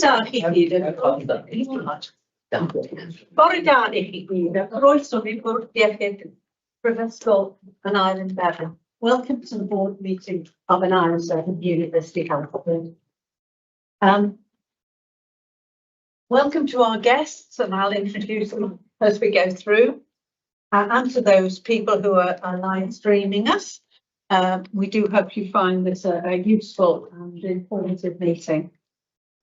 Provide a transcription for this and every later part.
Bore i chi gyd, a croeso i'r Bwrdd Iechyd Prifysgol yn Island Bevan. Welcome to the board meeting of an Island Bevan University Health Board. Welcome to our guests, and I'll introduce them as we go through. And to those people who are live streaming us, we do hope you find this a useful and informative meeting.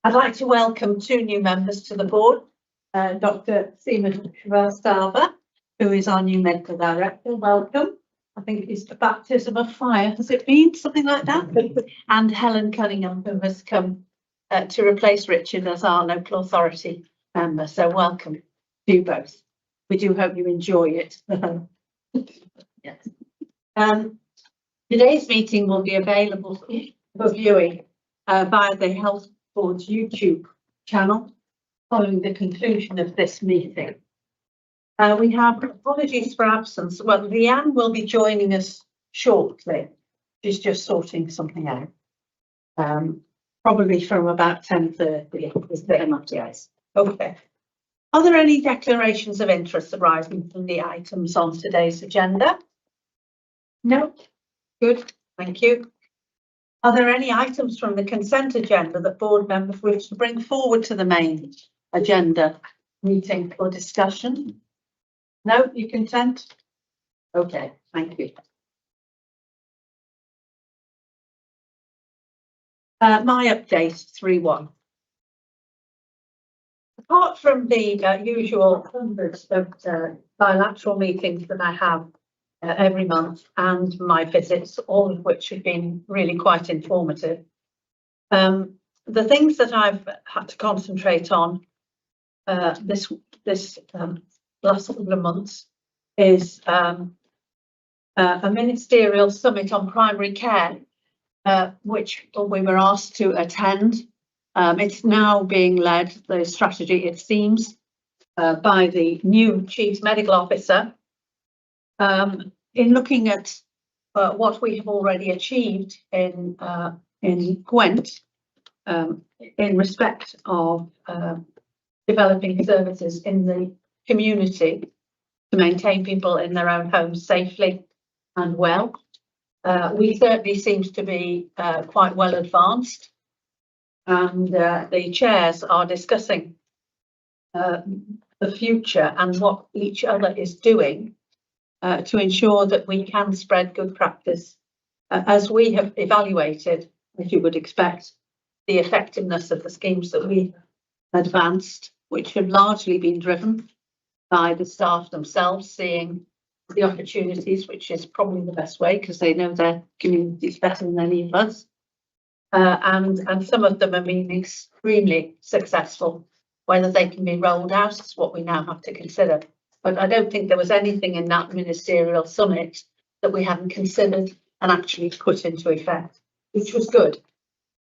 I'd like to welcome two new members to the board, Dr. Seema Shrivastava, who is our new medical director. Welcome. I think it's the baptism of fire. Has it been something like that? And Helen Cunningham, who has come to replace Richard as our local authority member. So welcome to you both. We do hope you enjoy it. Yes. Today's meeting will be available for viewing via the Health Board's YouTube channel following the conclusion of this meeting. We have apologies for absence. Well, Leanne will be joining us shortly. She's just sorting something out. Probably from about 10:30. Yes. Okay. Are there any declarations of interest arising from the items on today's agenda? No. Good. Thank you. Are there any items from the consent agenda that board members wish to bring forward to the main agenda meeting for discussion? No, you consent? Okay, thank you. My update 3.1. Apart from the usual hundreds of bilateral meetings that I have every month and my visits, all of which have been really quite informative, the things that I've had to concentrate on this last couple of months is a ministerial summit on primary care, which we were asked to attend. It's now being led, the strategy, it seems, by the new Chief Medical Officer. In looking at what we have already achieved in Gwent, in respect of developing services in the community to maintain people in their own homes safely and well, we certainly seems to be quite well advanced, and the chairs are discussing the future and what each other is doing to ensure that we can spread good practice as we have evaluated, as you would expect, the effectiveness of the schemes that we advanced, which have largely been driven by the staff themselves seeing the opportunities, which is probably the best way because they know their communities better than any of us. And some of them have been extremely successful. Whether they can be rolled out is what we now have to consider. But I don't think there was anything in that ministerial summit that we hadn't considered and actually put into effect, which was good.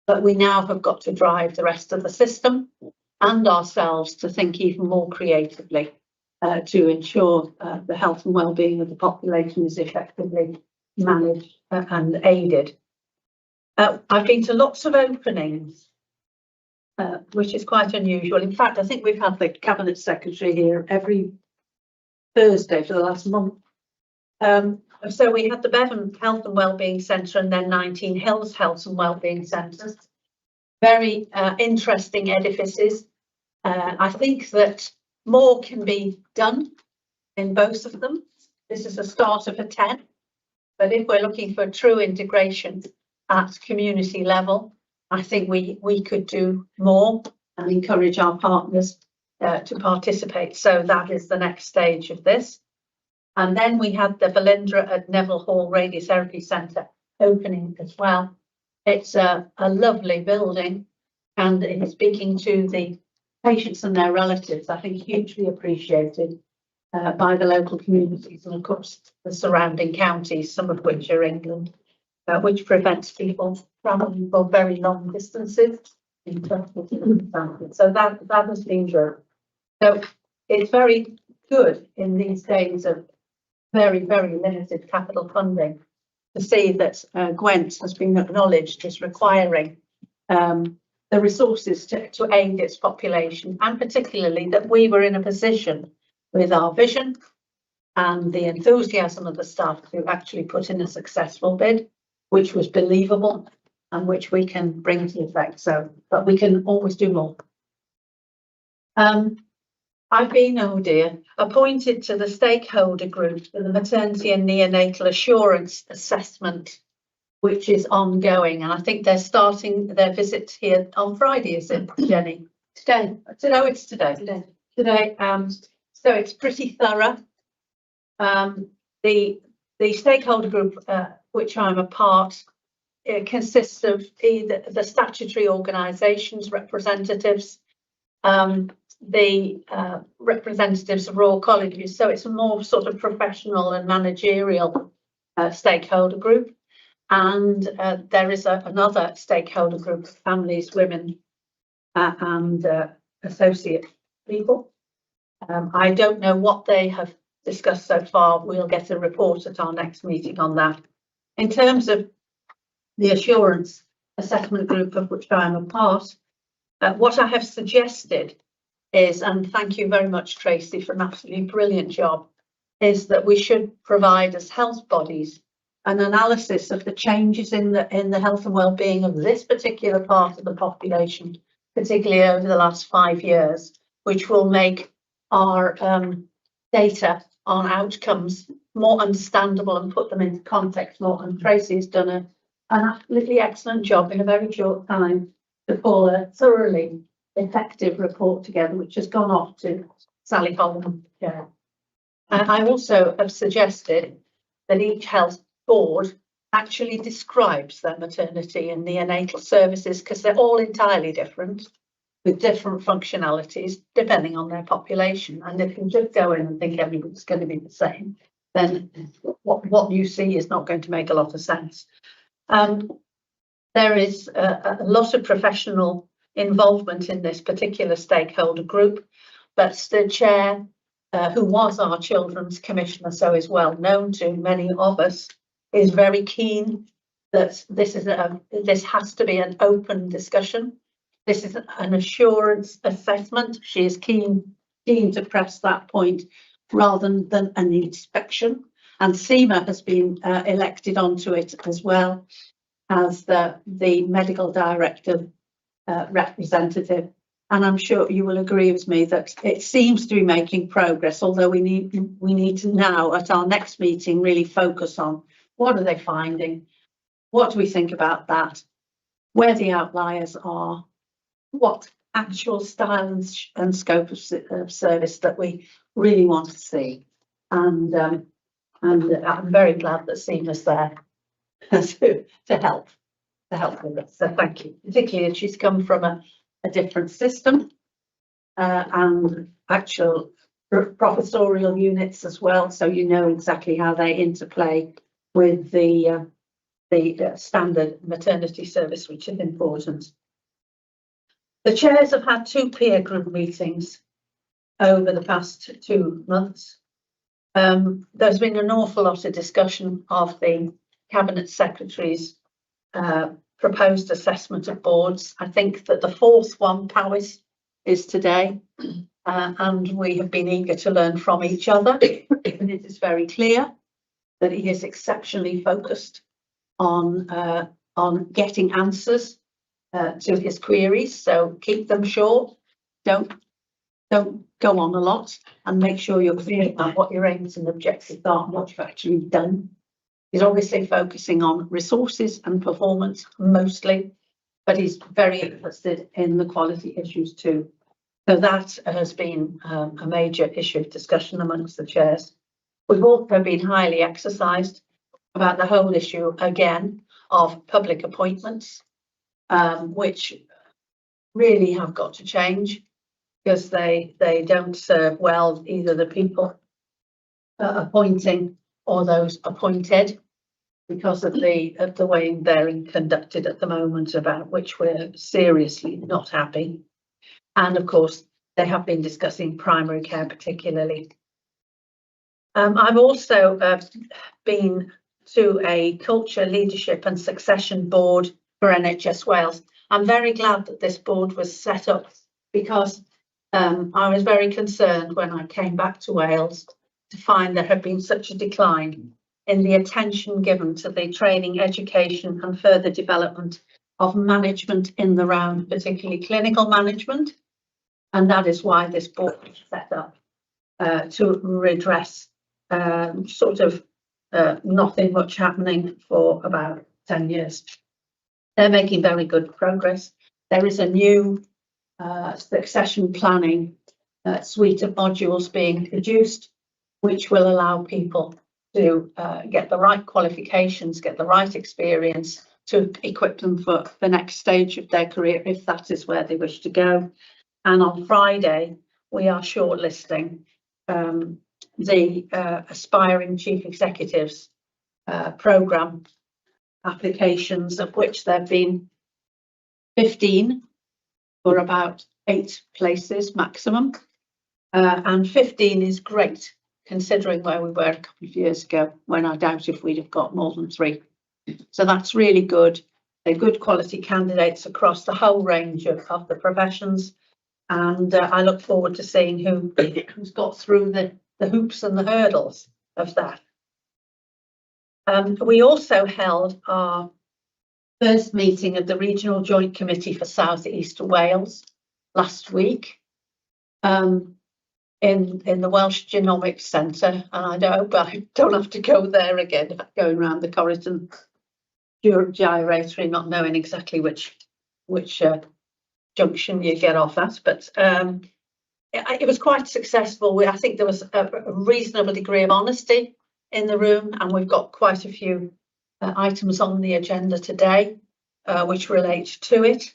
But we now have got to drive the rest of the system and ourselves to think even more creatively to ensure the health and well-being of the population is effectively managed and aided. I've been to lots of openings, which is quite unusual. In fact, I think we've had the Cabinet Secretary here every Thursday for the last month. So we had the Bevan Health and Wellbeing Centre and then 19 Hills Health and Wellbeing Centres. Very interesting edifices. I think that more can be done in both of them. This is the start of a 10, but if we're looking for true integration at community level, I think we could do more and encourage our partners to participate. So that is the next stage of this. And then we had the Valindra at Neville Hall Radiotherapy Centre opening as well. It's a lovely building, and in speaking to the patients and their relatives, I think hugely appreciated by the local communities and of course the surrounding counties, some of which are England, which prevents people travelling for very long distances in transport circumstances. So that has been good. So it's very good in these days of very, very limited capital funding to see that Gwent has been acknowledged as requiring the resources to aid its population, and particularly that we were in a position with our vision and the enthusiasm of the staff to actually put in a successful bid, which was believable and which we can bring to effect. So, but we can always do more. I've been, oh dear, appointed to the stakeholder group for the maternity and neonatal assurance assessment, which is ongoing. And I think they're starting their visit here on Friday, is it, Jenny? Today. No, it's today. Today. So it's pretty thorough. The stakeholder group, which I'm a part, it consists of either the statutory organisations representatives, the representatives of Royal Colleges, so it's a more sort of professional and managerial stakeholder group, and there is another stakeholder group of families, women and associate people. I don't know what they have discussed so far. We'll get a report at our next meeting on that. In terms of the assurance assessment group of which I am a part, what I have suggested is, and thank you very much, Tracy, for an absolutely brilliant job, is that we should provide as health bodies an analysis of the changes in the health and well-being of this particular part of the population, particularly over the last 5 years, which will make our data on outcomes more understandable and put them into context more. And Tracy has done an absolutely excellent job in a very short time to pull a thoroughly effective report together, which has gone off to Sally Holman. Yeah. I also have suggested that each health board actually describes their maternity and neonatal services, because they're all entirely different with different functionalities depending on their population. And if you just go in and think everybody's going to be the same, then what you see is not going to make a lot of sense. There is a lot of professional involvement in this particular stakeholder group, but the chair, who was our children's commissioner, so is well known to many of us, is very keen that this has to be an open discussion. This is an assurance assessment. She is keen to press that point rather than an inspection. And Seema has been elected onto it as well as the medical director representative. And I'm sure you will agree with me that it seems to be making progress, although we need to now at our next meeting really focus on what are they finding, what do we think about that, where the outliers are, what actual style and scope of service that we really want to see. And I'm very glad that Seema's there to help with it. So thank you, particularly as she's come from a different system and actual professorial units as well, so you know exactly how they interplay with the standard maternity service, which is important. The chairs have had 2 peer group meetings over the past 2 months. There's been an awful lot of discussion of the Cabinet Secretary's proposed assessment of boards. I think that the 4th one, Powys, is today, and we have been eager to learn from each other. And it is very clear that he is exceptionally focused on getting answers to his queries. So keep them short. Don't go on a lot, and make sure you're clear about what your aims and objectives are and what you've actually done. He's obviously focusing on resources and performance mostly, but he's very interested in the quality issues too. So that has been a major issue of discussion amongst the chairs. We've also been highly exercised about the whole issue again of public appointments, which really have got to change, because they don't serve well either the people appointing or those appointed, because of the way they're conducted at the moment, about which we're seriously not happy. And of course, they have been discussing primary care particularly. I've also been to a culture, leadership and succession board for NHS Wales. I'm very glad that this board was set up, because I was very concerned when I came back to Wales to find there had been such a decline in the attention given to the training, education and further development of management in the round, particularly clinical management. And that is why this board was set up, to redress nothing much happening for about 10 years. They're making very good progress. There is a new succession planning suite of modules being produced, which will allow people to get the right qualifications, get the right experience to equip them for the next stage of their career, if that is where they wish to go. And on Friday, we are shortlisting the aspiring chief executives programme applications, of which there have been 15 for about 8 places maximum. And 15 is great, considering where we were a couple of years ago, when I doubt if we'd have got more than 3. So that's really good. They're good quality candidates across the whole range of the professions. And I look forward to seeing who's got through the hoops and the hurdles of that. We also held our first meeting of the Regional Joint Committee for South East Wales last week in the Welsh Genomics Centre, and I hope I don't have to go there again, going around the corridor gyratory, not knowing exactly which junction you get off at, but it was quite successful. I think there was a reasonable degree of honesty in the room, and we've got quite a few items on the agenda today which relate to it.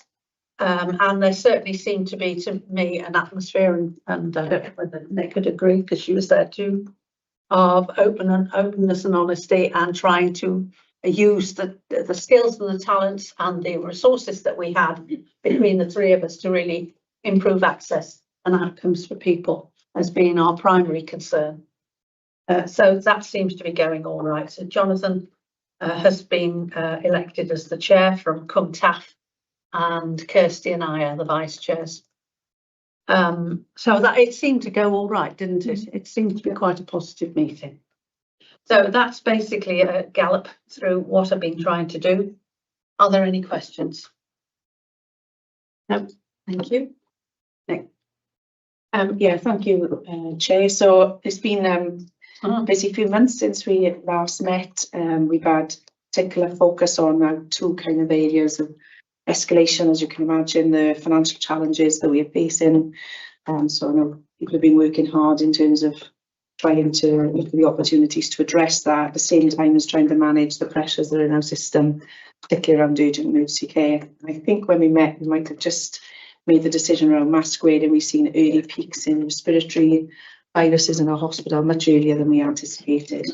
And there certainly seemed to be, to me, an atmosphere, and I don't know whether Nick could agree, because she was there too, of openness and honesty, and trying to use the skills and the talents and the resources that we had between the 3 of us to really improve access and outcomes for people as being our primary concern. So that seems to be going all right. So Jonathan has been elected as the chair from CUMTAF, and Kirsty and I are the vice chairs. So that it seemed to go all right, didn't it? It seemed to be quite a positive meeting. So that's basically a gallop through what I've been trying to do. Are there any questions? No, thank you. Nick. Yeah, thank you, Chair. So it's been a busy few months since we last met. We've had particular focus on 2 kind of areas of escalation, as you can imagine, the financial challenges that we are facing. So I know people have been working hard in terms of trying to look at the opportunities to address that, at the same time as trying to manage the pressures that are in our system, particularly around urgent emergency care. I think when we met, we might have just made the decision around masquerade, and we've seen early peaks in respiratory viruses in our hospital much earlier than we anticipated.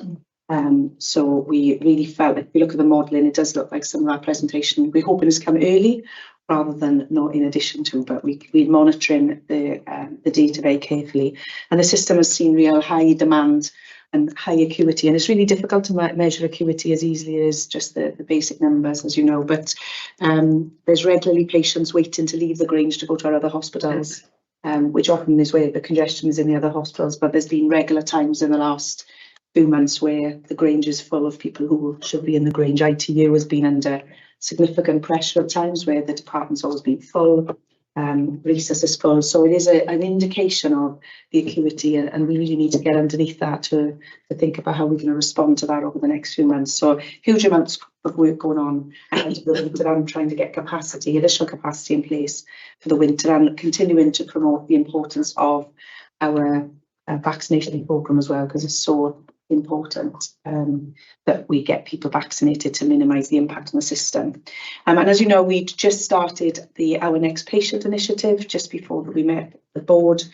So we really felt, if we look at the modelling, it does look like some of our presentation we're hoping has come early rather than not in addition to, but we're monitoring the data very carefully, and the system has seen real high demand and high acuity, and it's really difficult to measure acuity as easily as just the basic numbers, as you know, but there's regularly patients waiting to leave the Grange to go to our other hospitals, which often is where the congestion is in the other hospitals, but there's been regular times in the last few months where the Grange is full of people who should be in the Grange. ITU has been under significant pressure at times where the department's always been full, recess is full. So it is an indication of the acuity, and we really need to get underneath that to think about how we're going to respond to that over the next few months. So huge amounts of work going on into the winter, and trying to get additional capacity in place for the winter, and continuing to promote the importance of our vaccination programme as well, because it's so important that we get people vaccinated to minimise the impact on the system. And as you know, we'd just started Our Next Patient initiative just before we met the board.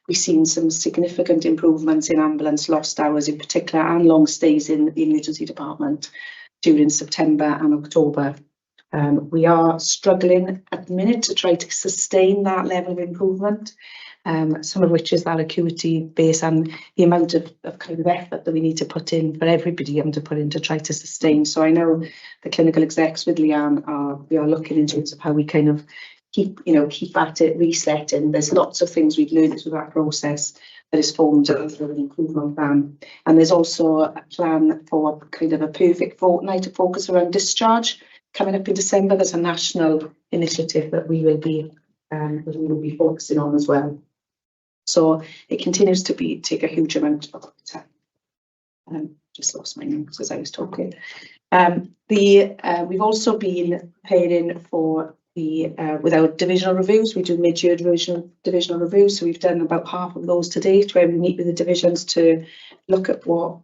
We've seen some significant improvements in ambulance lost hours in particular, and long stays in the emergency department during September and October. We are struggling at the minute to try to sustain that level of improvement, some of which is that acuity base and the amount of kind of effort that we need to put in for everybody to put in to try to sustain. So I know the clinical execs with Leanne we are looking in terms of how we kind of keep at it, resetting. There's lots of things we've learned through that process that is formed through an improvement plan. And there's also a plan for kind of a perfect fortnight to focus around discharge coming up in December. There's a national initiative that we will be focusing on as well. So it continues to take a huge amount of time. Just lost my notes as I was talking. We've also been preparing for with our divisional reviews. We do mid-year divisional reviews, so we've done about half of those to date, where we meet with the divisions to look at what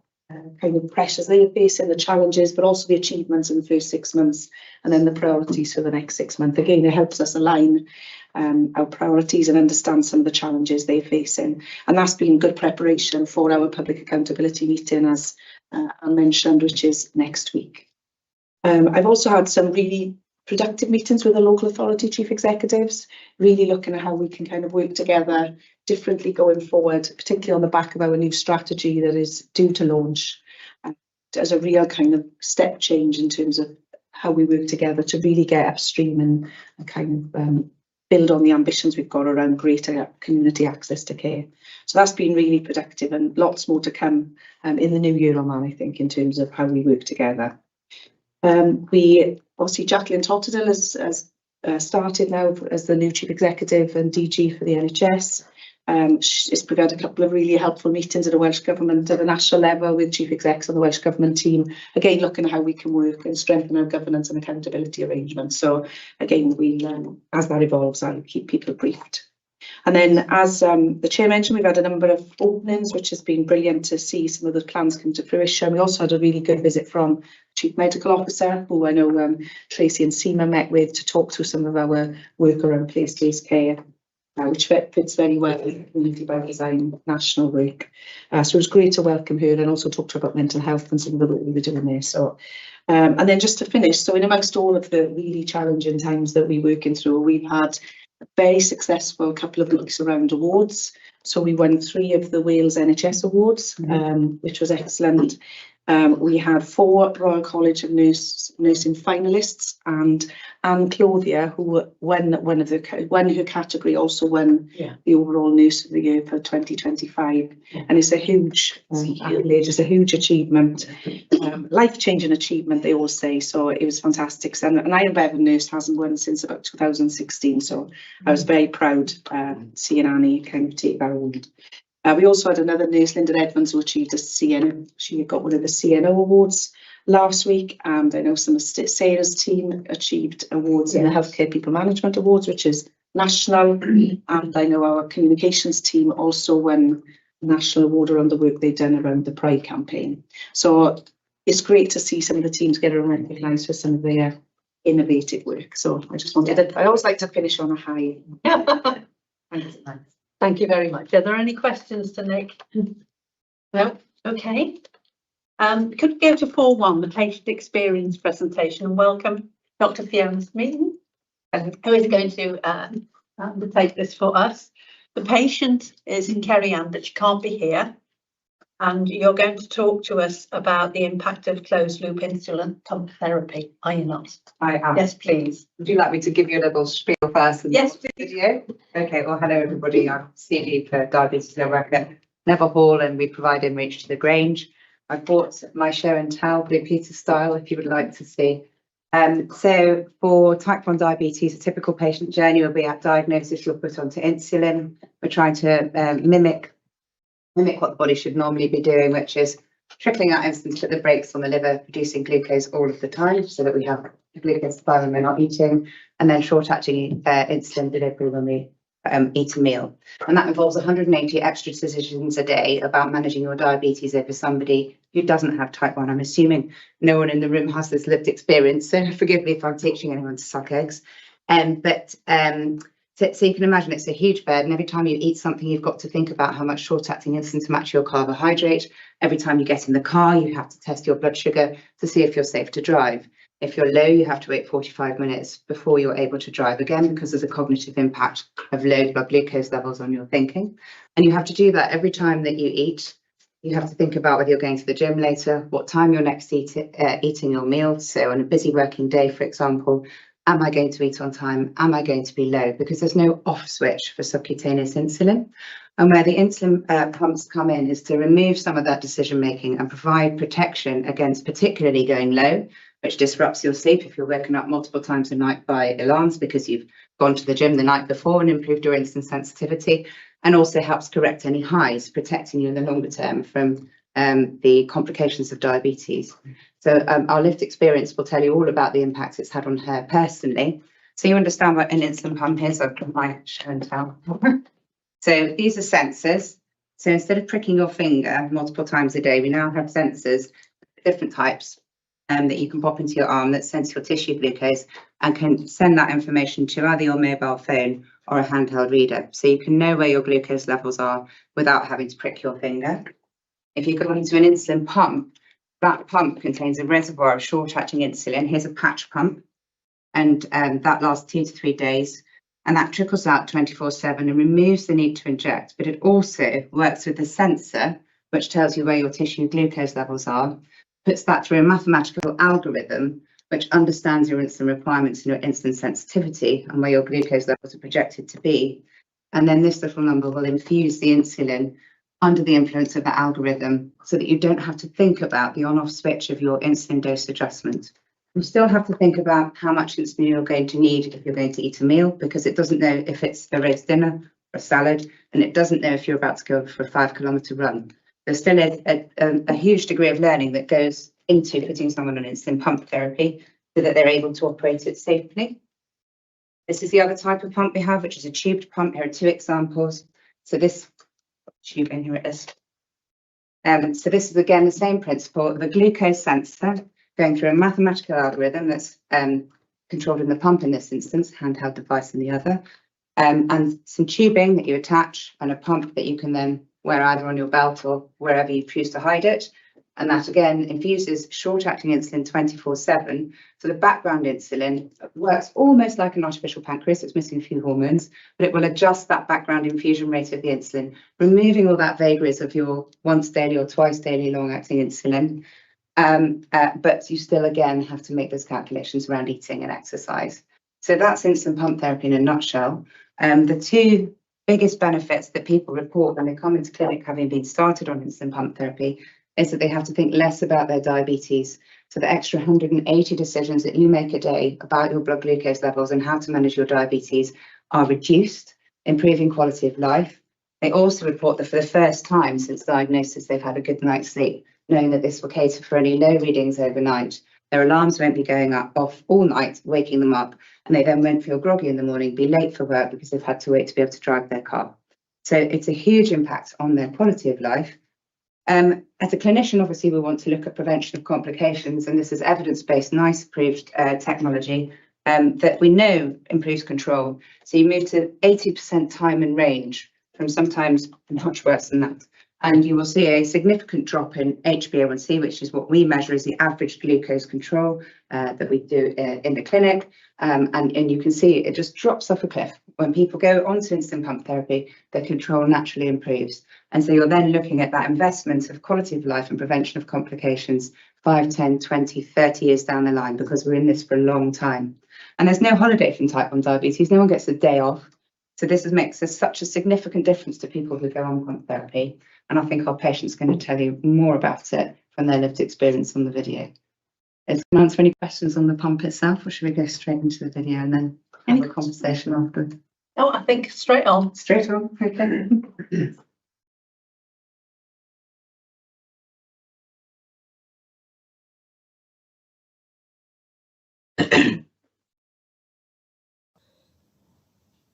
kind of pressures they are facing, the challenges, but also the achievements in the first 6 months, and then the priorities for the next 6 months. Again, it helps us align our priorities and understand some of the challenges they're facing, and that's been good preparation for our public accountability meeting, as I mentioned, which is next week. I've also had some really productive meetings with the local authority chief executives, really looking at how we can kind of work together differently going forward, particularly on the back of our new strategy that is due to launch as a real kind of step change in terms of how we work together to really get upstream and kind of build on the ambitions we've got around greater community access to care. So that's been really productive, and lots more to come in the new year on that, I think, in terms of how we work together. Obviously, Jacqueline Totterdale has started now as the new Chief Executive and DG for the NHS. She's prepared a couple of really helpful meetings at the Welsh Government at a national level with Chief Execs on the Welsh Government team, again looking at how we can work and strengthen our governance and accountability arrangements. So again, as that evolves, I'll keep people briefed. And then, as the Chair mentioned, we've had a number of openings, which has been brilliant to see some of the plans come to fruition. We also had a really good visit from Chief Medical Officer, who I know Tracy and Seema met with to talk through some of our work around place-based care, which fits very well with Community by Design national work. So it was great to welcome her and also talk to her about mental health and some of the work we were doing there. So, and then just to finish, so in amongst all of the really challenging times that we're working through, we've had a very successful couple of weeks around awards. So we won 3 of the Wales NHS Awards, which was excellent. We had 4 Royal College of Nursing finalists, and Anne Claudia, who won her category, also won the overall Nurse of the Year for 2025. And it's a huge accolade, it's a huge achievement, life-changing achievement, they all say. So it was fantastic. And an Iron Bevan nurse hasn't won since about 2016. So I was very proud seeing Annie kind of take that award. We also had another nurse, Linda Edmonds, who achieved a CNO. She got one of the CNO awards last week, and I know some of Sarah's team achieved awards in the Healthcare People Management Awards, which is national, and I know our communications team also won a national award around the work they've done around the Pride campaign. So it's great to see some of the teams get recognised for some of their innovative work. So I just wanted I always like to finish on a high. Thanks. Thank you very much. Are there any questions to Nick? No? Okay. Could we go to 4.1, the patient experience presentation, and welcome Dr. Fiona Smeaton, who is going to take this for us. The patient is in Kerry Ann, but she can't be here. And you're going to talk to us about the impact of closed loop insulin pump therapy, are you not? I am. Yes, please. Would you like me to give you a little spiel first? And yes, please. Video? Okay, well, hello everybody. I'm CD for Diabetes. I work at Neville Hall and we provide Enrich to the Grange. I bought my show and tell, Blue Peter style, if you would like to see. So for type 1 diabetes, a typical patient journey will be at diagnosis, you're put onto insulin. We're trying to mimic what the body should normally be doing, which is trickling out insulin to put the brakes on the liver, producing glucose all of the time so that we have glucose supply when we're not eating, and then short-acting insulin delivery when we eat a meal. And that involves 180 extra decisions a day about managing your diabetes over somebody who doesn't have type 1. I'm assuming no one in the room has this lived experience, so forgive me if I'm teaching anyone to suck eggs. So you can imagine it's a huge burden. Every time you eat something, you've got to think about how much short-acting insulin to match your carbohydrate. Every time you get in the car, you have to test your blood sugar to see if you're safe to drive. If you're low, you have to wait 45 minutes before you're able to drive again, because there's a cognitive impact of low blood glucose levels on your thinking. And you have to do that every time that you eat. You have to think about whether you're going to the gym later, what time you're next eating your meal. So on a busy working day, for example, am I going to eat on time? Am I going to be low? Because there's no off switch for subcutaneous insulin. And where the insulin pumps come in is to remove some of that decision making and provide protection against particularly going low, which disrupts your sleep if you're woken up multiple times a night by alarms because you've gone to the gym the night before and improved your insulin sensitivity, and also helps correct any highs, protecting you in the longer term from the complications of diabetes. So our lived experience will tell you all about the impacts it's had on her personally. So you understand what an insulin pump is. I've got my show and tell. So these are sensors. So instead of pricking your finger multiple times a day, we now have sensors, different types, that you can pop into your arm that sense your tissue glucose and can send that information to either your mobile phone or a handheld reader. So you can know where your glucose levels are without having to prick your finger. If you go into an insulin pump, that pump contains a reservoir of short-acting insulin. Here's a patch pump, and that lasts 2 to 3 days. And that trickles out 24/7 and removes the need to inject, but it also works with the sensor, which tells you where your tissue glucose levels are, puts that through a mathematical algorithm, which understands your insulin requirements and your insulin sensitivity and where your glucose levels are projected to be. And then this little number will infuse the insulin under the influence of the algorithm so that you don't have to think about the on-off switch of your insulin dose adjustment. You still have to think about how much insulin you're going to need if you're going to eat a meal, because it doesn't know if it's a roast dinner or a salad, and it doesn't know if you're about to go for a 5-kilometre run. There still is a huge degree of learning that goes into putting someone on insulin pump therapy so that they're able to operate it safely. This is the other type of pump we have, which is a tubed pump. Here are 2 examples. So this tube, and here it is. So this is again the same principle of a glucose sensor going through a mathematical algorithm that's controlled in the pump in this instance, handheld device in the other, and some tubing that you attach and a pump that you can then wear either on your belt or wherever you choose to hide it. And that again infuses short-acting insulin 24/7. So the background insulin works almost like an artificial pancreas. It's missing a few hormones, but it will adjust that background infusion rate of the insulin, removing all that vagaries of your once daily or twice daily long-acting insulin. But you still again have to make those calculations around eating and exercise. So that's insulin pump therapy in a nutshell. The 2 biggest benefits that people report when they come into clinic having been started on insulin pump therapy is that they have to think less about their diabetes. So the extra 180 decisions that you make a day about your blood glucose levels and how to manage your diabetes are reduced, improving quality of life. They also report that for the first time since diagnosis, they've had a good night's sleep, knowing that this will cater for any low readings overnight. Their alarms won't be going off all night, waking them up, and they then won't feel groggy in the morning, be late for work because they've had to wait to be able to drive their car. So it's a huge impact on their quality of life. As a clinician, obviously, we want to look at prevention of complications, and this is evidence-based, NICE approved technology that we know improves control. So you move to 80% time and range from sometimes much worse than that. And you will see a significant drop in HbA1c, which is what we measure as the average glucose control that we do in the clinic. And you can see it just drops off a cliff. When people go onto insulin pump therapy, their control naturally improves. And so you're then looking at that investment of quality of life and prevention of complications 5, 10, 20, 30 years down the line, because we're in this for a long time. And there's no holiday from type 1 diabetes. No one gets a day off. So this makes such a significant difference to people who go on pump therapy. And I think our patient's going to tell you more about it from their lived experience on the video. Can I answer any questions on the pump itself, or should we go straight into the video and then have a conversation afterwards? Oh, I think straight on. Straight on, okay.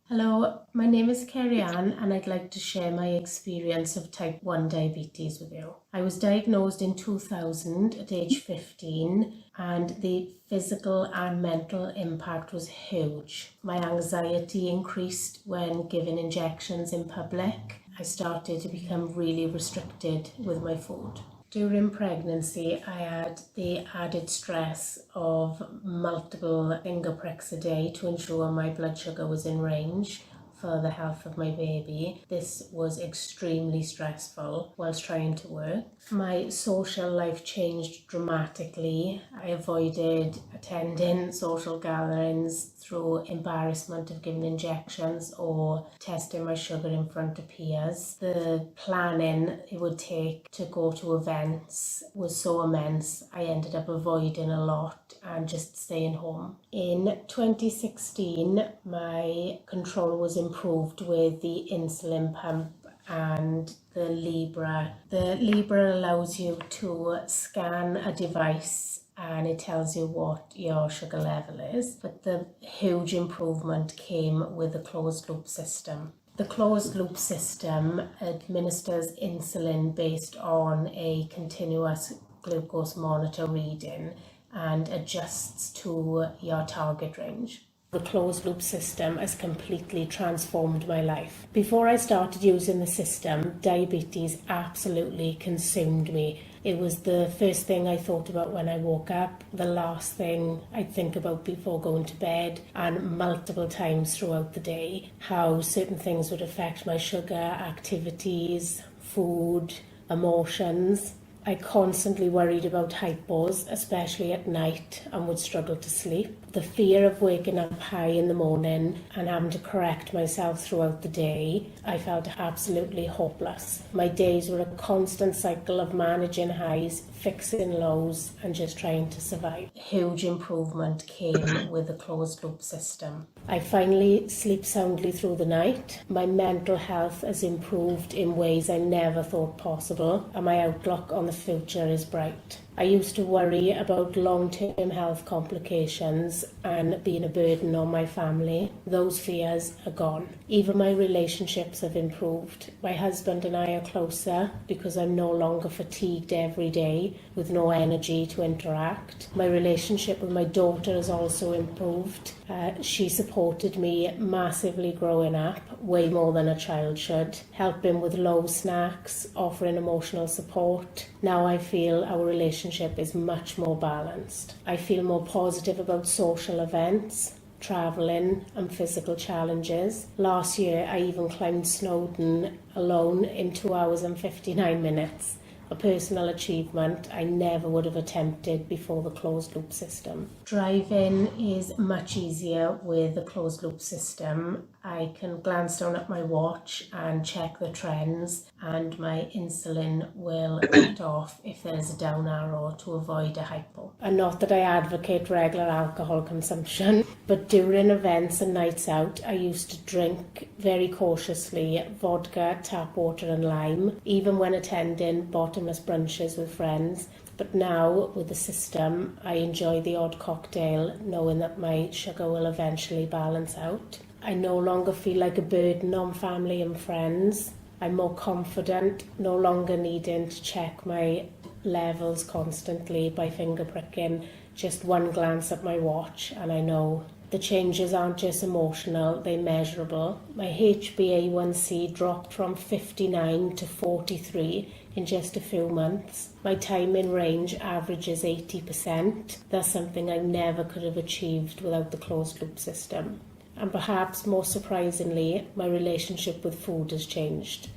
Hello, my name is Kerry Ann and I'd like to share my experience of type 1 diabetes with you. I was diagnosed in 2000 at age 15 and the physical and mental impact was huge. My anxiety increased when given injections in public. I started to become really restricted with my food. During pregnancy, I had the added stress of multiple finger pricks a day to ensure my blood sugar was in range for the health of my baby. This was extremely stressful whilst trying to work. My social life changed dramatically. I avoided attending social gatherings through embarrassment of giving injections or testing my sugar in front of peers. The planning it would take to go to events was so immense, I ended up avoiding a lot and just staying home. In 2016, my control was improved with the insulin pump and the Libra. The Libra allows you to scan a device and it tells you what your sugar level is, but the huge improvement came with the closed loop system. The closed loop system administers insulin based on a continuous glucose monitor reading and adjusts to your target range. The closed loop system has completely transformed my life. Before I started using the system, diabetes absolutely consumed me. It was the first thing I thought about when I woke up, the last thing I'd think about before going to bed, and multiple times throughout the day, how certain things would affect my sugar, activities, food, emotions. I constantly worried about hypos, especially at night, and would struggle to sleep. The fear of waking up high in the morning and having to correct myself throughout the day, I felt absolutely hopeless. My days were a constant cycle of managing highs, fixing lows, and just trying to survive. Huge improvement came with the closed loop system. I finally sleep soundly through the night. My mental health has improved in ways I never thought possible, and my outlook on the future is bright. I used to worry about long-term health complications and being a burden on my family. Those fears are gone. Even my relationships have improved. My husband and I are closer because I'm no longer fatigued every day with no energy to interact. My relationship with my daughter has also improved. She supported me massively growing up, way more than a child should, helping with low snacks, offering emotional support. Now I feel our relationship is much more balanced. I feel more positive about social events, travelling and physical challenges. Last year I even climbed Snowdon alone in 2 hours and 59 minutes. A personal achievement I never would have attempted before the closed loop system. Driving is much easier with the closed loop system. I can glance down at my watch and check the trends, and my insulin will cut off if there's a down arrow to avoid a hypo. And not that I advocate regular alcohol consumption, but during events and nights out, I used to drink very cautiously vodka, tap water and lime, even when attending bottomless brunches with friends. But now, with the system, I enjoy the odd cocktail, knowing that my sugar will eventually balance out. I no longer feel like a burden on family and friends. I'm more confident, no longer needing to check my levels constantly by finger pricking. Just one glance at my watch and I know. The changes aren't just emotional, they're measurable. My HbA1c dropped from 59 to 43 in just a few months. My time in range averages 80%. That's something I never could have achieved without the closed loop system. And perhaps more surprisingly, my relationship with food has changed.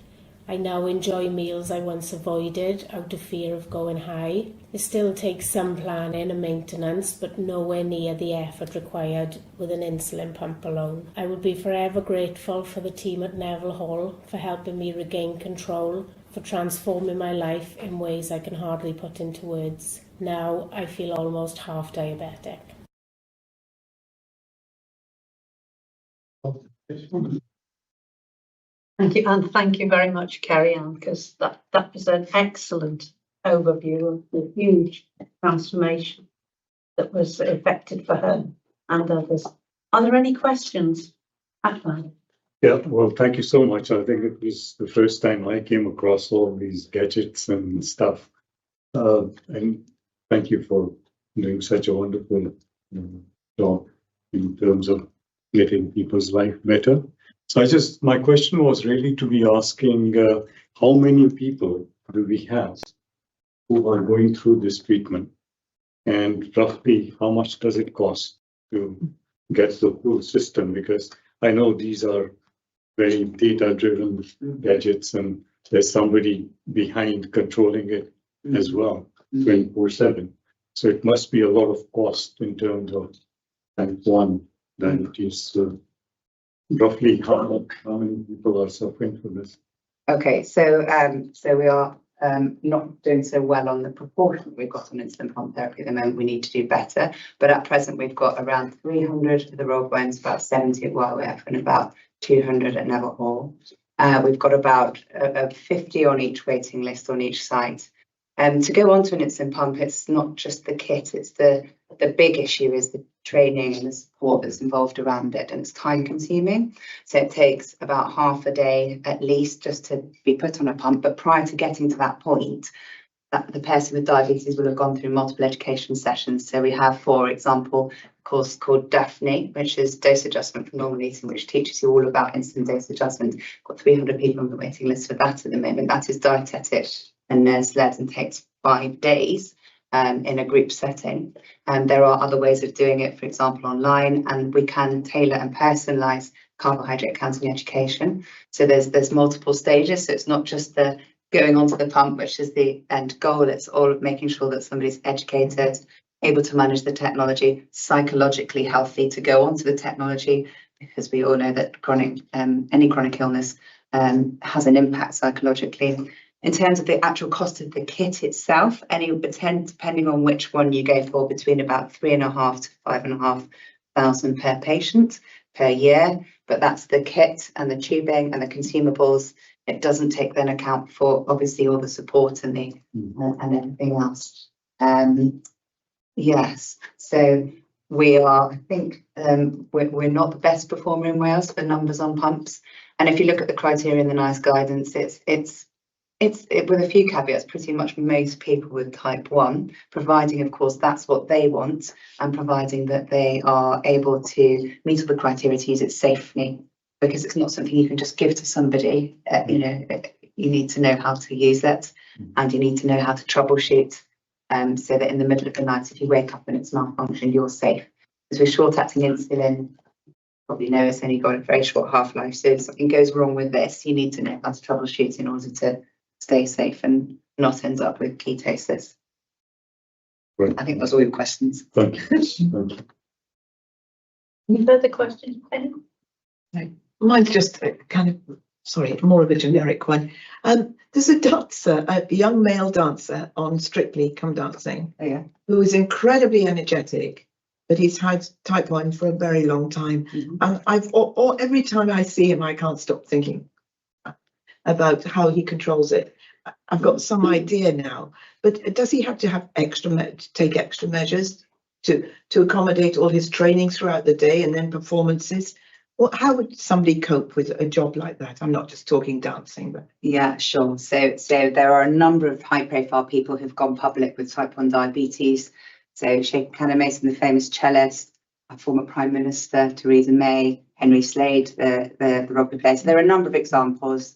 I now enjoy meals I once avoided out of fear of going high. It still takes some planning and maintenance, but nowhere near the effort required with an insulin pump alone. I will be forever grateful for the team at Neville Hall for helping me regain control, for transforming my life in ways I can hardly put into words. Now I feel almost half diabetic. Thank you, and thank you very much, Kerry-Ann, because that was an excellent overview of the huge transformation that was effected for her and others. Are there any questions? Atlan? Yeah, well, thank you so much. I think it was the first time I came across all these gadgets and stuff. And thank you for doing such a wonderful job in terms of getting people's life better. So my question was really to be asking, how many people do we have who are going through this treatment? And roughly how much does it cost to get the whole system? Because I know these are very data-driven gadgets and there's somebody behind controlling it as well, 24/7. So it must be a lot of cost in terms of type 1 diabetes. So roughly how many people are suffering from this? Okay, so we are not doing so well on the proportion we've got on insulin pump therapy at the moment. We need to do better, but at present we've got around 300 at the Royal Bones, about 70 at YWF, and about 200 at Neville Hall. We've got about 50 on each waiting list on each site. To go onto an insulin pump, it's not just the kit, it's the big issue is the training and the support that's involved around it, and it's time consuming. So it takes about half a day at least just to be put on a pump. But prior to getting to that point, that the person with diabetes will have gone through multiple education sessions. So we have, for example, a course called Daphne, which is dose adjustment for normal eating, which teaches you all about insulin dose adjustment. Got 300 people on the waiting list for that at the moment. That is dietetic and nurse-led and takes 5 days in a group setting. And there are other ways of doing it, for example, online, and we can tailor and personalise carbohydrate counting education. So there's multiple stages. So it's not just the going onto the pump, which is the end goal. It's all of making sure that somebody's educated, able to manage the technology, psychologically healthy to go onto the technology, because we all know that any chronic illness has an impact psychologically. In terms of the actual cost of the kit itself, depending on which one you go for, between about 3,500 to 5,500 per patient per year. But that's the kit and the tubing and the consumables. It doesn't take then account for obviously all the support and and everything else. Yes, so we are. I think we're not the best performer in Wales for numbers on pumps. And if you look at the criteria in the NICE guidance, it's with a few caveats, pretty much most people with type 1, providing of course that's what they want, and providing that they are able to meet all the criteria to use it safely, because it's not something you can just give to somebody. You need to know how to use it, and you need to know how to troubleshoot, so that in the middle of the night, if you wake up and it's malfunctioned, you're safe. Because with short-acting insulin, probably know it's only got a very short half-life, so if something goes wrong with this, you need to know how to troubleshoot in order to stay safe and not end up with ketosis. Right. I think those are all your questions. Thank you. Thank you. Any further questions, Penny? Mine's just more of a generic one. There's a dancer, a young male dancer on Strictly Come Dancing, Oh, yeah. who is incredibly energetic, but he's had type 1 for a very long time. And every time I see him, I can't stop thinking about how he controls it. I've got some idea now, but does he have to have take extra measures to accommodate all his training throughout the day and then performances? Well, how would somebody cope with a job like that? I'm not just talking dancing, but Yeah, sure. So there are a number of high-profile people who've gone public with type 1 diabetes. So Shaker Cannon-Mason, the famous cellist, our former Prime Minister Theresa May, Henry Slade, the rugby player. So there are a number of examples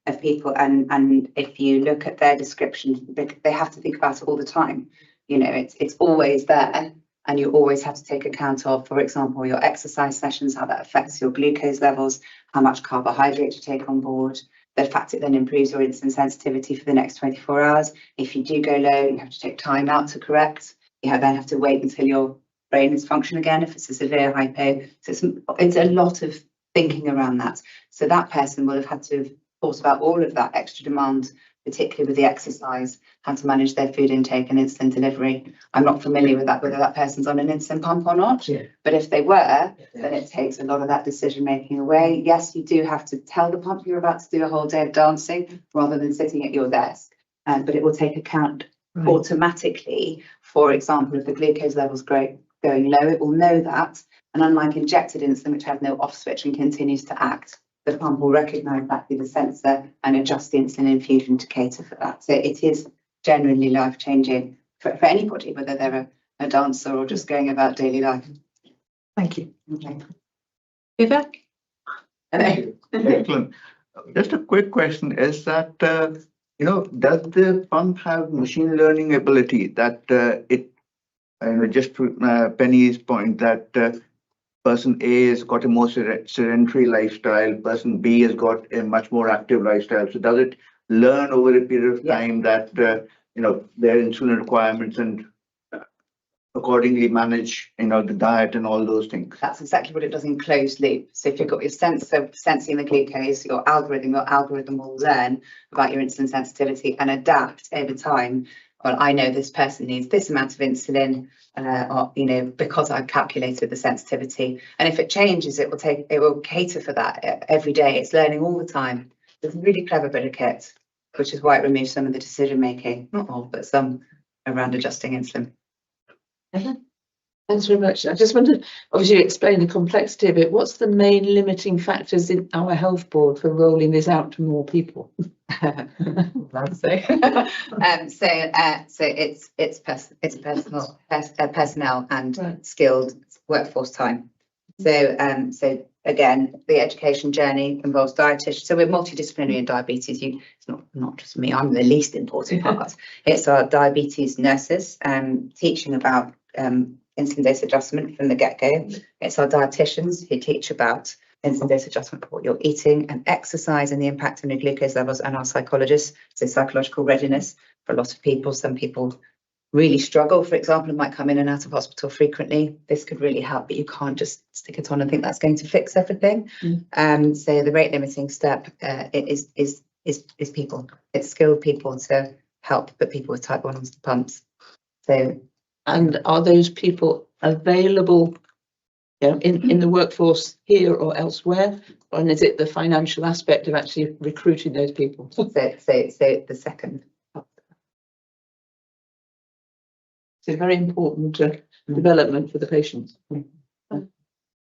of people, and if you look at their description, they have to think about it all the time. It's always there, and you always have to take account of, for example, your exercise sessions, how that affects your glucose levels, how much carbohydrate you take on board, the fact it then improves your insulin sensitivity for the next 24 hours. If you do go low, you have to take time out to correct. You then have to wait until your brain is functioning again if it's a severe hypo. So it's a lot of thinking around that. So that person will have had to have thought about all of that extra demand, particularly with the exercise, how to manage their food intake and insulin delivery. I'm not familiar with that, whether that person's on an insulin pump or not, but if they were, then it takes a lot of that decision making away. Yes, you do have to tell the pump you're about to do a whole day of dancing rather than sitting at your desk, but it will take account automatically. For example, if the glucose levels going low, it will know that. And unlike injected insulin, which has no off switch and continues to act, the pump will recognise that with the sensor and adjust the insulin infusion to cater for that. So it is generally life-changing for anybody, whether they're a dancer or just going about daily life. thank you. Okay. Vivek? Hello. Excellent. Just a quick question, is that does the pump have machine learning ability that just to Penny's point that person A has got a more sedentary lifestyle, person B has got a much more active lifestyle. So does it learn over a period of time that, their insulin requirements and accordingly manage, the diet and all those things? That's exactly what it does in closed loop. So if you've got your sensor sensing the glucose, your algorithm will learn about your insulin sensitivity and adapt over time. Well, I know this person needs this amount of insulin, because I've calculated the sensitivity. And if it changes, it will cater for that every day. It's learning all the time. It's a really clever bit of kit, which is why it removes some of the decision making, not all, but some around adjusting insulin. Thanks very much. I just wondered, obviously you explained the complexity of it. What's the main limiting factors in our health board for rolling this out to more people? It's personnel and skilled workforce time. So again, the education journey involves dietitians. So we're multidisciplinary in diabetes. It's not just me. I'm the least important part. It's our diabetes nurses teaching about insulin dose adjustment from the get-go. It's our dietitians who teach about insulin dose adjustment for what you're eating and exercise and the impact on your glucose levels, and our psychologists, so psychological readiness for a lot of people. Some people really struggle, for example, and might come in and out of hospital frequently. This could really help, but you can't just stick it on and think that's going to fix everything. So the rate limiting step is people. It's skilled people to help put people with type 1 onto the pumps. So, and are those people available in the workforce here or elsewhere? And is it the financial aspect of actually recruiting those people? So the second. It's a very important development for the patients.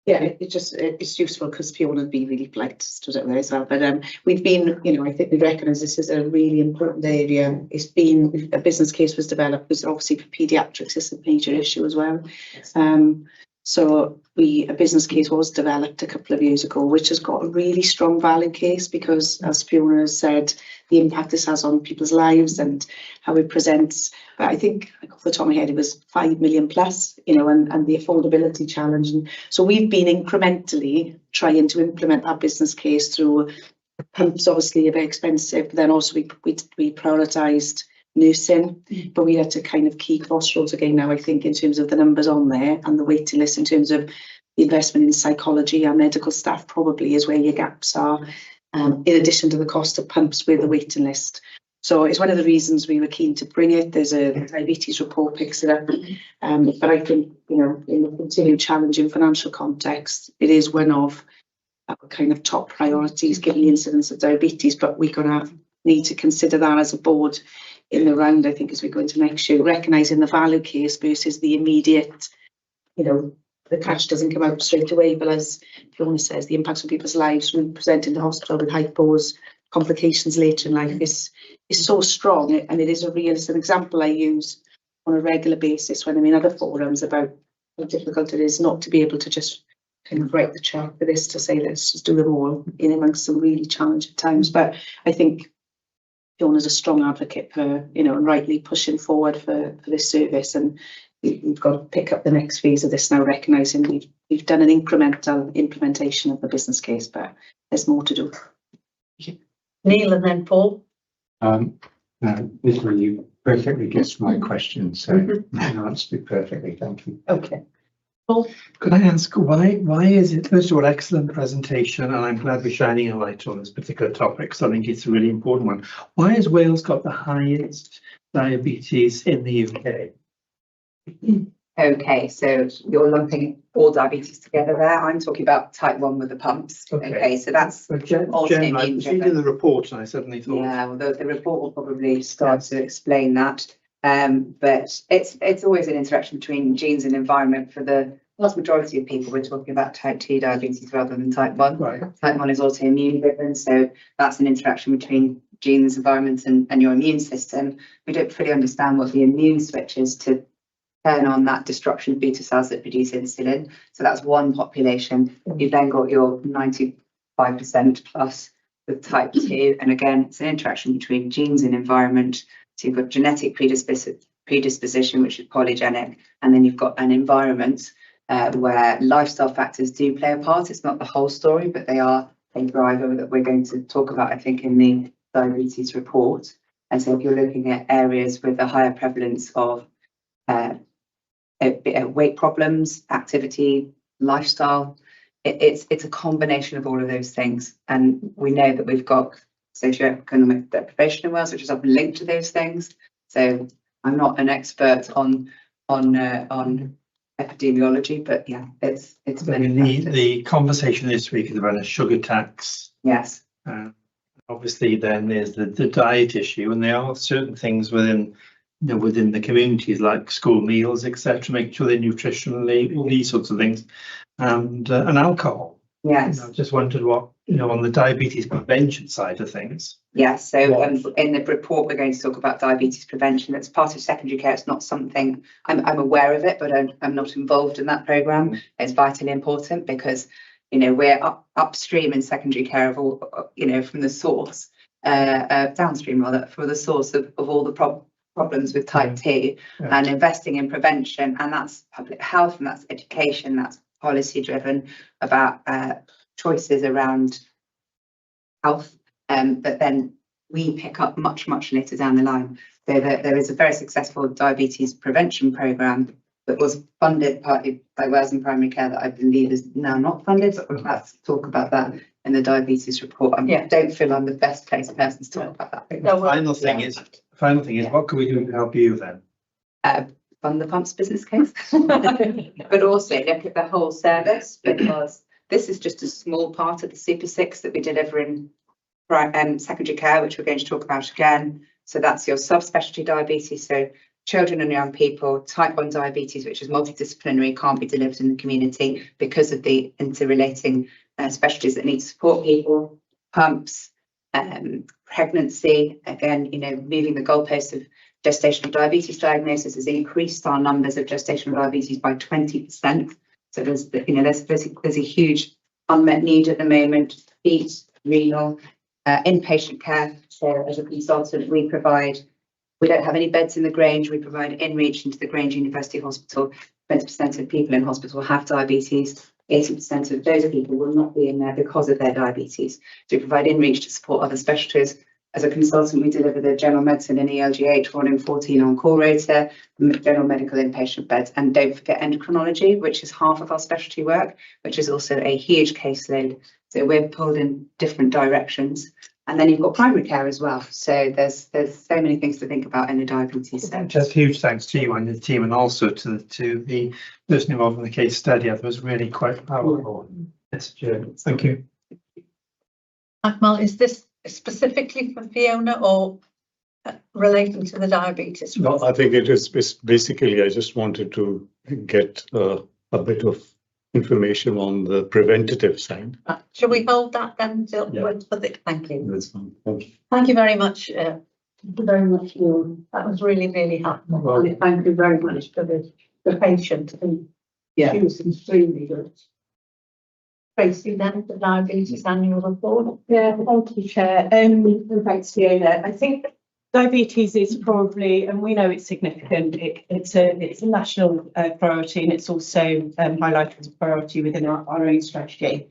Yeah, it's useful because Fiona would be really polite stood up there as well. But we've been, I think we recognise this is a really important area. It's been a business case was developed because obviously for paediatrics it's a major issue as well. So a business case was developed a couple of years ago, which has got a really strong value case because, as Fiona has said, the impact this has on people's lives and how it presents. But I think off the top of my head, it was 5 million plus, and the affordability challenge. And so we've been incrementally trying to implement that business case through pumps, obviously, are very expensive. But then also we prioritised nursing, but we had to kind of key crossroads again now, I think, in terms of the numbers on there and the waiting list in terms of the investment in psychology and medical staff probably is where your gaps are, in addition to the cost of pumps with the waiting list. So it's one of the reasons we were keen to bring it. There's a diabetes report picks it up, but I think, in the continued challenging financial context, it is one of our kind of top priorities given the incidence of diabetes, but we're going to need to consider that as a board in the round, I think, as we go into next year, recognising the value case versus the immediate, the cash doesn't come out straight away, but as Fiona says, the impacts on people's lives when presenting to hospital with hypos, complications later in life is so strong, and it is it's an example I use on a regular basis when I'm in other forums about how difficult it is not to be able to just kind of write the check for this to say, let's just do them all in amongst some really challenging times. But I think Fiona's a strong advocate for, and rightly pushing forward for this service. And we've got to pick up the next phase of this now, recognising we've done an incremental implementation of the business case, but there's more to do. Neil and then Paul. Nicola, you perfectly guessed my question, so you answered it perfectly. Thank you. Okay. Paul. Could I ask why is it, first of all, excellent presentation, and I'm glad we're shining a light on this particular topic because I think it's a really important one. Why has Wales got the highest diabetes in the UK? Okay, so you're lumping all diabetes together there. I'm talking about type 1 with the pumps. Okay, so that's Jen, I was reading the report and I suddenly thought. Yeah, well, the report will probably start to explain that. But it's always an interaction between genes and environment. For the vast majority of people, we're talking about type 2 diabetes rather than type 1. Right. Type 1 is autoimmune driven, so that's an interaction between genes, environment, and your immune system. We don't fully understand what the immune switch is to turn on that destruction of beta cells that produce insulin. So that's one population. You've then got your 95% plus with type 2. And again, it's an interaction between genes and environment. So you've got genetic predisposition, which is polygenic, and then you've got an environment where lifestyle factors do play a part. It's not the whole story, but they are a driver that we're going to talk about, I think, in the diabetes report. And so if you're looking at areas with a higher prevalence of weight problems, activity, lifestyle, it's a combination of all of those things. And we know that we've got socioeconomic deprivation in Wales, which is often linked to those things. So I'm not an expert on epidemiology, but yeah, it's the conversation this week is about a sugar tax. Yes. Obviously, then there's the diet issue, and there are certain things within the communities like school meals, etc., making sure they're nutritionally, all these sorts of things, and alcohol. Yes. I just wondered what, on the diabetes prevention side of things. Yes, so in the report we're going to talk about diabetes prevention. That's part of secondary care. It's not something I'm aware of it, but I'm not involved in that programme. It's vitally important because we're upstream in secondary care of all, from the source, downstream rather, for the source of all the problems with type 2, and investing in prevention, and that's public health, and that's education, that's policy driven about choices around health, but then we pick up much later down the line. So there is a very successful diabetes prevention programme that was funded partly by Wales and Primary Care that I believe is now not funded, but we'll have to talk about that in the diabetes report. I don't feel I'm the best placed person to talk about that. The final thing is, what can we do to help you then? Fund the pumps business case, but also look at the whole service, because this is just a small part of the Super 6 that we deliver in secondary care, which we're going to talk about again. So that's your subspecialty diabetes, so children and young people, type 1 diabetes, which is multidisciplinary, can't be delivered in the community because of the interrelating specialties that need to support people, pumps, pregnancy, again, moving the goalposts of gestational diabetes diagnosis has increased our numbers of gestational diabetes by 20%. So there's a huge unmet need at the moment. Feet, renal, inpatient care. So as a consultant, we don't have any beds in the Grange. We provide in-reach into the Grange University Hospital. 20% of people in hospital have diabetes. 80% of those people will not be in there because of their diabetes. So we provide in-reach to support other specialties. As a consultant, we deliver the general medicine and ELGH 1 in 14 on-call rota, general medical inpatient beds, and don't forget endocrinology, which is half of our specialty work, which is also a huge caseload. So we're pulled in different directions. And then you've got primary care as well. So there's so many things to think about in the diabetes sector. Just huge thanks to you and the team, and also to the person involved in the case study. It was really quite powerful. Yes, thank you. Akmal, is this specifically for Fiona or relating to the diabetes? No, I think it is basically, I just wanted to get a bit of information on the preventative side. Shall we hold that then till Yeah. Thank you. That's fine. Thank you. Thank you very much. Neil. That was really helpful. Well, Thank you very much for the patient, and she was extremely good. Tracy, then the diabetes annual report. Yeah, thank you, Chair. And thanks, Fiona. I think diabetes is probably, and we know it's significant. It's a national priority, and it's also highlighted as a priority within our own strategy.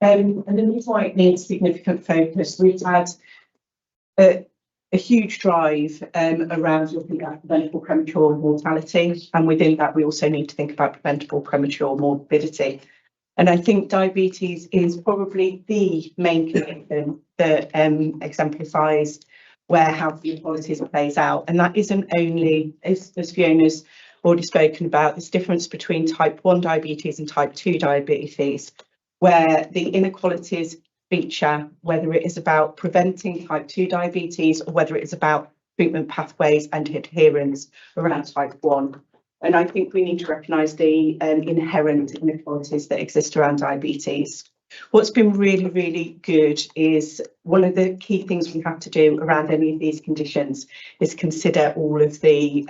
And the reason why it needs significant focus, we've had a huge drive around looking at preventable premature mortality, and within that we also need to think about preventable premature morbidity. And I think diabetes is probably the main condition that exemplifies where health inequalities plays out. And that isn't only, as Fiona's already spoken about, this difference between type 1 diabetes and type 2 diabetes, where the inequalities feature, whether it is about preventing type 2 diabetes or whether it is about treatment pathways and adherence around type 1. And I think we need to recognise the inherent inequalities that exist around diabetes. What's been really good is one of the key things we have to do around any of these conditions is consider all of the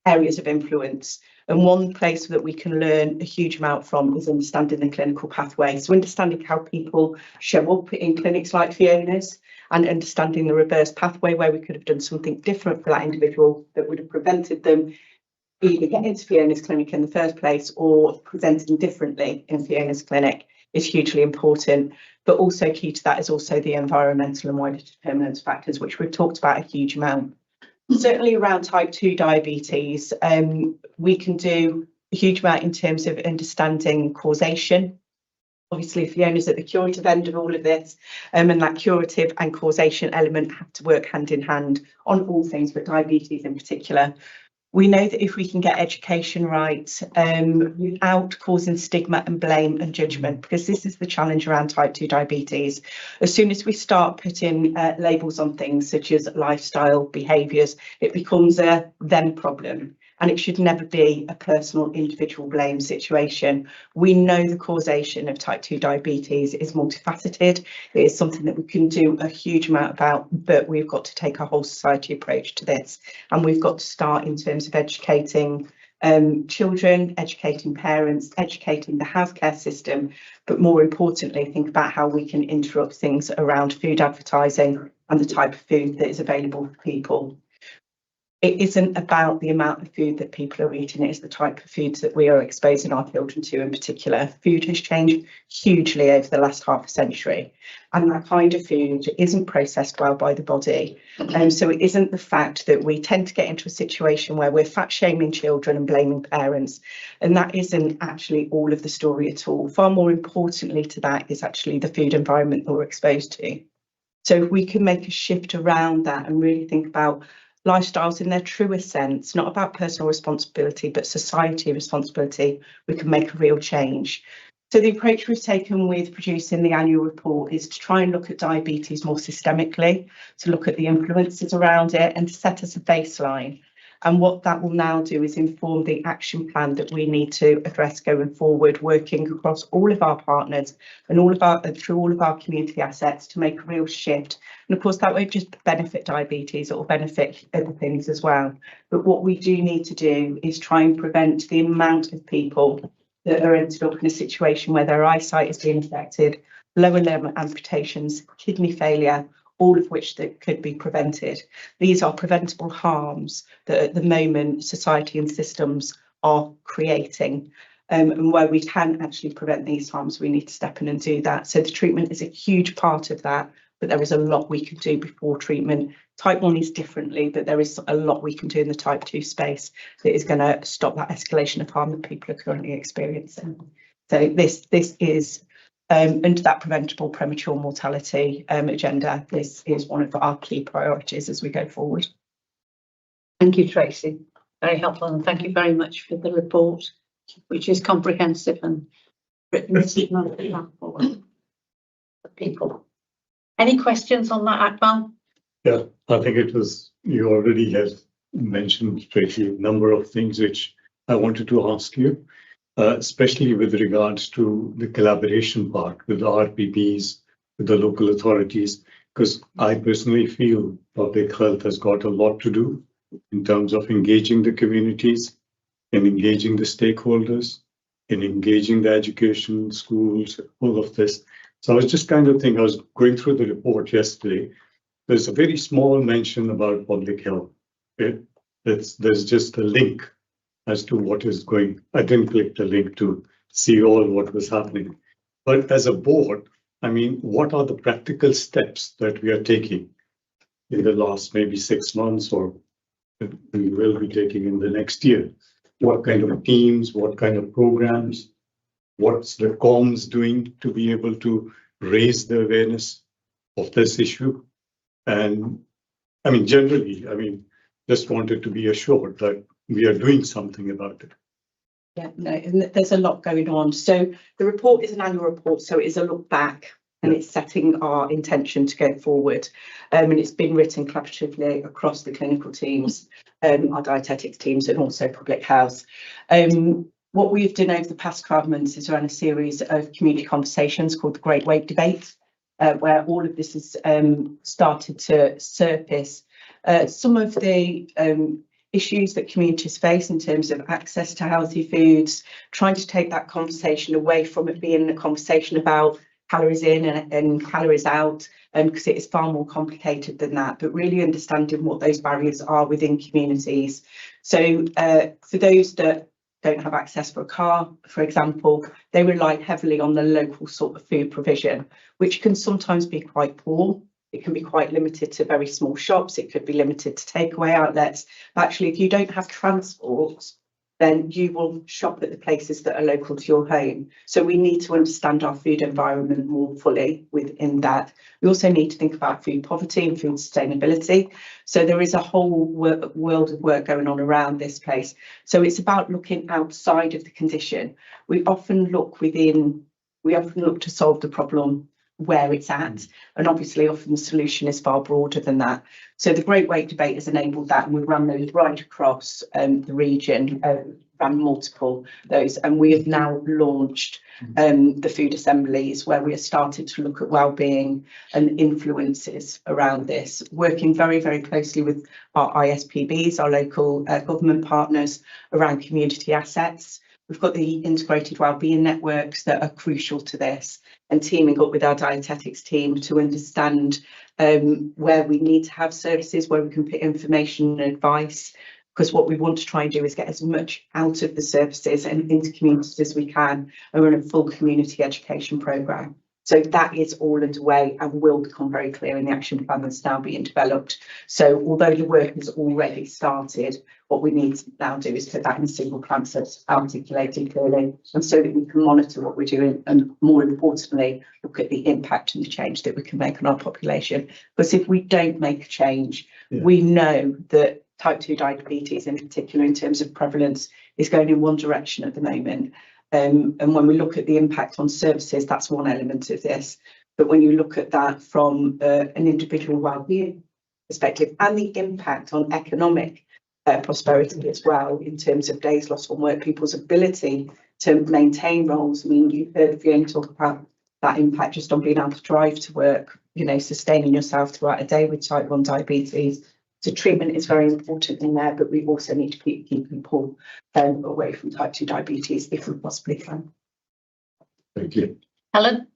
areas of influence And one place that we can learn a huge amount from is understanding the clinical pathway. So understanding how people show up in clinics like Fiona's, and understanding the reverse pathway where we could have done something different for that individual that would have prevented them either getting to Fiona's clinic in the first place or presenting differently in Fiona's clinic is hugely important. But also key to that is also the environmental and wider determinants factors, which we've talked about a huge amount. Certainly around type 2 diabetes, we can do a huge amount in terms of understanding causation. Obviously, Fiona's at the curative end of all of this, and that curative and causation element have to work hand in hand on all things, but diabetes in particular. We know that if we can get education right, without causing stigma and blame and judgment, because this is the challenge around type 2 diabetes. As soon as we start putting labels on things such as lifestyle behaviours, it becomes a them problem. And it should never be a personal individual blame situation. We know the causation of type 2 diabetes is multifaceted. It is something that we can do a huge amount about, but we've got to take a whole society approach to this. And we've got to start in terms of educating children, educating parents, educating the healthcare system, but more importantly, think about how we can interrupt things around food advertising and the type of food that is available for people. It isn't about the amount of food that people are eating, it is the type of foods that we are exposing our children to in particular. Food has changed hugely over the last half a century, and that kind of food isn't processed well by the body. So it isn't the fact that we tend to get into a situation where we're fat shaming children and blaming parents, and that isn't actually all of the story at all. Far more importantly to that is actually the food environment that we're exposed to. So if we can make a shift around that and really think about lifestyles in their truest sense, not about personal responsibility, but society responsibility, we can make a real change. So the approach we've taken with producing the annual report is to try and look at diabetes more systemically, to look at the influences around it and to set us a baseline. And what that will now do is inform the action plan that we need to address going forward, working across all of our partners and through all of our community assets to make a real shift. And of course, that won't just benefit diabetes, it will benefit other things as well. But what we do need to do is try and prevent the amount of people that are ended up in a situation where their eyesight is being affected, lower limb amputations, kidney failure, all of which that could be prevented. These are preventable harms that at the moment society and systems are creating. And where we can actually prevent these harms, we need to step in and do that. So the treatment is a huge part of that, but there is a lot we can do before treatment. Type 1 is differently, but there is a lot we can do in the type 2 space that is going to stop that escalation of harm that people are currently experiencing. So this is under that preventable premature mortality agenda. This is one of our key priorities as we go forward. Thank you, Tracy. Very helpful, and thank you very much for the report, which is comprehensive and written on behalf of people. Any questions on that, Akmal? Yeah, I think it was, you already had mentioned, Tracy, a number of things which I wanted to ask you, especially with regards to the collaboration part with the RPPs, with the local authorities, because I personally feel public health has got a lot to do in terms of engaging the communities and engaging the stakeholders and engaging the education, schools, all of this. So I was just kind of thinking, I was going through the report yesterday. There's a very small mention about public health. There's just a link as to what is going. I didn't click the link to see all what was happening. But as a board, I mean, what are the practical steps that we are taking in the last maybe 6 months, or we will be taking in the next year? What kind of teams, what kind of programs, what's the comms doing to be able to raise the awareness of this issue? And I mean, generally, I mean, just wanted to be assured that we are doing something about it. Yeah, no, and there's a lot going on. So the report is an annual report, so it is a look back and it's setting our intention to go forward. And it's been written collaboratively across the clinical teams, our dietetics teams, and also public health. What we've done over the past 12 months is run a series of community conversations called the Great Weight Debate, where all of this has started to surface. Some of the issues that communities face in terms of access to healthy foods, trying to take that conversation away from it being a conversation about calories in and calories out, because it is far more complicated than that, but really understanding what those barriers are within communities. So for those that don't have access for a car, for example, they rely heavily on the local sort of food provision, which can sometimes be quite poor. It can be quite limited to very small shops. It could be limited to takeaway outlets. Actually, if you don't have transport, then you will shop at the places that are local to your home. So we need to understand our food environment more fully within that. We also need to think about food poverty and food sustainability. So there is a whole world of work going on around this place. So it's about looking outside of the condition. We often look to solve the problem where it's at, and obviously often the solution is far broader than that. So the Great Weight Debate has enabled that, and we've run those right across the region, ran multiple those, and we have now launched the food assemblies, where we have started to look at wellbeing and influences around this, working very, very closely with our ISPBs, our local government partners, around community assets. We've got the integrated wellbeing networks that are crucial to this, and teaming up with our dietetics team to understand where we need to have services, where we can put information and advice, because what we want to try and do is get as much out of the services and into communities as we can, and run a full community education programme. So that is all underway and will become very clear in the action plan that's now being developed. So although the work has already started, what we need to now do is put that in a single plan so it's articulated clearly, and so that we can monitor what we're doing, and more importantly, look at the impact and the change that we can make on our population. Because if we don't make a change, we know that type 2 diabetes in particular, in terms of prevalence, is going in one direction at the moment. And when we look at the impact on services, that's one element of this. But when you look at that from an individual wellbeing perspective, and the impact on economic prosperity as well, in terms of days lost from work, people's ability to maintain roles. I mean, you've heard Fiona talk about that impact just on being able to drive to work, you know, sustaining yourself throughout a day with type 1 diabetes. So treatment is very important in there, but we also need to keep people away from type 2 diabetes if we possibly can. Thank you. Helen?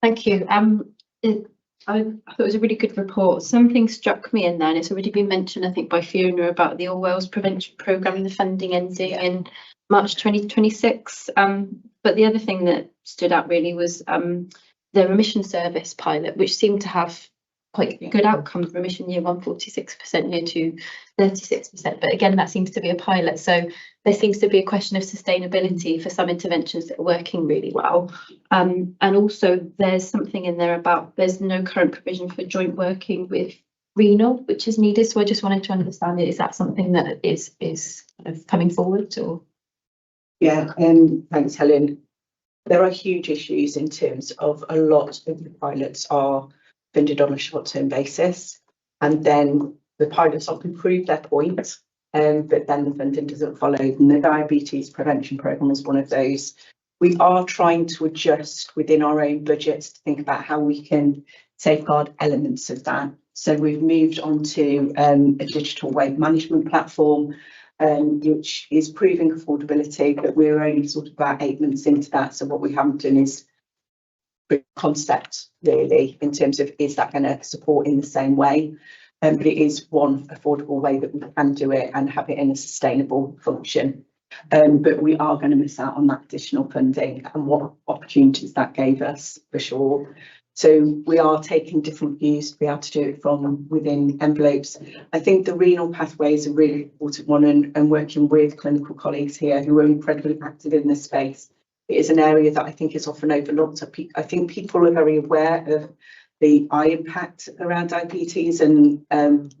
Thank you. I thought it was a really good report. Something struck me in there, and it's already been mentioned, I think, by Fiona, about the All Wales Prevention Programme and the funding ending in March 2026. But the other thing that stood out really was the remission service pilot, which seemed to have quite good outcomes. Remission year 1, 46%, year 2, 36%. But again, that seems to be a pilot. So there seems to be a question of sustainability for some interventions that are working really well. And also there's something in there about there's no current provision for joint working with renal, which is needed. So I just wanted to understand it. Is that something that is kind of coming forward, or? Yeah, thanks, Helen. There are huge issues in terms of a lot of the pilots are funded on a short-term basis, and then the pilots often prove their point, but then the funding doesn't follow. And the diabetes prevention programme is one of those. We are trying to adjust within our own budgets to think about how we can safeguard elements of that. So we've moved on to a digital weight management platform, which is proving affordability, but we're only sort of about 8 months into that. So what we haven't done is concept really in terms of, is that going to support in the same way, but it is one affordable way that we can do it and have it in a sustainable function, but we are going to miss out on that additional funding and what opportunities that gave us for sure. So we are taking different views to be able to do it from within envelopes. I think the renal pathway is a really important one, and working with clinical colleagues here who are incredibly active in this space. It is an area that I think is often overlooked. I think people are very aware of the eye impact around diabetes and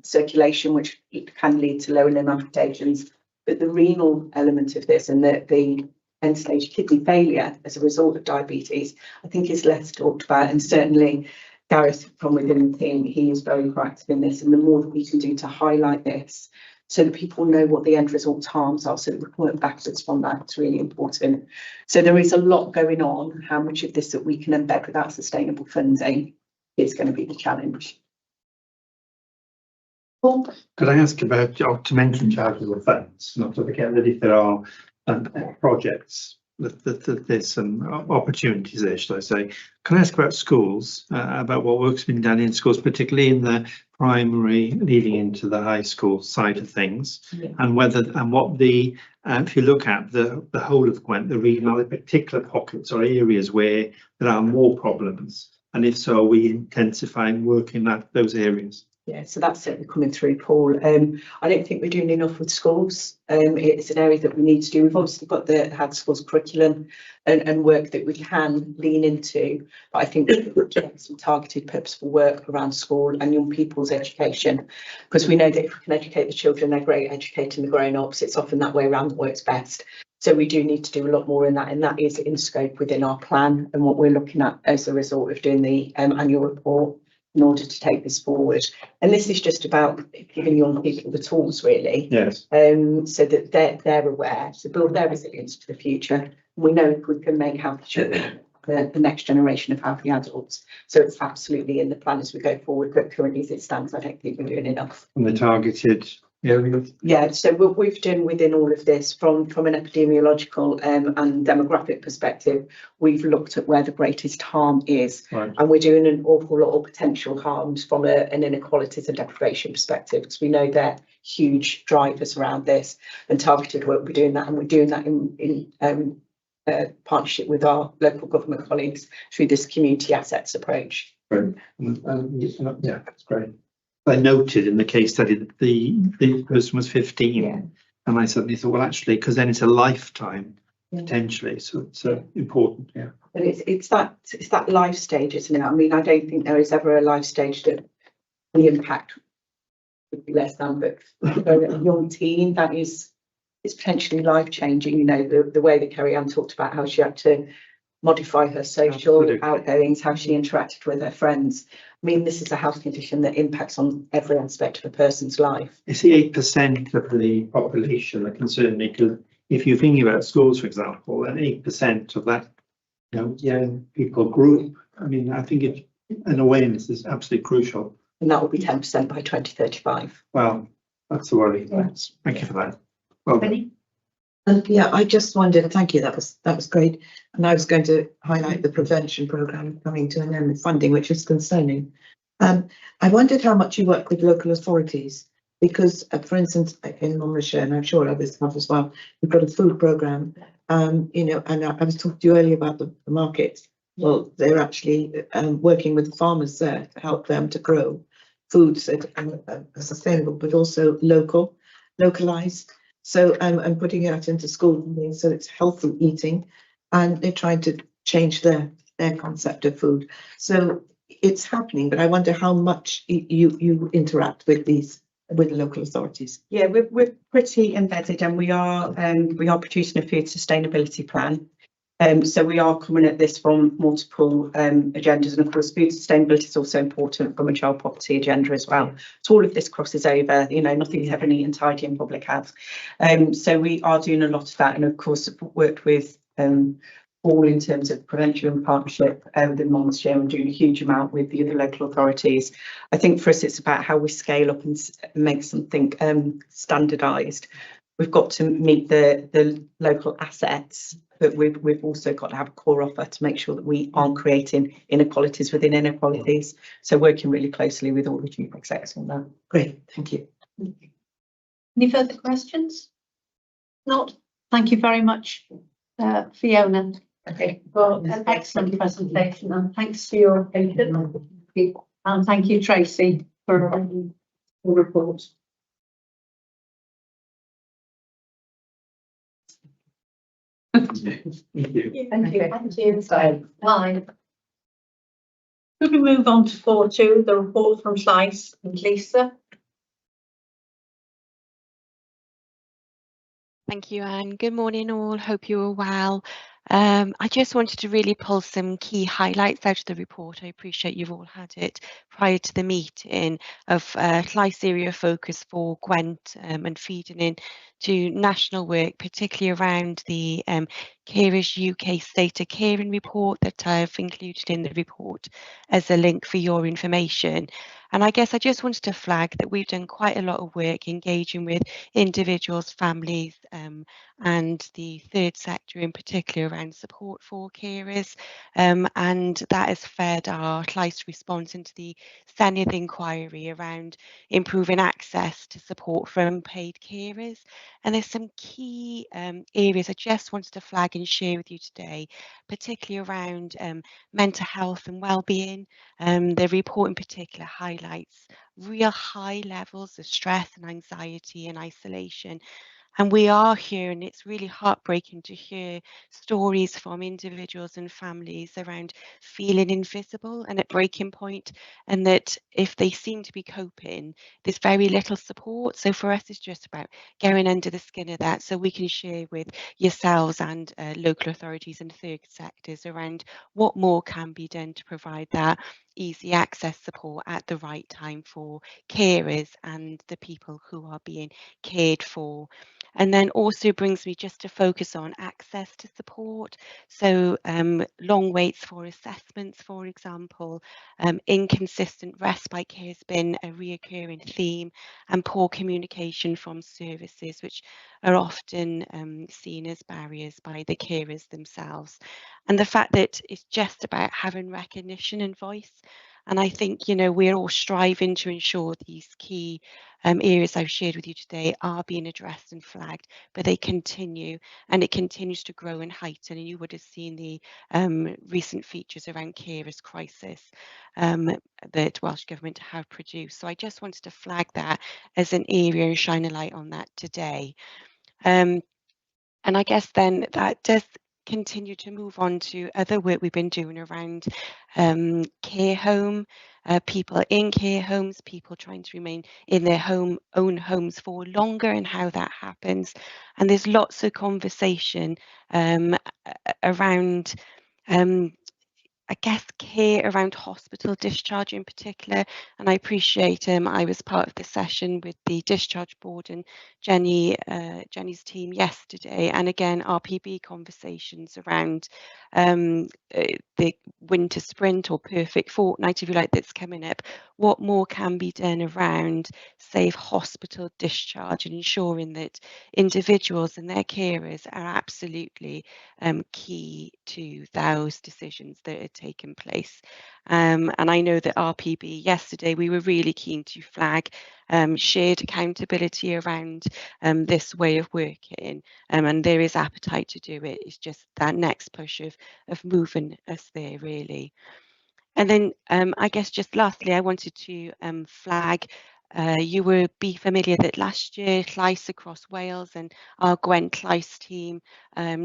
circulation, which can lead to lower limb amputations. But the renal element of this, and the end-stage kidney failure as a result of diabetes, I think is less talked about. And certainly Gareth from within the team, he is very proactive in this. And the more that we can do to highlight this, so that people know what the end result harms are, so that we can work backwards from that, it's really important. So there is a lot going on. How much of this that we can embed without sustainable funding is going to be the challenge. Could I ask about, to mention charitable funds, not to forget that if there are projects, that there's some opportunities there, shall I say. Can I ask about schools, about what work's been done in schools, particularly in the primary leading into the high school side of things, and whether, and what the, if you look at the whole of Gwent, the region, are there particular pockets or areas where there are more problems? And if so, are we intensifying work in those areas? Yeah, so that's certainly coming through, Paul. I don't think we're doing enough with schools. It's an area that we need to do. We've obviously got the Had Schools curriculum and work that we can lean into, but I think we've got to have some targeted, purposeful work around school and young people's education, because we know that if we can educate the children, they're great at educating the grown-ups. It's often that way around that works best. So we do need to do a lot more in that, and that is in scope within our plan and what we're looking at as a result of doing the annual report, in order to take this forward. And this is just about giving young people the tools, really. Yes. So that they're aware, to build their resilience to the future. We know if we can make healthy children the next generation of healthy adults. So it's absolutely in the plan as we go forward, but currently as it stands, I don't think we're doing enough. And the targeted areas? Yeah, so what we've done within all of this, from an epidemiological and demographic perspective, we've looked at where the greatest harm is, Right. and we're doing an awful lot of potential harms from an inequalities and deprivation perspective, because we know they're huge drivers around this, and targeted work. We're doing that, and we're doing that in partnership with our local government colleagues through this community assets approach. Right. Yeah, that's great. I noted in the case study that the person was 15, and I suddenly thought, well, actually, because then it's a lifetime potentially, so it's important. Yeah, but it's that life stage, isn't it? I mean, I don't think there is ever a life stage that the impact would be less than, but for a young teen, that is potentially life changing. You know, the way that Kerry Ann talked about how she had to modify her social outgoings, how she interacted with her friends. I mean, this is a health condition that impacts on every aspect of a person's life. It's the 8% of the population that concern me, because if you're thinking about schools, for example, and 8% of that, young people group, I mean, I think an awareness is absolutely crucial. And that will be 10% by 2035. Well, that's the worry. Yes. Thank you for that. Well, yeah, I just wondered, thank you, that was great. And I was going to highlight the prevention programme coming to an end with funding, which is concerning. I wondered how much you work with local authorities, because for instance, in Monmouthshire, and I'm sure others have as well, we've got a food programme, and I was talking to you earlier about the markets. Well, they're actually working with the farmers there to help them to grow foods that are sustainable, but also localised. So I'm putting it out into school, so it's healthy eating, and they're trying to change their concept of food. So it's happening, but I wonder how much you interact with the local authorities. Yeah, we're pretty embedded, and we are producing a food sustainability plan. So we are coming at this from multiple agendas, and of course food sustainability is also important from a child poverty agenda as well. So all of this crosses over, nothing's ever neat and tidy in public health. So we are doing a lot of that, and of course worked with all in terms of prevention and partnership within Monmouthshire, and doing a huge amount with the other local authorities. I think for us it's about how we scale up and make something standardised. We've got to meet the local assets, but we've also got to have a core offer to make sure that we aren't creating inequalities within inequalities. So working really closely with all the chief execs on that. Great, thank you. Any further questions? Not. Thank you very much, Fiona. Okay. For an excellent presentation, and thanks for your patience. And thank you, Tracy, for the report. thank you. Thank you. Thank you. So, bye. Could we move on to 4.2, the report from Slice and Lisa? Thank you, Anne. Good morning, all. Hope you are well. I just wanted to really pull some key highlights out of the report. I appreciate you've all had it prior to the meeting of Slice area focus for Gwent and feeding in to national work, particularly around the Carers UK State of Caring report that I've included in the report as a link for your information. And I guess I just wanted to flag that we've done quite a lot of work engaging with individuals, families, and the third sector in particular around support for carers. And that has fed our close response into the Senedd inquiry around improving access to support for unpaid carers. And there's some key areas I just wanted to flag and share with you today, particularly around mental health and well-being. The report in particular highlights real high levels of stress and anxiety and isolation. And we are here, and it's really heartbreaking to hear stories from individuals and families around feeling invisible and at breaking point, and that if they seem to be coping, there's very little support. So for us, it's just about going under the skin of that so we can share with yourselves and local authorities and third sectors around what more can be done to provide that easy access support at the right time for carers and the people who are being cared for. And then also brings me just to focus on access to support. So long waits for assessments, for example, inconsistent respite care has been a reoccurring theme, and poor communication from services, which are often seen as barriers by the carers themselves. And the fact that it's just about having recognition and voice. And I think, you know, we're all striving to ensure these key areas I've shared with you today are being addressed and flagged, but they continue, and it continues to grow and heighten. And you would have seen the recent features around carers crisis that Welsh Government have produced. So I just wanted to flag that as an area and shine a light on that today. And I guess then that does continue to move on to other work we've been doing around care home, people in care homes, people trying to remain in their own homes for longer and how that happens. And there's lots of conversation around I guess care around hospital discharge in particular. And I appreciate I was part of the session with the discharge board and Jenny's team yesterday, and again RPB conversations around the winter sprint or perfect fortnight, if you like, that's coming up. What more can be done around safe hospital discharge and ensuring that individuals and their carers are absolutely key to those decisions that are taking place. And I know that RPB yesterday, we were really keen to flag shared accountability around this way of working, and there is appetite to do it. It's just that next push of moving us there, really. And then I guess just lastly, I wanted to flag, you will be familiar that last year Llais across Wales and our Gwent Llais team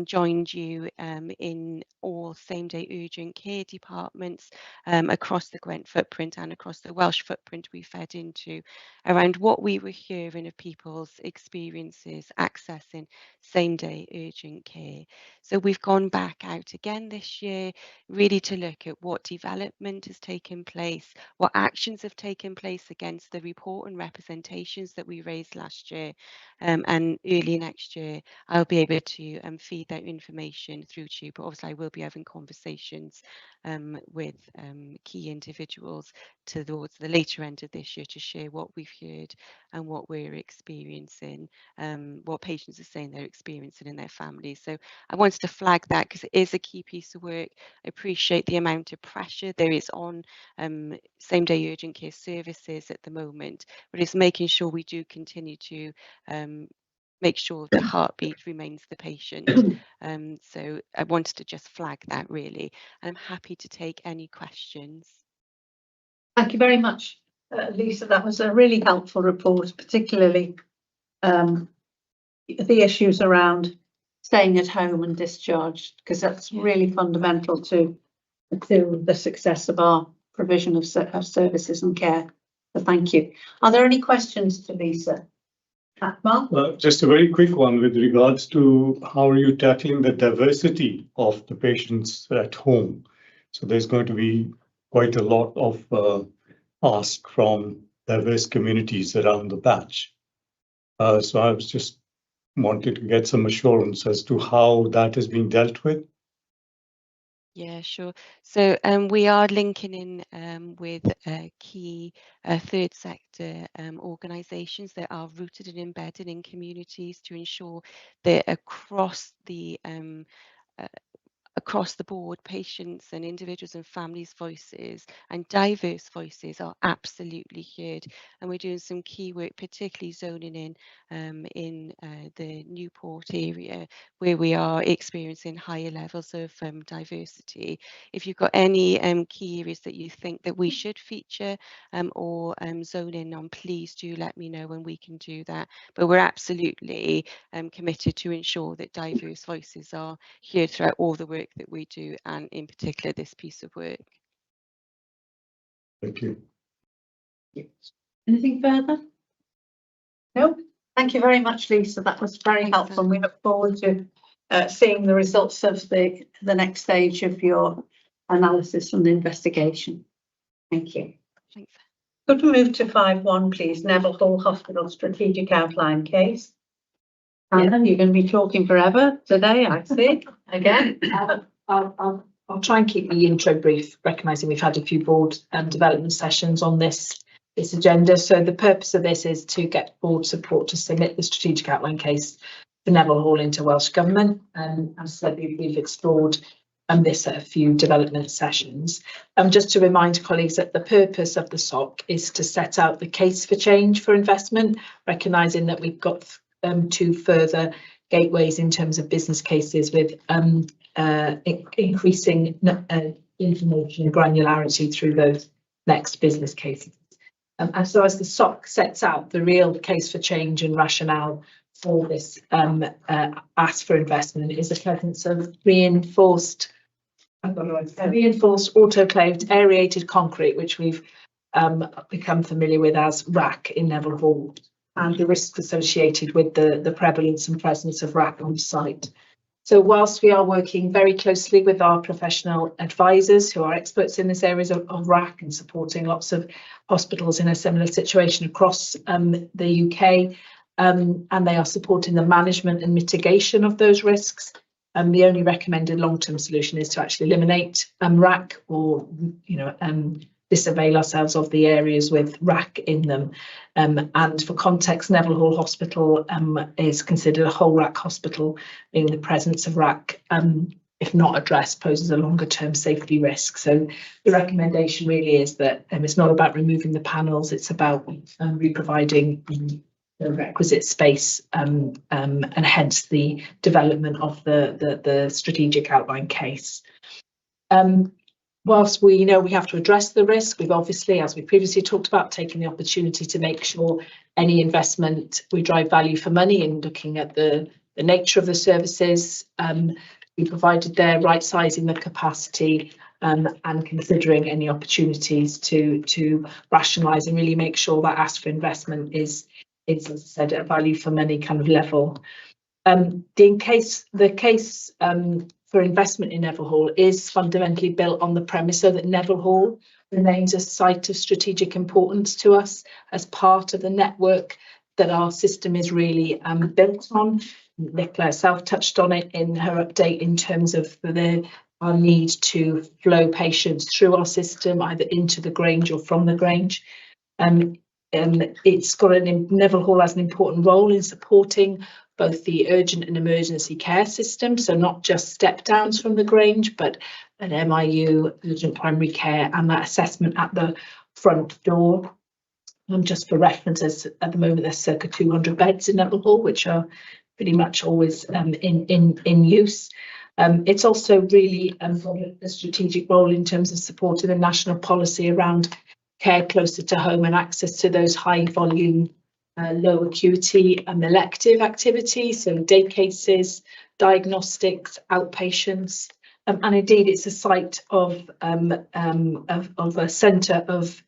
joined you in all same-day urgent care departments across the Gwent footprint and across the Welsh footprint we fed into around what we were hearing of people's experiences accessing same-day urgent care. So we've gone back out again this year really to look at what development has taken place, what actions have taken place against the report and representations that we raised last year, and early next year I'll be able to feed that information through to you, but obviously I will be having conversations with key individuals towards the later end of this year to share what we've heard and what we're experiencing, what patients are saying they're experiencing in their families. So I wanted to flag that because it is a key piece of work. I appreciate the amount of pressure there is on same-day urgent care services at the moment, but it's making sure we do continue to make sure the heartbeat remains the patient. So I wanted to just flag that really. I'm happy to take any questions. Thank you very much, Lisa. That was a really helpful report, particularly the issues around staying at home and discharged, because that's really fundamental to the success of our provision of services and care. So thank you. Are there any questions to Lisa? Akmal? Just a very quick one with regards to how are you tackling the diversity of the patients at home? So there's going to be quite a lot of ask from diverse communities around the patch. So I was just wanted to get some assurance as to how that is being dealt with. Yeah, sure. So we are linking in with key third sector organisations that are rooted and embedded in communities to ensure that across the board, patients and individuals and families' voices and diverse voices are absolutely heard. And we're doing some key work, particularly zoning in the Newport area, where we are experiencing higher levels of diversity. If you've got any key areas that you think that we should feature or zone in on, please do let me know and we can do that. But we're absolutely committed to ensure that diverse voices are heard throughout all the work that we do, and in particular this piece of work. Thank you. Anything further? No. Thank you very much, Lisa. That was very helpful. And we look forward to seeing the results of the next stage of your analysis and investigation. Thank you. Thanks. Could we move to 5.1, please? Neville Hall Hospital Strategic Outline Case. Hannah, you're going to be talking forever today, I see. Again. I'll try and keep the intro brief, recognising we've had a few board development sessions on this agenda. So the purpose of this is to get board support to submit the strategic outline case for Neville Hall into Welsh Government. And as I said, we've explored this at a few development sessions. Just to remind colleagues that the purpose of the SOC is to set out the case for change for investment, recognising that we've got two further gateways in terms of business cases with increasing information and granularity through those next business cases. And so as the SOC sets out the real case for change and rationale for this ask for investment is the presence of reinforced autoclaved aerated concrete, which we've become familiar with as RAC in Neville Hall, and the risks associated with the prevalence and presence of RAC on site. So whilst we are working very closely with our professional advisors who are experts in this areas of RAC and supporting lots of hospitals in a similar situation across the UK, and they are supporting the management and mitigation of those risks, the only recommended long-term solution is to actually eliminate RAC or, disavail ourselves of the areas with RAC in them. And for context, Neville Hall Hospital is considered a whole RAC hospital, meaning the presence of RAC, if not addressed, poses a longer term safety risk. So the recommendation really is that it's not about removing the panels, it's about re-providing the requisite space and hence the development of the strategic outline case. Whilst we know we have to address the risk, we've obviously, as we previously talked about, taken the opportunity to make sure any investment we drive value for money in looking at the nature of the services we provided there, right sizing the capacity and considering any opportunities to rationalise and really make sure that ask for investment is, as I said, a value for money kind of level. The case for investment in Neville Hall is fundamentally built on the premise so that Neville Hall remains a site of strategic importance to us as part of the network that our system is really built on. Nicola herself touched on it in her update in terms of our need to flow patients through our system, either into the Grange or from the Grange. And it's got Neville Hall has an important role in supporting both the urgent and emergency care system, so not just step downs from the Grange, but an MIU, urgent primary care, and that assessment at the front door. Just for references, at the moment there's circa 200 beds in Neville Hall, which are pretty much always in use. It's also really a strategic role in terms of supporting the national policy around care closer to home and access to those high volume, low acuity and elective activities, so day cases, diagnostics, outpatients, and indeed it's a site of a centre of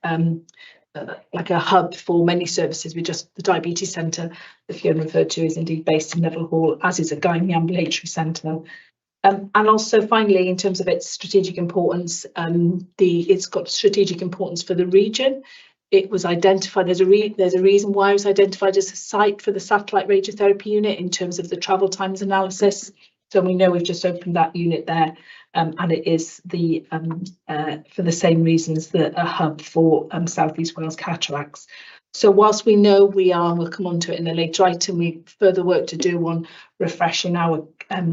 like a hub for many services. The diabetes centre that Fiona referred to is indeed based in Neville Hall, as is a gynae ambulatory centre. And also finally, in terms of its strategic importance, it's got strategic importance for the region. it was identified, there's a reason why it was identified as a site for the satellite radiotherapy unit in terms of the travel times analysis. So we know we've just opened that unit there, and it is the for the same reasons that a hub for South East Wales cataracts. So whilst we know we'll come on to it in a later item, we further work to do on refreshing our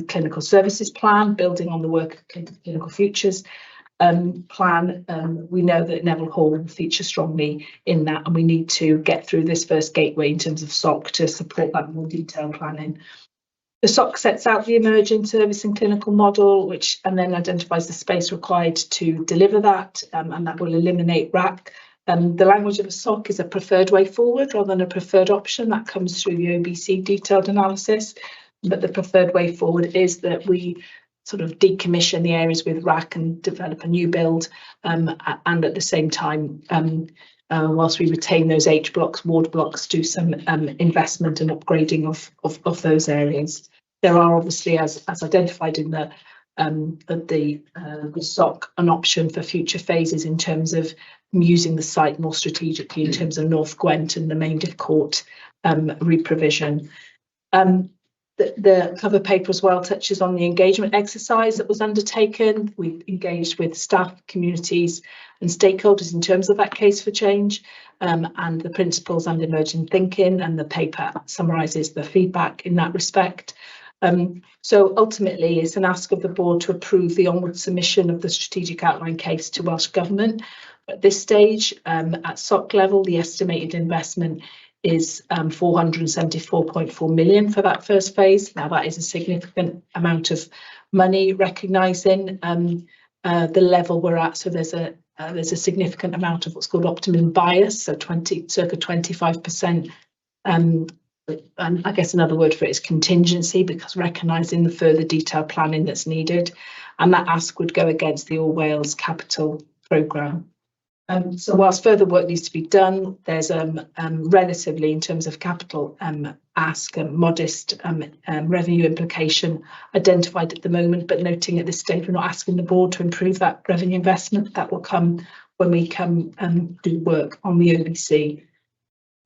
clinical services plan, building on the work of Clinical Futures plan. We know that Neville Hall will feature strongly in that, and we need to get through this first gateway in terms of SOC to support that more detailed planning. The SOC sets out the emerging service and clinical model, which and then identifies the space required to deliver that, and that will eliminate RAC. The language of a SOC is a preferred way forward rather than a preferred option. That comes through the OBC detailed analysis, but the preferred way forward is that we sort of decommission the areas with RAC and develop a new build, and at the same time, whilst we retain those H blocks, ward blocks, do some investment and upgrading of those areas. There are obviously, as identified in the SOC, an option for future phases in terms of using the site more strategically in terms of North Gwent and the Maindif Court reprovision. The cover paper as well touches on the engagement exercise that was undertaken. We've engaged with staff, communities and stakeholders in terms of that case for change, and the principles and emerging thinking, and the paper summarises the feedback in that respect. So ultimately it's an ask of the board to approve the onward submission of the strategic outline case to Welsh Government. At this stage, at SOC level, the estimated investment is 474.4 million for that first phase. Now that is a significant amount of money, recognising the level we're at. So there's a significant amount of what's called optimum bias, so circa 25%. And I guess another word for it is contingency, because recognising the further detailed planning that's needed, and that ask would go against the All Wales Capital Programme. So whilst further work needs to be done, there's relatively, in terms of capital ask, a modest revenue implication identified at the moment, but noting at this stage we're not asking the board to improve that revenue investment. That will come when we come and do work on the OBC.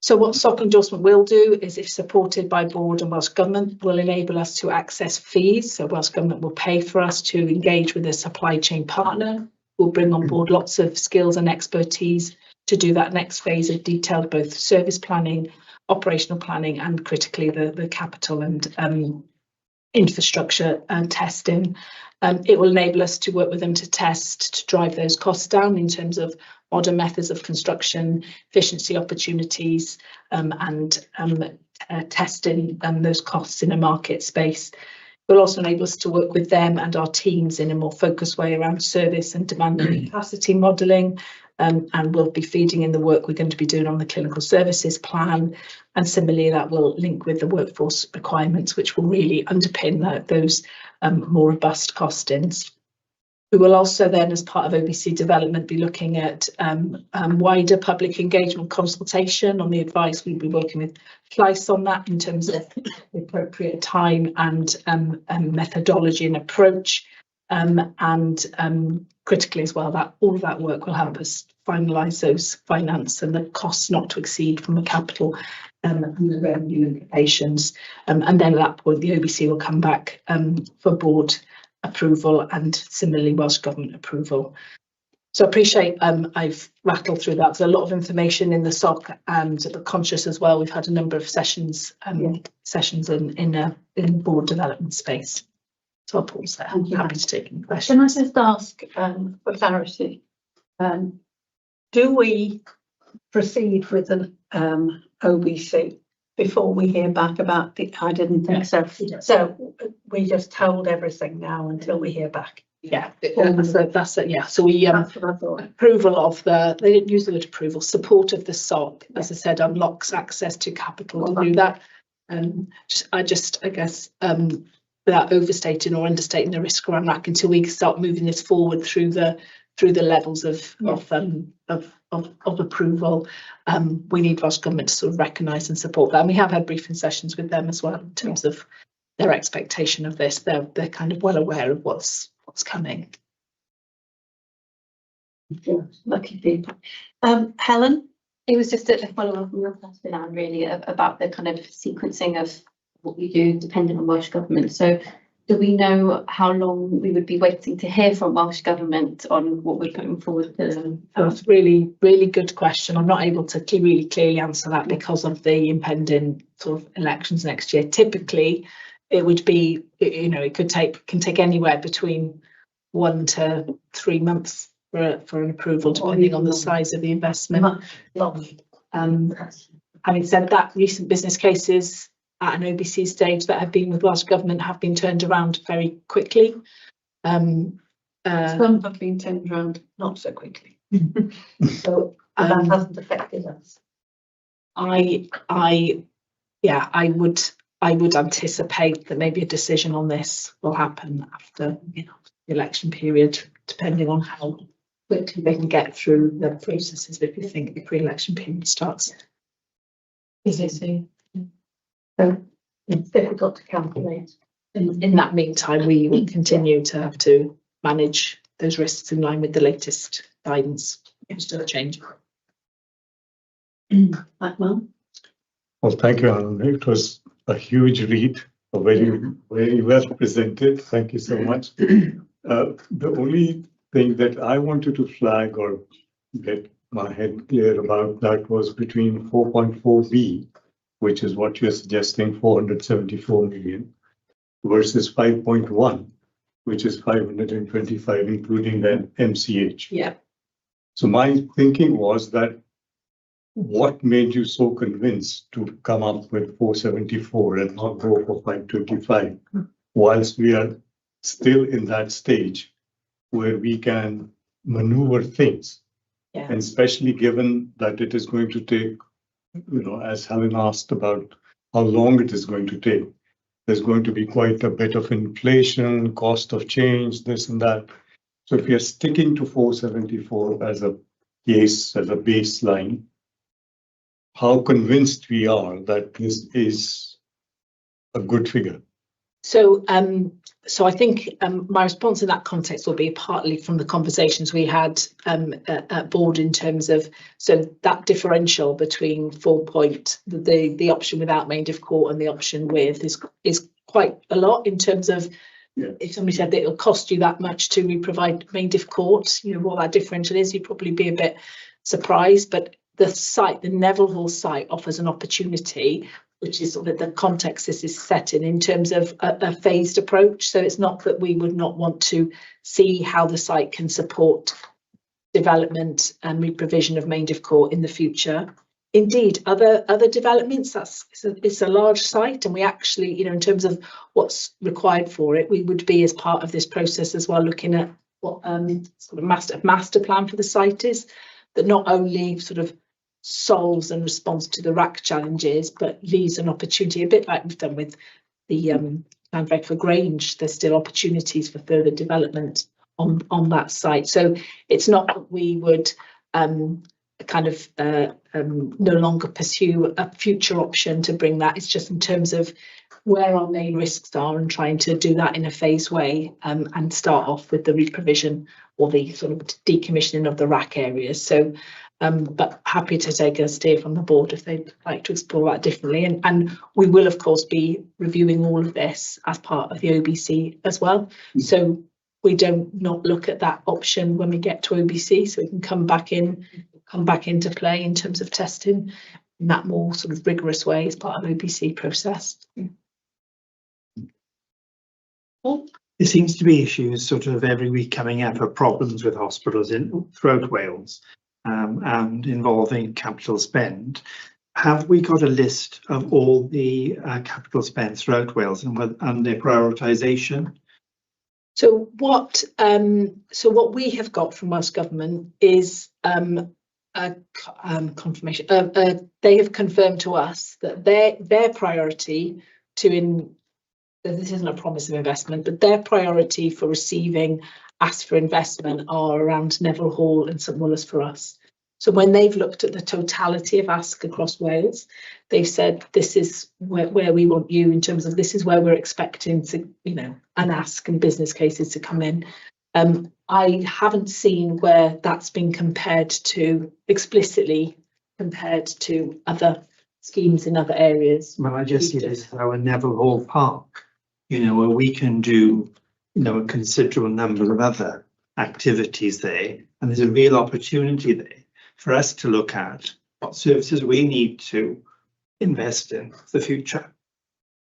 So what SOC endorsement will do is, if supported by board and Welsh Government, will enable us to access fees. So Welsh Government will pay for us to engage with a supply chain partner. We'll bring on board lots of skills and expertise to do that next phase of detailed both service planning, operational planning, and critically the capital and infrastructure and testing. It will enable us to work with them to test, to drive those costs down in terms of modern methods of construction, efficiency opportunities, and testing those costs in a market space. It will also enable us to work with them and our teams in a more focused way around service and demand and capacity modelling, and we'll be feeding in the work we're going to be doing on the clinical services plan, and similarly that will link with the workforce requirements, which will really underpin those more robust costings. We will also then, as part of OBC development, be looking at wider public engagement consultation on the advice. We'll be working with Llais on that in terms of the appropriate time and methodology and approach, and critically as well, that all of that work will help us finalise those finance and the costs not to exceed from the capital and the revenue implications. And then at that point, the OBC will come back for board approval and similarly Welsh Government approval. So I appreciate I've rattled through that. There's a lot of information in the SOC, and conscious as well, we've had a number of sessions in board development space. So I'll pause there. I'm happy to take any questions. Can I just ask for clarity? Do we proceed with an OBC before we hear back about the? I didn't think so. So we just hold everything now until we hear back. Yeah, that's it. Yeah, so we That's what I thought. approval of they didn't use the word approval, support of the SOC, as I said, unlocks access to capital to do that. I guess without overstating or understating the risk around that, until we start moving this forward through the levels of approval, we need Welsh Government to sort of recognise and support that. And we have had briefing sessions with them as well in terms of their expectation of this. They're kind of well aware of what's coming. Lucky people. Helen? It was just a follow-up from your question, Anne, really, about the kind of sequencing of what we do dependent on Welsh Government. So do we know how long we would be waiting to hear from Welsh Government on what we're putting forward to them? That's really, really good question. I'm not able to really clearly answer that because of the impending sort of elections next year. Typically, it would be, you know, it can take anywhere between 1 to 3 months for an approval, depending on the size of the investment. Having said that, recent business cases at an OBC stage that have been with Welsh Government have been turned around very quickly. Some have been turned around not so quickly. So that hasn't affected us. I would anticipate that maybe a decision on this will happen after, you know, the election period, depending on how quickly they can get through the processes if you think the pre-election period starts. So it's difficult to calculate. In that meantime, we will continue to have to manage those risks in line with the latest guidance. It's still a change. Well, thank you, Alan. It was a huge read, a very, very well presented. Thank you so much. The only thing that I wanted to flag or get my head clear about that was between 4.4B, which is what you're suggesting, 474 million, versus 5.1, which is 525, including the MCH. Yeah. So my thinking was that what made you so convinced to come up with 474 and not go for 525, whilst we are still in that stage where we can maneuver things? Yeah. And especially given that it is going to take, you know, as Helen asked about how long it is going to take, there's going to be quite a bit of inflation, cost of change, this and that. So if you're sticking to 474 as a case, as a baseline, how convinced we are that this is a good figure? So, so I think my response in that context will be partly from the conversations we had at board in terms of, so that differential between the option without main diff court and the option with is quite a lot in terms of, if somebody said that it'll cost you that much to provide main diff court, you know, what that differential is, you'd probably be a bit surprised. But the site, the Neville Hall site, offers an opportunity, which is sort of the context this is set in terms of a phased approach. So it's not that we would not want to see how the site can support development and re-provision of main diff court in the future. Indeed, other developments, it's a large site, and we actually, you know, in terms of what's required for it, we would be, as part of this process as well, looking at what sort of master plan for the site is, that not only sort of solves and responds to the RAC challenges, but leaves an opportunity, a bit like we've done with the Llanfairpwll Grange. There's still opportunities for further development on that site. So it's not that we would no longer pursue a future option to bring that. It's just in terms of where our main risks are and trying to do that in a phased way, and start off with the re-provision or the sort of decommissioning of the RAC areas. So but happy to take a steer from the board if they'd like to explore that differently. And we will, of course, be reviewing all of this as part of the OBC as well. So we don't not look at that option when we get to OBC, so we can come back into play in terms of testing in that more sort of rigorous way as part of the OBC process. There seems to be issues sort of every week coming up of problems with hospitals throughout Wales. And involving capital spend. Have we got a list of all the capital spend throughout Wales and their prioritisation? So what we have got from Welsh Government is a confirmation. They have confirmed to us that their priority this isn't a promise of investment, but their priority for receiving ask for investment are around Neville Hall and St Woolas for us. So when they've looked at the totality of ask across Wales, they've said this is where we want you, in terms of this is where we're expecting to, you know, an ask and business cases to come in. I haven't seen where that's been compared to explicitly compared to other schemes in other areas. Well, I just see this as our Neville Hall Park, you know, where we can do, you know, a considerable number of other activities there. And there's a real opportunity there for us to look at what services we need to invest in for the future.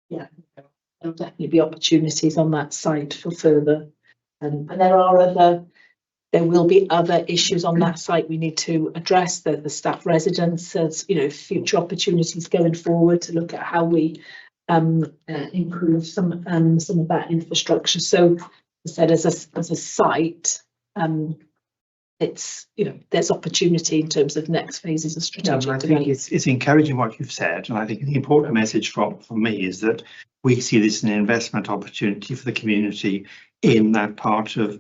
Yeah, there'll definitely be opportunities on that site for further. And there will be other issues on that site we need to address, the staff residents, as you know, future opportunities going forward to look at how we improve some of that infrastructure. So, as I said, as a site, it's, you know, there's opportunity in terms of next phases of strategic I development. think it's encouraging what you've said, and I think the important message from me is that we see this as an investment opportunity for the community in that part of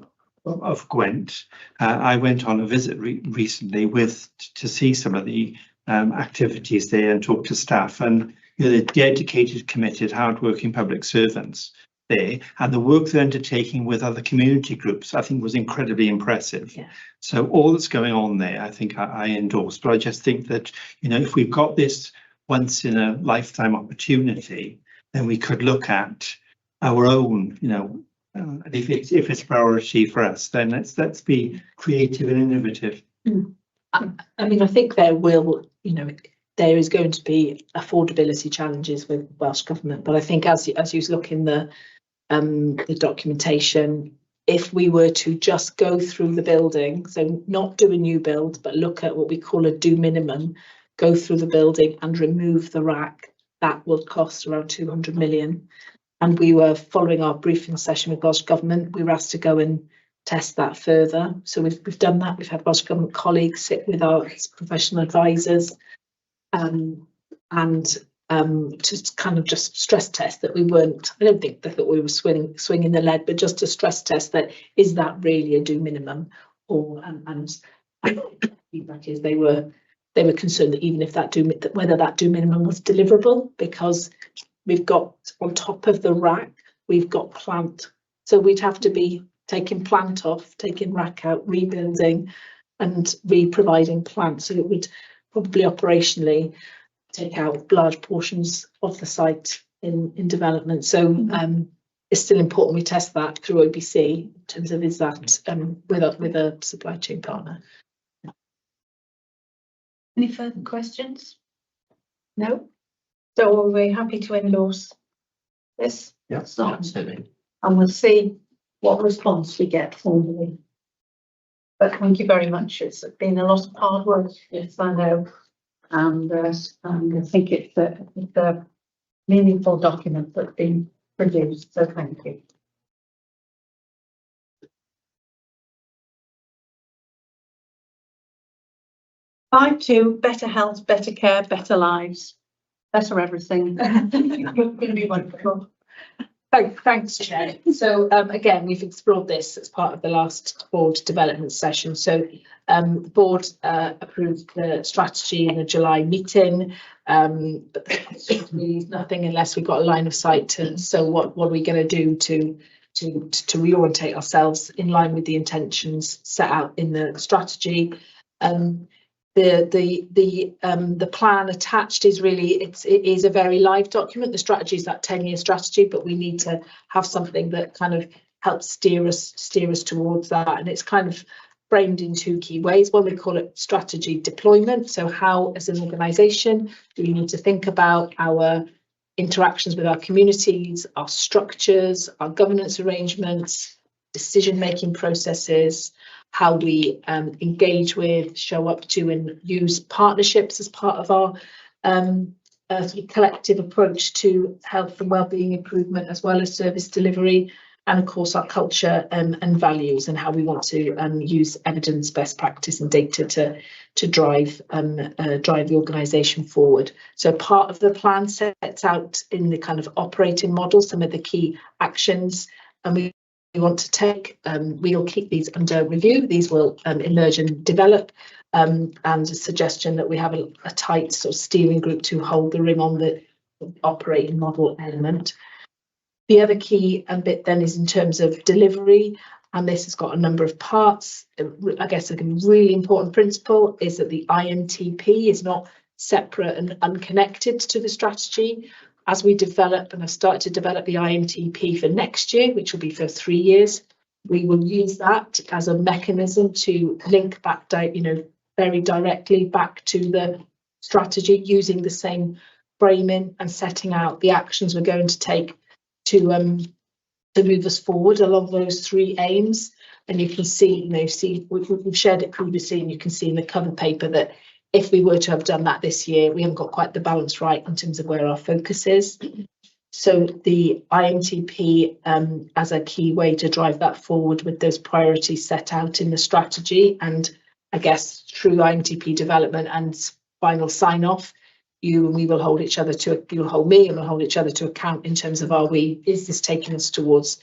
Gwent. I went on a visit recently to see some of the activities there and talk to staff, and you know, they're dedicated, committed, hardworking public servants there, and the work they're undertaking with other community groups, I think, was incredibly impressive. Yeah. So all that's going on there, I think I endorse, but I just think that, you know, if we've got this once in a lifetime opportunity, then we could look at our own, you know, and if it's a priority for us, then let's be creative and innovative. I mean, I think there will, you know, there is going to be affordability challenges with Welsh Government, but I think as you look in the documentation, if we were to just go through the building, so not do a new build, but look at what we call a do minimum, go through the building and remove the rack, that will cost around 200 million. And we were following our briefing session with Welsh Government. We were asked to go and test that further. So we've done that. We've had Welsh Government colleagues sit with our professional advisors and to kind of just stress test that we weren't, I don't think they thought we were swinging the lead, but just to stress test that, is that really a do minimum? Or and feedback is they were concerned that even if whether that do minimum was deliverable, because we've got on top of the rack, we've got plant. So we'd have to be taking plant off, taking rack out, rebuilding and re-providing plant. So it would probably operationally take out large portions of the site in development. So it's still important we test that through OBC in terms of is that with a supply chain partner. Any further questions? No? So are we happy to endorse this? Yeah, So, absolutely. and we'll see what response we get formally. But thank you very much. It's been a lot of hard work, yes, I know. And I think it's a meaningful document that's been produced, so thank you. Five to better health, better care, better lives, better everything. It's going to be wonderful. Thanks, Chair. So again, we've explored this as part of the last board development session. So the board approved the strategy in the July meeting, but there's nothing unless we've got a line of sight to. So what are we going to do to reorientate ourselves in line with the intentions set out in the strategy? The plan attached is really, it is a very live document. The strategy is that 10-year strategy, but we need to have something that kind of helps steer us towards that. And it's kind of framed in two key ways. One, we call it strategy deployment. So how, as an organisation, do we need to think about our interactions with our communities, our structures, our governance arrangements, decision-making processes, how we engage with, show up to and use partnerships as part of our sort of collective approach to health and wellbeing improvement, as well as service delivery, and of course our culture and values, and how we want to use evidence, best practice and data to drive the organisation forward. So part of the plan sets out in the kind of operating model some of the key actions, and we want to take. We'll keep these under review. These will emerge and develop, and a suggestion that we have a tight sort of steering group to hold the ring on the operating model element. The other key bit then is in terms of delivery, and this has got a number of parts. I guess a really important principle is that the IMTP is not separate and unconnected to the strategy. As we develop, and I've started to develop the IMTP for next year, which will be for 3 years, we will use that as a mechanism to link back, very directly back to the strategy, using the same framing and setting out the actions we're going to take to move us forward along those 3 aims. And you can see, we've shared it previously, and you can see in the cover paper that if we were to have done that this year, we haven't got quite the balance right in terms of where our focus is. So the IMTP as a key way to drive that forward with those priorities set out in the strategy, and I guess through IMTP development and final sign off, you and we will hold each other to, you'll hold me and we'll hold each other to account in terms of is this taking us towards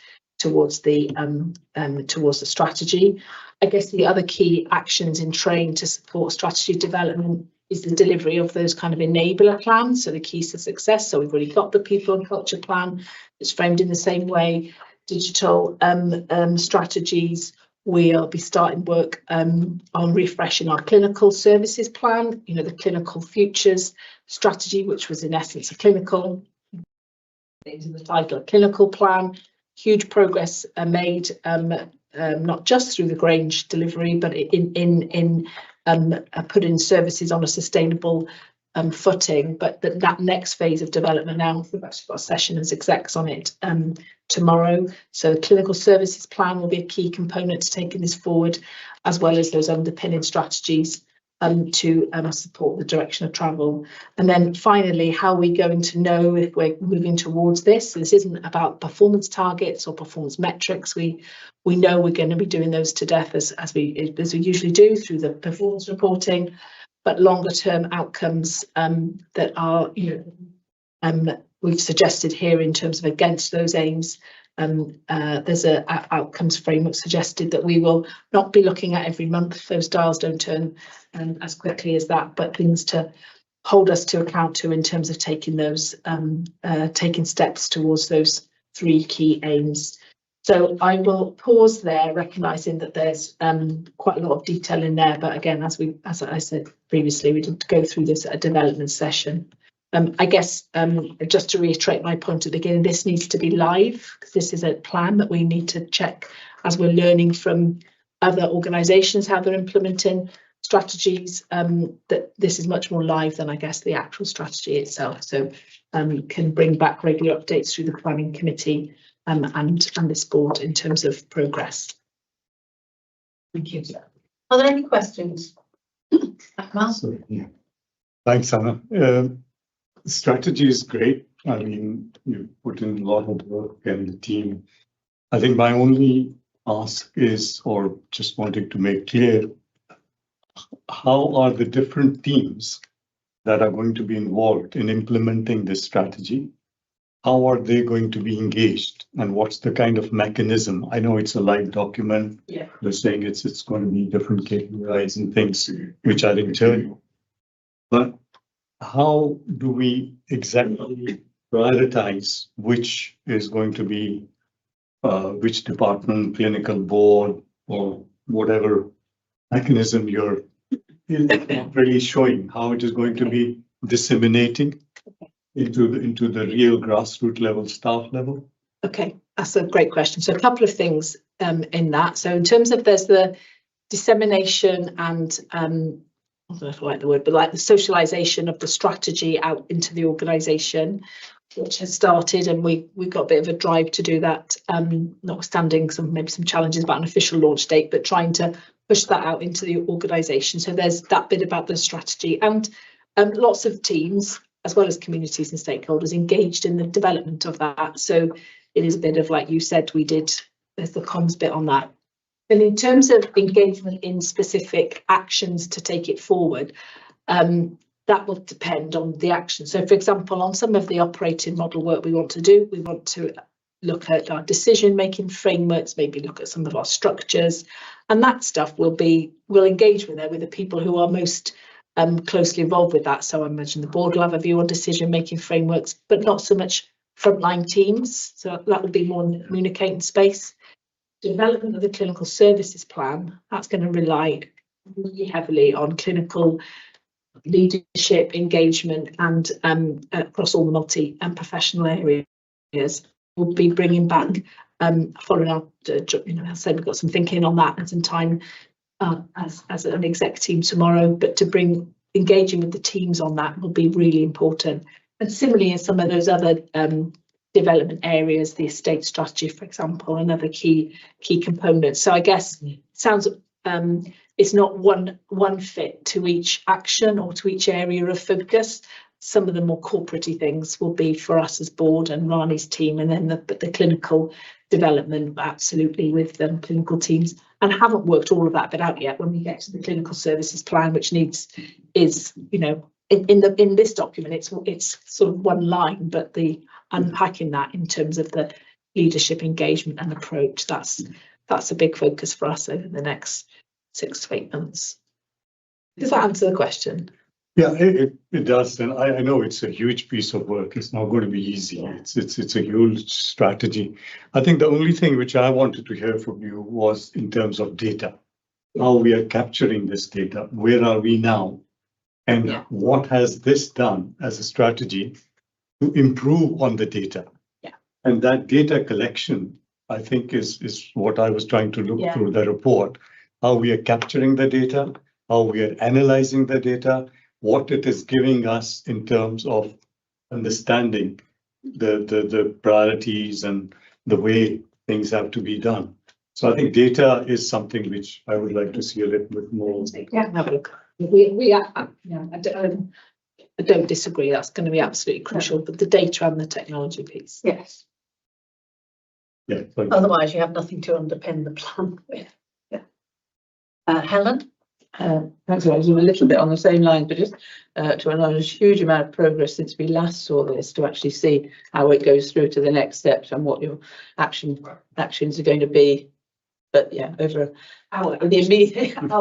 the strategy. I guess the other key actions in train to support strategy development is the delivery of those kind of enabler plans, so the keys to success. So we've already got the people and culture plan. It's framed in the same way. Digital strategies. We'll be starting work on refreshing our clinical services plan, the clinical futures strategy, which was in essence a clinical, in the title, a clinical plan. Huge progress made, not just through the Grange delivery, but in putting services on a sustainable footing. But that next phase of development now, we've actually got a session as execs on it tomorrow. So the clinical services plan will be a key component to taking this forward, as well as those underpinning strategies to support the direction of travel. And then finally, how are we going to know if we're moving towards this? So this isn't about performance targets or performance metrics. We know we're going to be doing those to death as we usually do through the performance reporting, but longer term outcomes that are we've suggested here in terms of against those aims. There's a outcomes framework suggested that we will not be looking at every month. Those dials don't turn as quickly as that, but things to hold us to account to in terms of taking those taking steps towards those 3 key aims. So I will pause there, recognising that there's quite a lot of detail in there. But again, as I said previously, we did go through this at a development session. I guess just to reiterate my point at the beginning, this needs to be live, because this is a plan that we need to check as we're learning from other organisations how they're implementing strategies, that this is much more live than I guess the actual strategy itself. So can bring back regular updates through the planning committee and this board in terms of progress. Thank you. Are there any questions? So, yeah. Thanks, Anna. Strategy is great. I mean, you put in a lot of work and the team. I think my only ask is, or just wanting to make clear, how are the different teams that are going to be involved in implementing this strategy? How are they going to be engaged, and what's the kind of mechanism? I know it's a live document. Yeah. They're saying it's going to be different KPIs and things, which I didn't tell you. But how do we exactly prioritize which is going to be which department, clinical board, or whatever mechanism you're really showing, how it is going to be disseminating into the real grassroots level, staff level? Okay, that's a great question. So a couple of things in that. So in terms of there's the dissemination and I don't know if I like the word, but like the socialization of the strategy out into the organisation, which has started, and we got a bit of a drive to do that, notwithstanding maybe some challenges about an official launch date, but trying to push that out into the organisation. So there's that bit about the strategy, and lots of teams, as well as communities and stakeholders, engaged in the development of that. So it is a bit of, like you said, there's the comms bit on that. And in terms of engagement in specific actions to take it forward, that will depend on the action. So, for example, on some of the operating model work we want to do, we want to look at our decision-making frameworks, maybe look at some of our structures, and that stuff we'll engage with the people who are most closely involved with that. So I imagine the board will have a view on decision-making frameworks, but not so much frontline teams. So that would be more communicating space. development of the clinical services plan, that's going to rely really heavily on clinical leadership, engagement, and across all the multi and professional areas. We'll be bringing back, following our, I said we've got some thinking on that and some time as an exec team tomorrow, but to bring engaging with the teams on that will be really important. And similarly in some of those other development areas, the estate strategy, for example, another key component. So I guess it sounds it's not one fit to each action or to each area of focus. Some of the more corporate-y things will be for us as board and Rani's team, and then the clinical development, absolutely, with clinical teams. And haven't worked all of that bit out yet when we get to the clinical services plan, which is in this document, it's sort of one line, but the unpacking that in terms of the leadership engagement and approach, that's a big focus for us over the next 6 to 8 months. Does that answer the question? Yeah, it does. And I know it's a huge piece of work. It's not going to be easy. It's a huge strategy. I think the only thing which I wanted to hear from you was in terms of data, how we are capturing this data. Where are we now? And what has this done as a strategy to improve on the data? Yeah. And that data collection, I think, is what I was trying to look through the report, how we are capturing the data, how we are analyzing the data, what it is giving us in terms of understanding the priorities and the way things have to be done. So I think data is something which I would like to see a little bit more. Yeah, have a look. I don't disagree. That's going to be absolutely crucial, but the data and the technology piece. Yes. Yeah. Otherwise, you have nothing to underpin the plan with. Yeah. Helen? Thanks, I was a little bit on the same line, but just to acknowledge a huge amount of progress since we last saw this, to actually see how it goes through to the next steps and what your actions are going to be. But yeah, over our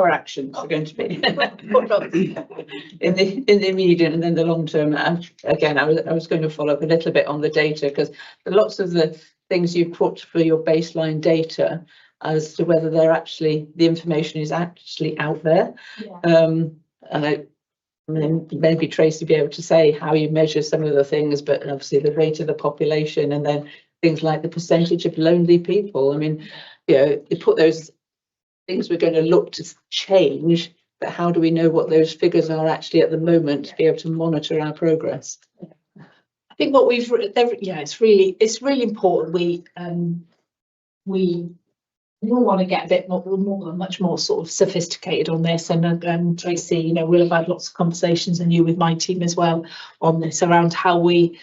actions are going to be in the immediate and then the long term. And again, I was going to follow up a little bit on the data, because lots of the things you've put for your baseline data as to whether the information is actually out there. And I mean, maybe Tracy be able to say how you measure some of the things, but obviously the rate of the population, and then things like the percentage of lonely people. I mean, you put those things we're going to look to change, but how do we know what those figures are actually at the moment to be able to monitor our progress? I think what it's really important. We all want to get a bit much more sort of sophisticated on this, and Tracy, we'll have had lots of conversations, and you with my team as well, on this, around how we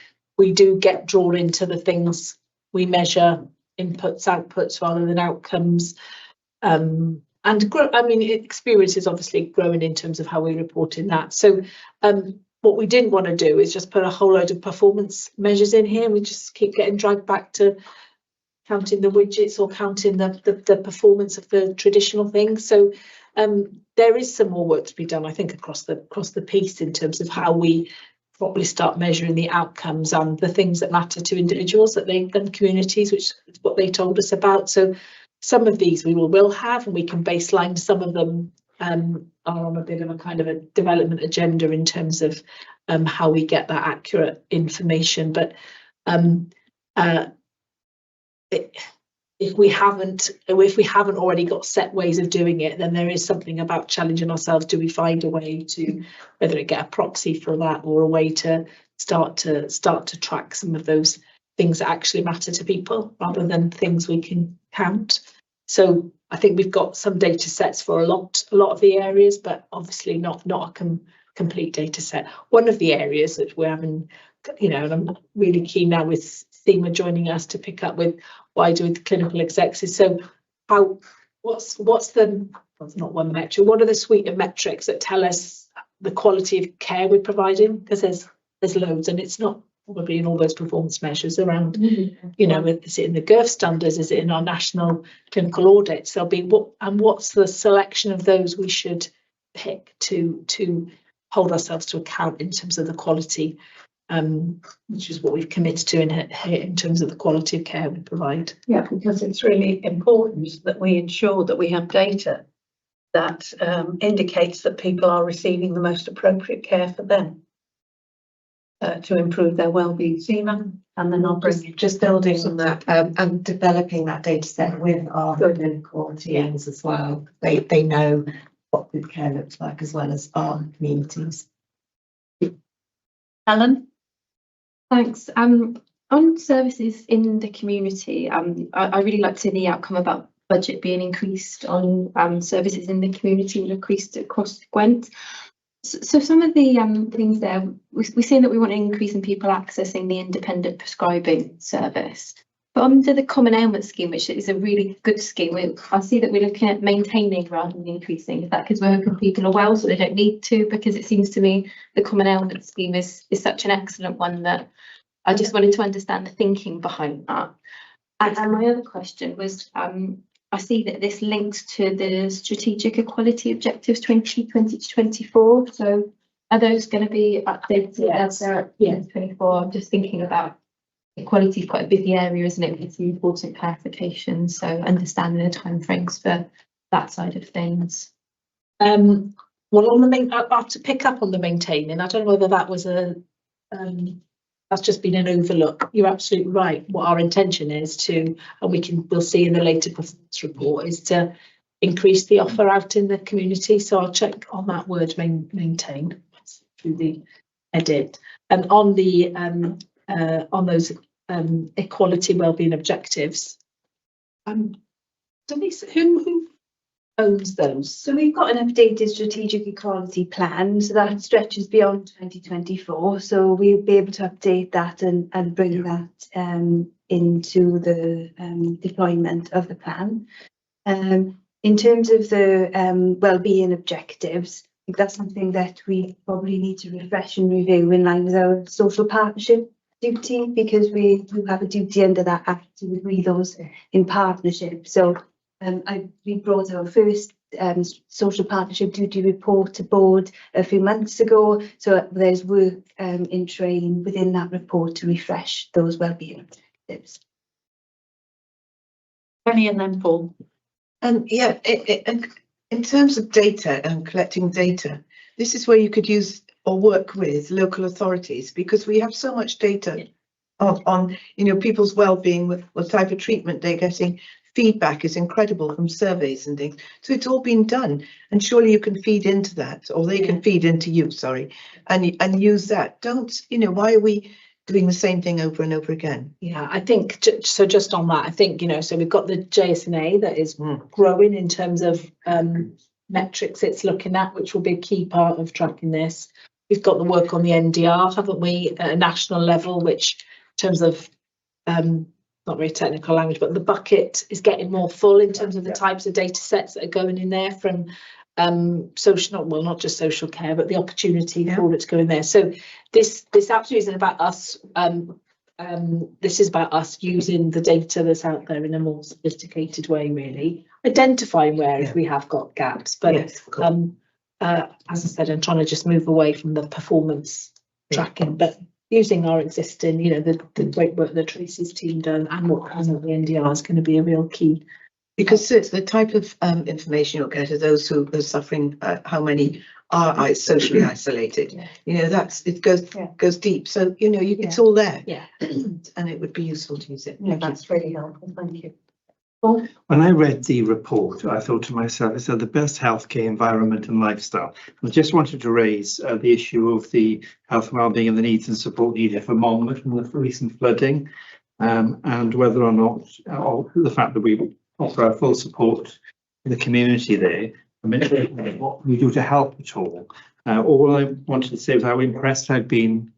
do get drawn into the things we measure, inputs, outputs rather than outcomes, and grow. I mean, experience is obviously growing in terms of how we report in that. So what we didn't want to do is just put a whole load of performance measures in here. We just keep getting dragged back to counting the widgets or counting the performance of the traditional things. So there is some more work to be done, I think, across the piece in terms of how we properly start measuring the outcomes and the things that matter to individuals and communities, which is what they told us about. So some of these we will have, and we can baseline. Some of them are on a bit of a kind of a development agenda in terms of how we get that accurate information. But if we haven't already got set ways of doing it, then there is something about challenging ourselves. Do we find a way to, whether it get a proxy for that, or a way to start to track some of those things that actually matter to people, rather than things we can count? So I think we've got some data sets for a lot of the areas, but obviously not a complete data set. One of the areas that we're having, and I'm really keen now with Seema joining us to pick up with wider with clinical execs, is so what's the, well, not one metric, what are the suite of metrics that tell us the quality of care we're providing? Because there's loads, and it's not probably in all those performance measures around, is it in the GIRF standards, is it in our national clinical audits? There'll be what's the selection of those we should pick to hold ourselves to account in terms of the quality which is what we've committed to in terms of the quality of care we provide. Yeah, because it's really important that we ensure that we have data that indicates that people are receiving the most appropriate care for them to improve their well-being. Seema, and then I'll bring just building on that and developing that data set with our clinical teams as well. They know what good care looks like as well as our communities. Helen. Thanks. On services in the community, I really like to see the outcome about budget being increased on services in the community and increased across Gwent. So some of the things there, we're saying that we want an increase in people accessing the independent prescribing service. But under the Common Ailment Scheme, which is a really good scheme, I see that we're looking at maintaining rather than increasing. Is that because we're hoping people are well, so they don't need to? Because it seems to me the Common Ailment Scheme is such an excellent one that I just wanted to understand the thinking behind that. And my other question was, I see that this links to the Strategic Equality Objectives 2020 to 24. So are those going to be updated as they're at 2024? I'm just thinking about equality is quite a busy area, isn't it? It's an important clarification. So understanding the timeframes for that side of things. Well, on the I have to pick up on the maintaining. I don't know whether that was that's just been an overlook. You're absolutely right. What our intention is to, and we'll see in the later performance report, is to increase the offer out in the community. So I'll check on that word maintain through the edit. And on the on those equality wellbeing objectives, Denise, who owns those? So we've got an updated strategic equality plan, so that stretches beyond 2024. So we'll be able to update that and bring that into the deployment of the plan. In terms of the wellbeing objectives, I think that's something that we probably need to refresh and review in line with our social partnership duty, because we do have a duty under that act to agree those in partnership. So we brought our first social partnership duty report to board a few months ago. So there's work in train within that report to refresh those wellbeing objectives. Penny and then Paul. Yeah, in terms of data and collecting data, this is where you could use or work with local authorities, because we have so much data on people's well-being, with what type of treatment they're getting. Feedback is incredible from surveys and things. So it's all been done, and surely you can feed into that, or they can feed into you, sorry, and use that. Why are we doing the same thing over and over again? Yeah, I think so. Just on that, I think so we've got the JSNA that is growing in terms of metrics it's looking at, which will be a key part of tracking this. We've got the work on the NDR, haven't we, at a national level, which in terms of not very technical language, but the bucket is getting more full in terms of the types of data sets that are going in there from social, well, not just social care, but the opportunity for it to go in there. So this absolutely isn't about us. This is about us using the data that's out there in a more sophisticated way, really identifying where we have got gaps. But as I said, I'm trying to just move away from the performance tracking, but using our existing, the great work that Tracy's team done and what comes out of the NDR is going to be a real key. Because it's the type of information you'll get are those who are suffering, how many are socially isolated. It goes deep. So, it's all there. Yeah. And it would be useful to use it. Yeah, that's really helpful. Thank you. When I read the report, I thought to myself, it's the best healthcare, environment and lifestyle. I just wanted to raise the issue of the health and wellbeing and the needs and support needed for Monmouth from the recent flooding, and whether or not, or the fact that we offer our full support in the community there. I mean, what we do to help at all. All I wanted to say was how impressed I've been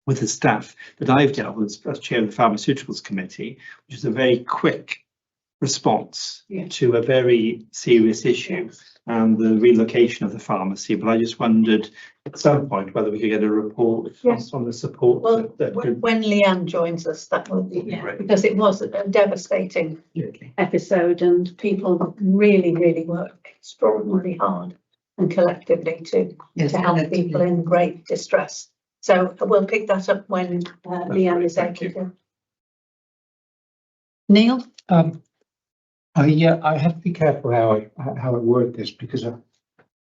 with the staff that I've dealt with as chair of the Pharmaceuticals Committee, which is a very quick response to a very serious issue and the relocation of the pharmacy. But I just wondered at some point whether we could get a report on the support. Well, when Leanne joins us, that will be because it was a devastating episode, and people really work extraordinarily hard and collectively to help people in great distress. So we'll pick that up when Leanne is able to. Neil? I have to be careful how I word this, because I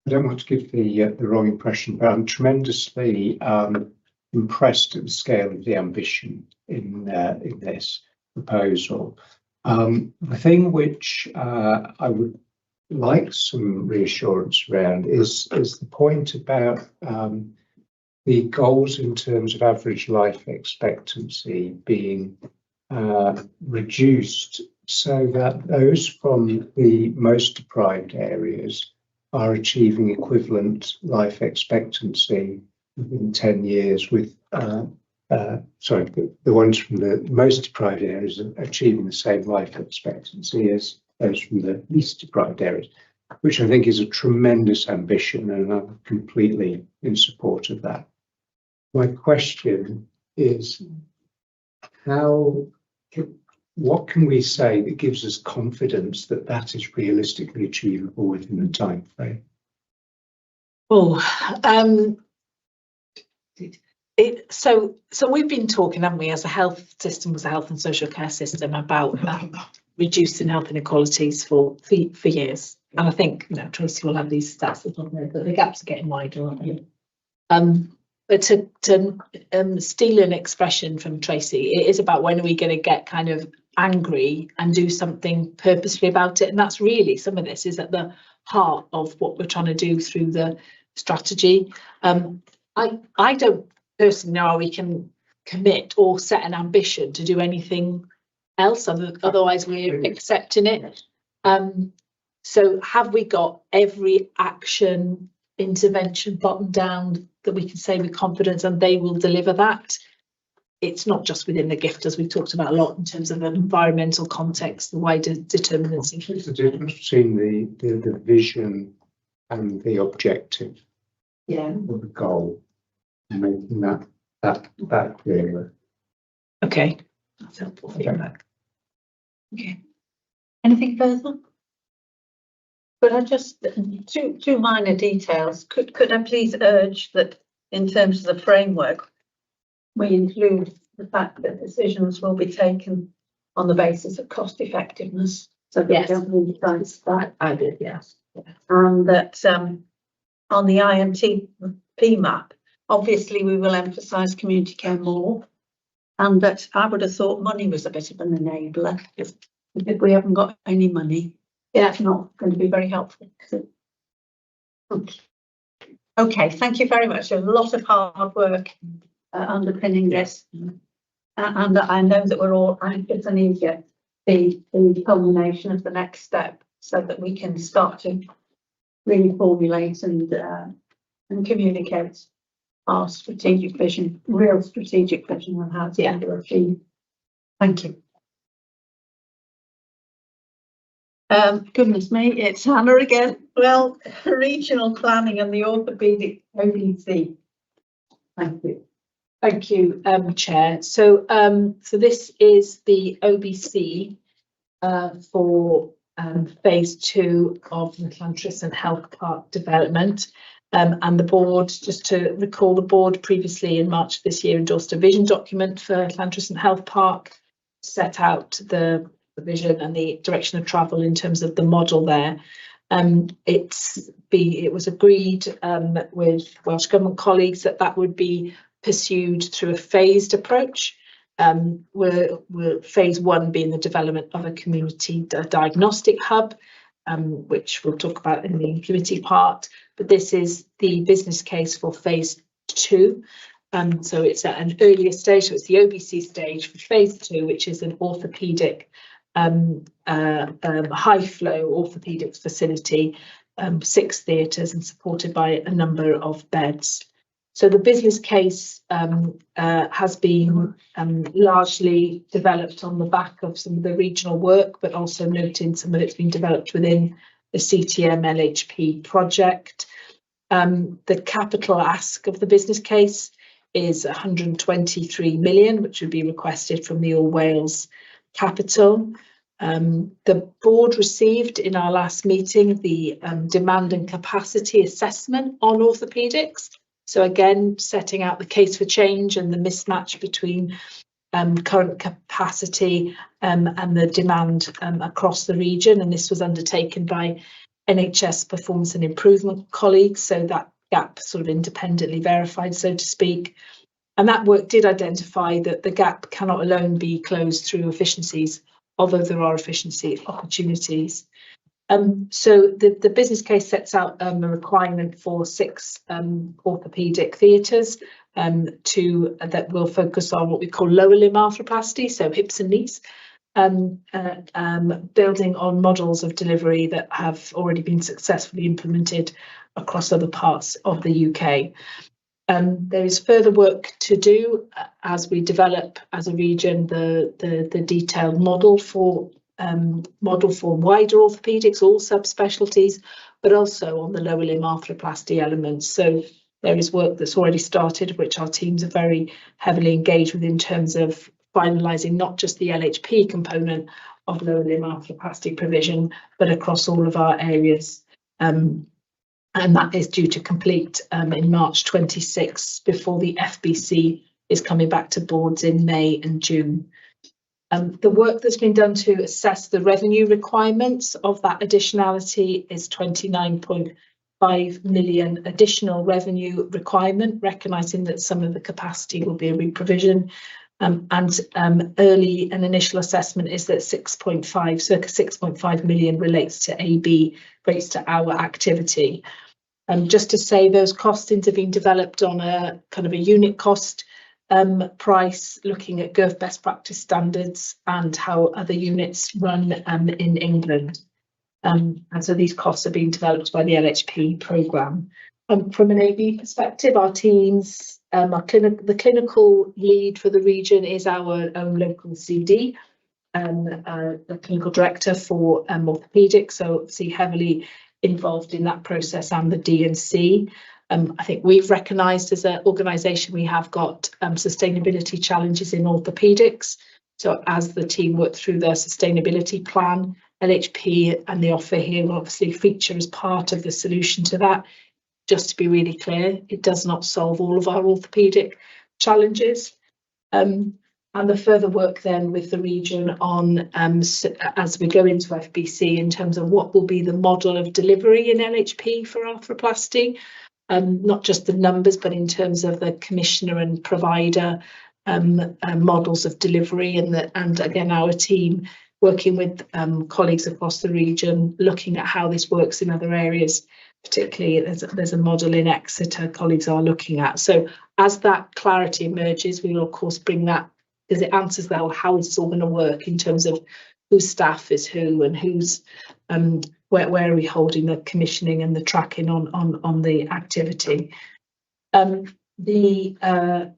don't want to give the wrong impression, but I'm tremendously impressed at the scale of the ambition in this proposal. The thing which I would like some reassurance around is the point about the goals in terms of average life expectancy being reduced, so that those from the most deprived areas are achieving equivalent life expectancy within 10 years with, sorry, the ones from the most deprived areas are achieving the same life expectancy as those from the least deprived areas, which I think is a tremendous ambition, and I'm completely in support of that. My question is, what can we say that gives us confidence that that is realistically achievable within the time frame? So we've been talking, haven't we, as a health system, as a health and social care system, about reducing health inequalities for years. And I think, you know, Tracy will have these stats that the gaps are getting wider, aren't they? But to steal an expression from Tracy, it is about when are we going to get kind of angry and do something purposefully about it. And that's really, some of this is at the heart of what we're trying to do through the strategy. I don't personally know how we can commit or set an ambition to do anything else, otherwise we're accepting it. So have we got every action intervention bottom down that we can say with confidence and they will deliver that? It's not just within the gift, as we've talked about a lot in terms of an environmental context, the wider determinants. What's the difference between the vision and the objective? Yeah. Or the goal, and making that clearer. Okay, that's helpful feedback. Okay. Anything further? Could I just, two minor details. Could I please urge that in terms of the framework, we include the fact that decisions will be taken on the basis of cost effectiveness. So that we don't really that. I did, yes. And that on the IMTP map, obviously we will emphasise community care more, and that I would have thought money was a bit of an enabler. If we haven't got any money, it's not going to be very helpful. Okay, thank you very much. There's a lot of hard work underpinning this, and I know that we're all anxious and eager the culmination of the next step, so that we can start to really formulate and communicate our strategic vision, real strategic vision on how to achieve. Thank you. Goodness me, it's Hannah again. Well, regional planning and the orthopaedic OBC. Thank you. Thank you, Chair. So this is the OBC for phase 2 of the Llantrisant Health Park development. And the board, just to recall, the board previously in March of this year endorsed a vision document for Llantrisant Health Park, set out the vision and the direction of travel in terms of the model there. It was agreed with Welsh Government colleagues that would be pursued through a phased approach, where phase 1 being the development of a community diagnostic hub, which we'll talk about in the committee part, but this is the business case for phase 2. So it's at an earlier stage, so it's the OBC stage for phase 2, which is an orthopaedic high flow orthopaedics facility, 6 theatres and supported by a number of beds. So the business case has been largely developed on the back of some of the regional work, but also noting some of it's been developed within the CTM LHP project. The capital ask of the business case is 123 million, which would be requested from the All Wales Capital. The board received in our last meeting the demand and capacity assessment on orthopaedics. So again, setting out the case for change and the mismatch between current capacity and the demand across the region. And this was undertaken by NHS Performance and Improvement colleagues, so that gap sort of independently verified, so to speak. And that work did identify that the gap cannot alone be closed through efficiencies, although there are efficiency opportunities. So the business case sets out a requirement for 6 orthopaedic theatres that will focus on what we call lower limb arthroplasty, so hips and knees, building on models of delivery that have already been successfully implemented across other parts of the UK. There is further work to do as we develop as a region the detailed model for wider orthopaedics, all subspecialties, but also on the lower limb arthroplasty elements. So there is work that's already started, which our teams are very heavily engaged with in terms of finalising not just the LHP component of lower limb arthroplasty provision, but across all of our areas. And that is due to complete in March 26, before the FBC is coming back to boards in May and June. The work that's been done to assess the revenue requirements of that additionality is 29.5 million additional revenue requirement, recognising that some of the capacity will be a reprovision. Early and initial assessment is that circa 6.5 million relates to AB, relates to our activity. Just to say, those costings have been developed on a kind of a unit cost price, looking at GIRF best practice standards and how other units run in England. And so these costs are being developed by the LHP programme. From an AB perspective, our teams, the clinical lead for the region is our own local CD, the clinical director for orthopaedics, so obviously heavily involved in that process, and the D&C. I think we've recognised as an organisation we have got sustainability challenges in orthopaedics. So as the team work through their sustainability plan, LHP and the offer here will obviously feature as part of the solution to that. Just to be really clear, it does not solve all of our orthopaedic challenges. And the further work then with the region on, as we go into FBC, in terms of what will be the model of delivery in LHP for arthroplasty. Not just the numbers, but in terms of the commissioner and provider models of delivery, and again our team working with colleagues across the region, looking at how this works in other areas. Particularly, there's a model in Exeter colleagues are looking at. So as that clarity emerges, we will of course bring that, because it answers that, well, how is this all going to work in terms of whose staff is who and who's where are we holding the commissioning and the tracking on the activity. As I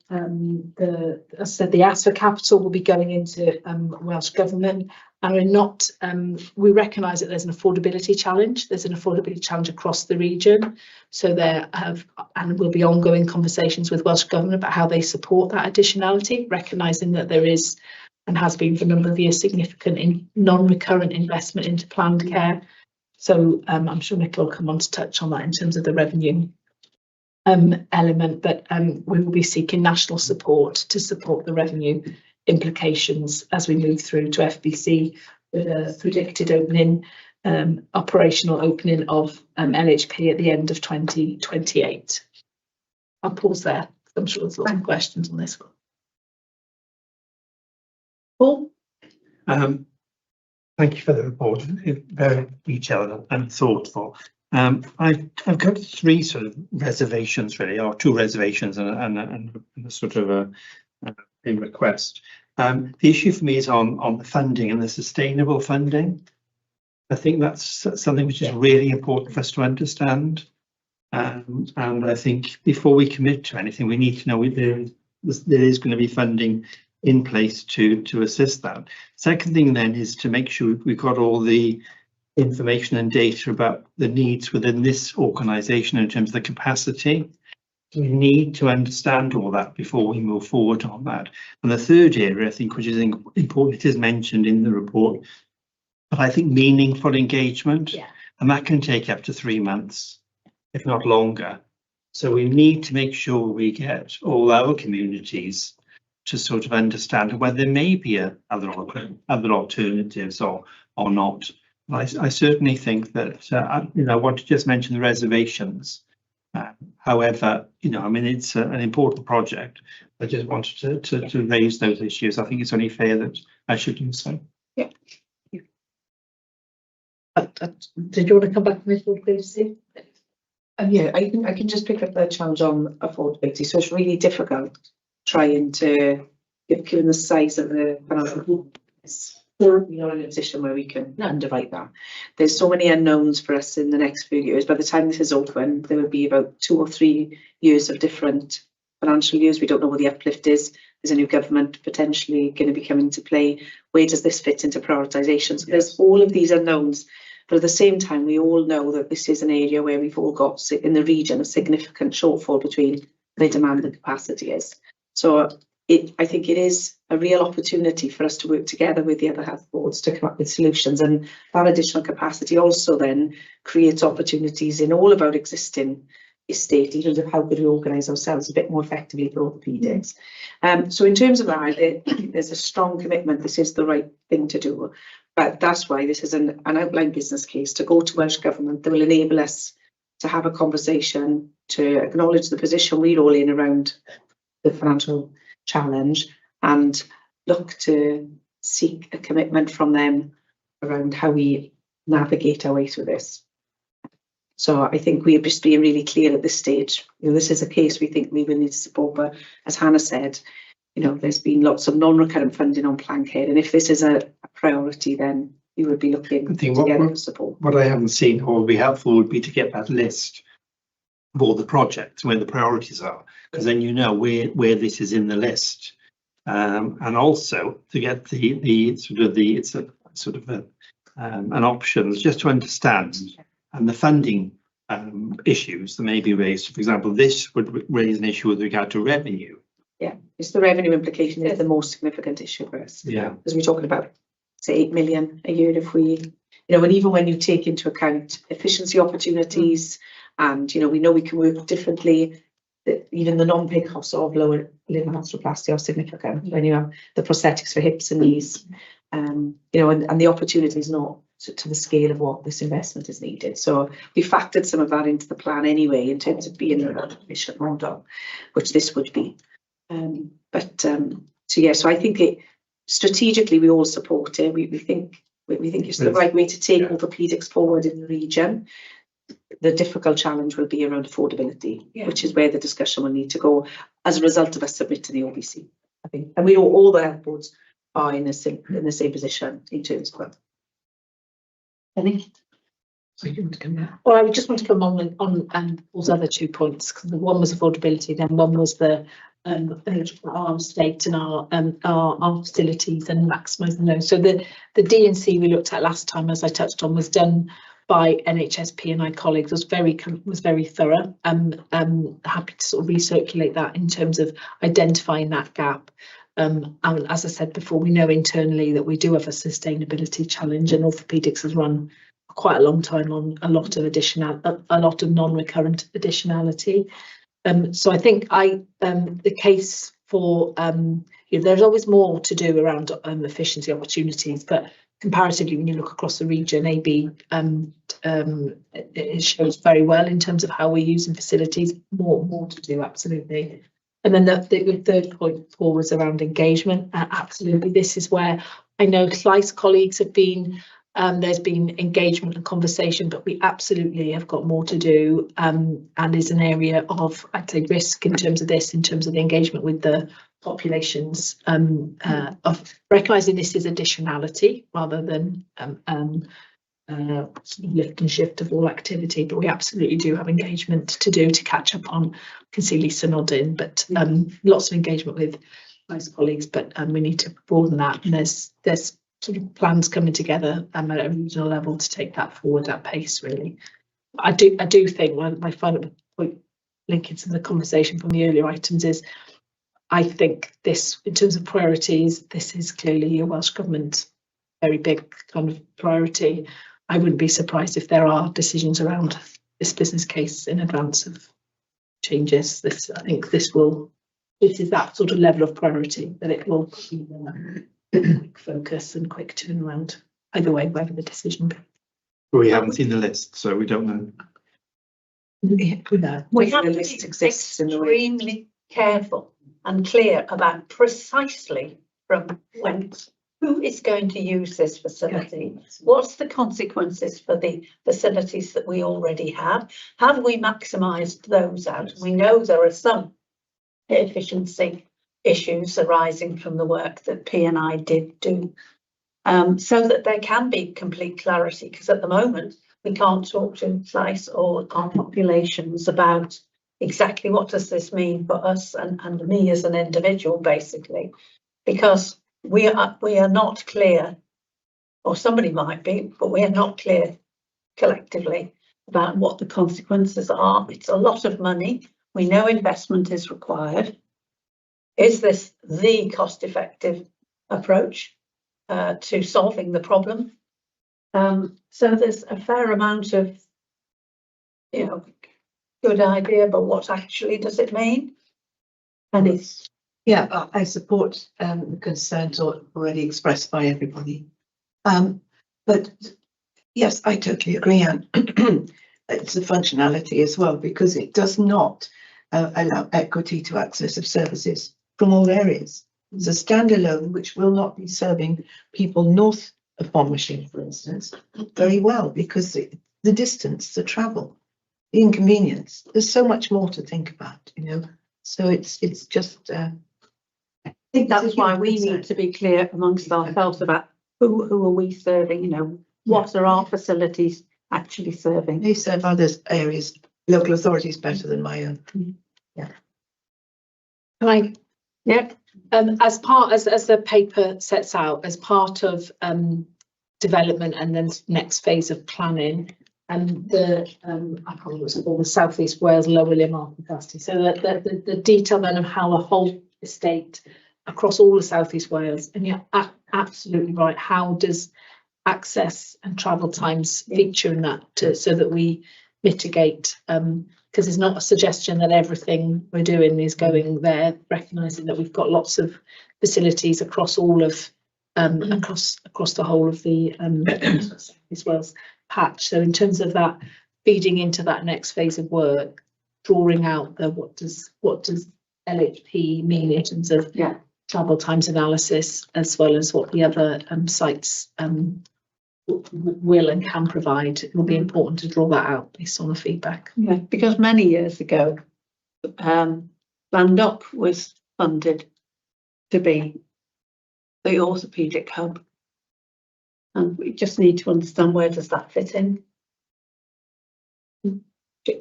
said, the ask for capital will be going into Welsh Government, and we're not, we recognise that there's an affordability challenge. There's an affordability challenge across the region. So there have, and will be ongoing conversations with Welsh Government about how they support that additionality, recognising that there is, and has been for a number of years, significant non-recurrent investment into planned care. So I'm sure Nicola will come on to touch on that in terms of the revenue element, but we will be seeking national support to support the revenue implications as we move through to FBC, with a predicted opening, operational opening of LHP at the end of 2028. I'll pause there. I'm sure there's lots of questions on this one. Paul? Thank you for the report. It's very detailed and thoughtful. I've got 3 sort of reservations really, or 2 reservations and a sort of a request. The issue for me is on the funding and the sustainable funding. I think that's something which is really important for us to understand. And I think before we commit to anything, we need to know there is going to be funding in place to assist that. Second thing then is to make sure we've got all the information and data about the needs within this organisation in terms of the capacity. We need to understand all that before we move forward on that. And the third area, I think, which is important, it is mentioned in the report, but I think meaningful engagement, and that can take up to 3 months, if not longer. So we need to make sure we get all our communities to sort of understand whether there may be other alternatives or not. I certainly think that, I want to just mention the reservations. However, I mean, it's an important project. I just wanted to raise those issues. I think it's only fair that I should do so. Yeah. Did you want to come back with affordability? Yeah, I can just pick up the challenge on affordability. So it's really difficult trying to, given the size of the financial, we're not in a position where we can underwrite that. There's so many unknowns for us in the next few years. By the time this is open, there will be about 2 or 3 years of different financial years. We don't know what the uplift is. There's a new government potentially going to be coming into play. Where does this fit into prioritisation? So there's all of these unknowns. But at the same time, we all know that this is an area where we've all got in the region a significant shortfall between where demand and capacity is. So I think it is a real opportunity for us to work together with the other health boards to come up with solutions, and that additional capacity also then creates opportunities in all of our existing estate in terms of how could we organise ourselves a bit more effectively for orthopaedics. So in terms of that, there's a strong commitment. This is the right thing to do, but that's why this is an outline business case to go to Welsh Government that will enable us to have a conversation, to acknowledge the position we're all in around the financial challenge and look to seek a commitment from them around how we navigate our way through this. So I think we're just being really clear at this stage. This is a case we think we will need to support, but as Hannah said, there's been lots of non-recurrent funding on plan care, and if this is a priority, then we would be looking together for support. What I haven't seen or would be helpful would be to get that list of all the projects, where the priorities are, because then where this is in the list, and also to get an options just to understand, and the funding issues that may be raised. For example, this would raise an issue with regard to revenue. Yeah, it's the revenue implication is the most significant issue for us. Yeah, because we're talking about say 8 million a year if we, and even when you take into account efficiency opportunities, and we know we can work differently. Even the non-pay costs of lower limb arthroplasty are significant when you have the prosthetics for hips and knees, and the opportunity is not to the scale of what this investment is needed. So we factored some of that into the plan anyway, in terms of being an efficient model, which this would be. So I think strategically we all support it. We think it's the right way to take orthopaedics forward in the region. The difficult challenge will be around affordability, which is where the discussion will need to go as a result of us submitting the OBC. I think, and we all the health boards are in the same position in terms of that. Any? Well, I just want to come on those other 2 points, because one was affordability, then one was our state and our facilities and maximising those. So the D&C we looked at last time, as I touched on, was done by NHSP and my colleagues, was very thorough. I'm happy to sort of recirculate that in terms of identifying that gap. And as I said before, we know internally that we do have a sustainability challenge, and orthopaedics has run quite a long time on a lot of non-recurrent additionality. So I think the case for there's always more to do around efficiency opportunities, but comparatively, when you look across the region, AB it shows very well in terms of how we're using facilities. More to do, absolutely. And then the third point, Paul, was around engagement. Absolutely, this is where I know Slice colleagues have been. There's been engagement and conversation, but we absolutely have got more to do, and is an area of, I'd say, risk in terms of this, in terms of the engagement with the populations, of recognising this is additionality rather than lift and shift of all activity. But we absolutely do have engagement to do to catch up on. I can see Lisa nodding, but lots of engagement with Slice colleagues, but we need to broaden that, and there's sort of plans coming together at a regional level to take that forward at pace, really. I do think my final point linking to the conversation from the earlier items is, I think this, in terms of priorities, this is clearly a Welsh Government very big kind of priority. I wouldn't be surprised if there are decisions around this business case in advance of changes. This, I think this is that sort of level of priority that it will be quick focus and quick turnaround, either way, whatever the decision be. We haven't seen the list, so we don't know. We have to be extremely careful and clear about precisely from who is going to use this facility. What's the consequences for the facilities that we already have? Have we maximised those out? We know there are some efficiency issues arising from the work that P&I did do, so that there can be complete clarity, because at the moment we can't talk to sites or our populations about exactly what does this mean for us and me as an individual, basically, because we are not clear, or somebody might be, but we are not clear collectively about what the consequences are. It's a lot of money. We know investment is required. Is this the cost-effective approach to solving the problem? So there's a fair amount of, good idea, but what actually does it mean? And it's I support the concerns already expressed by everybody. But yes, I totally agree, and it's the functionality as well, because it does not allow equity to access of services from all areas. It's a standalone which will not be serving people north of Monmouthshire, for instance, very well, because the distance, the travel, the inconvenience, there's so much more to think about, So it's just. I think that's why we need to be clear amongst ourselves about who are we serving, what are our facilities actually serving. They serve others areas, local authorities better than my own. Yeah. As the paper sets out, as part of development and then next phase of planning, and I can't remember what's called, the South East Wales Lower Limb Capacity. So the detail then of how a whole estate across all of South East Wales, and you're absolutely right. How does access and travel times feature in that so that we mitigate? Because it's not a suggestion that everything we're doing is going there, recognising that we've got lots of facilities across all of across the whole of the South East Wales patch. So in terms of that feeding into that next phase of work, drawing out the what does LHP mean in terms of travel times analysis, as well as what the other sites will and can provide. It will be important to draw that out based on the feedback. Yeah, because many years ago, Llandoch was funded to be the orthopaedic hub, and we just need to understand where does that fit in.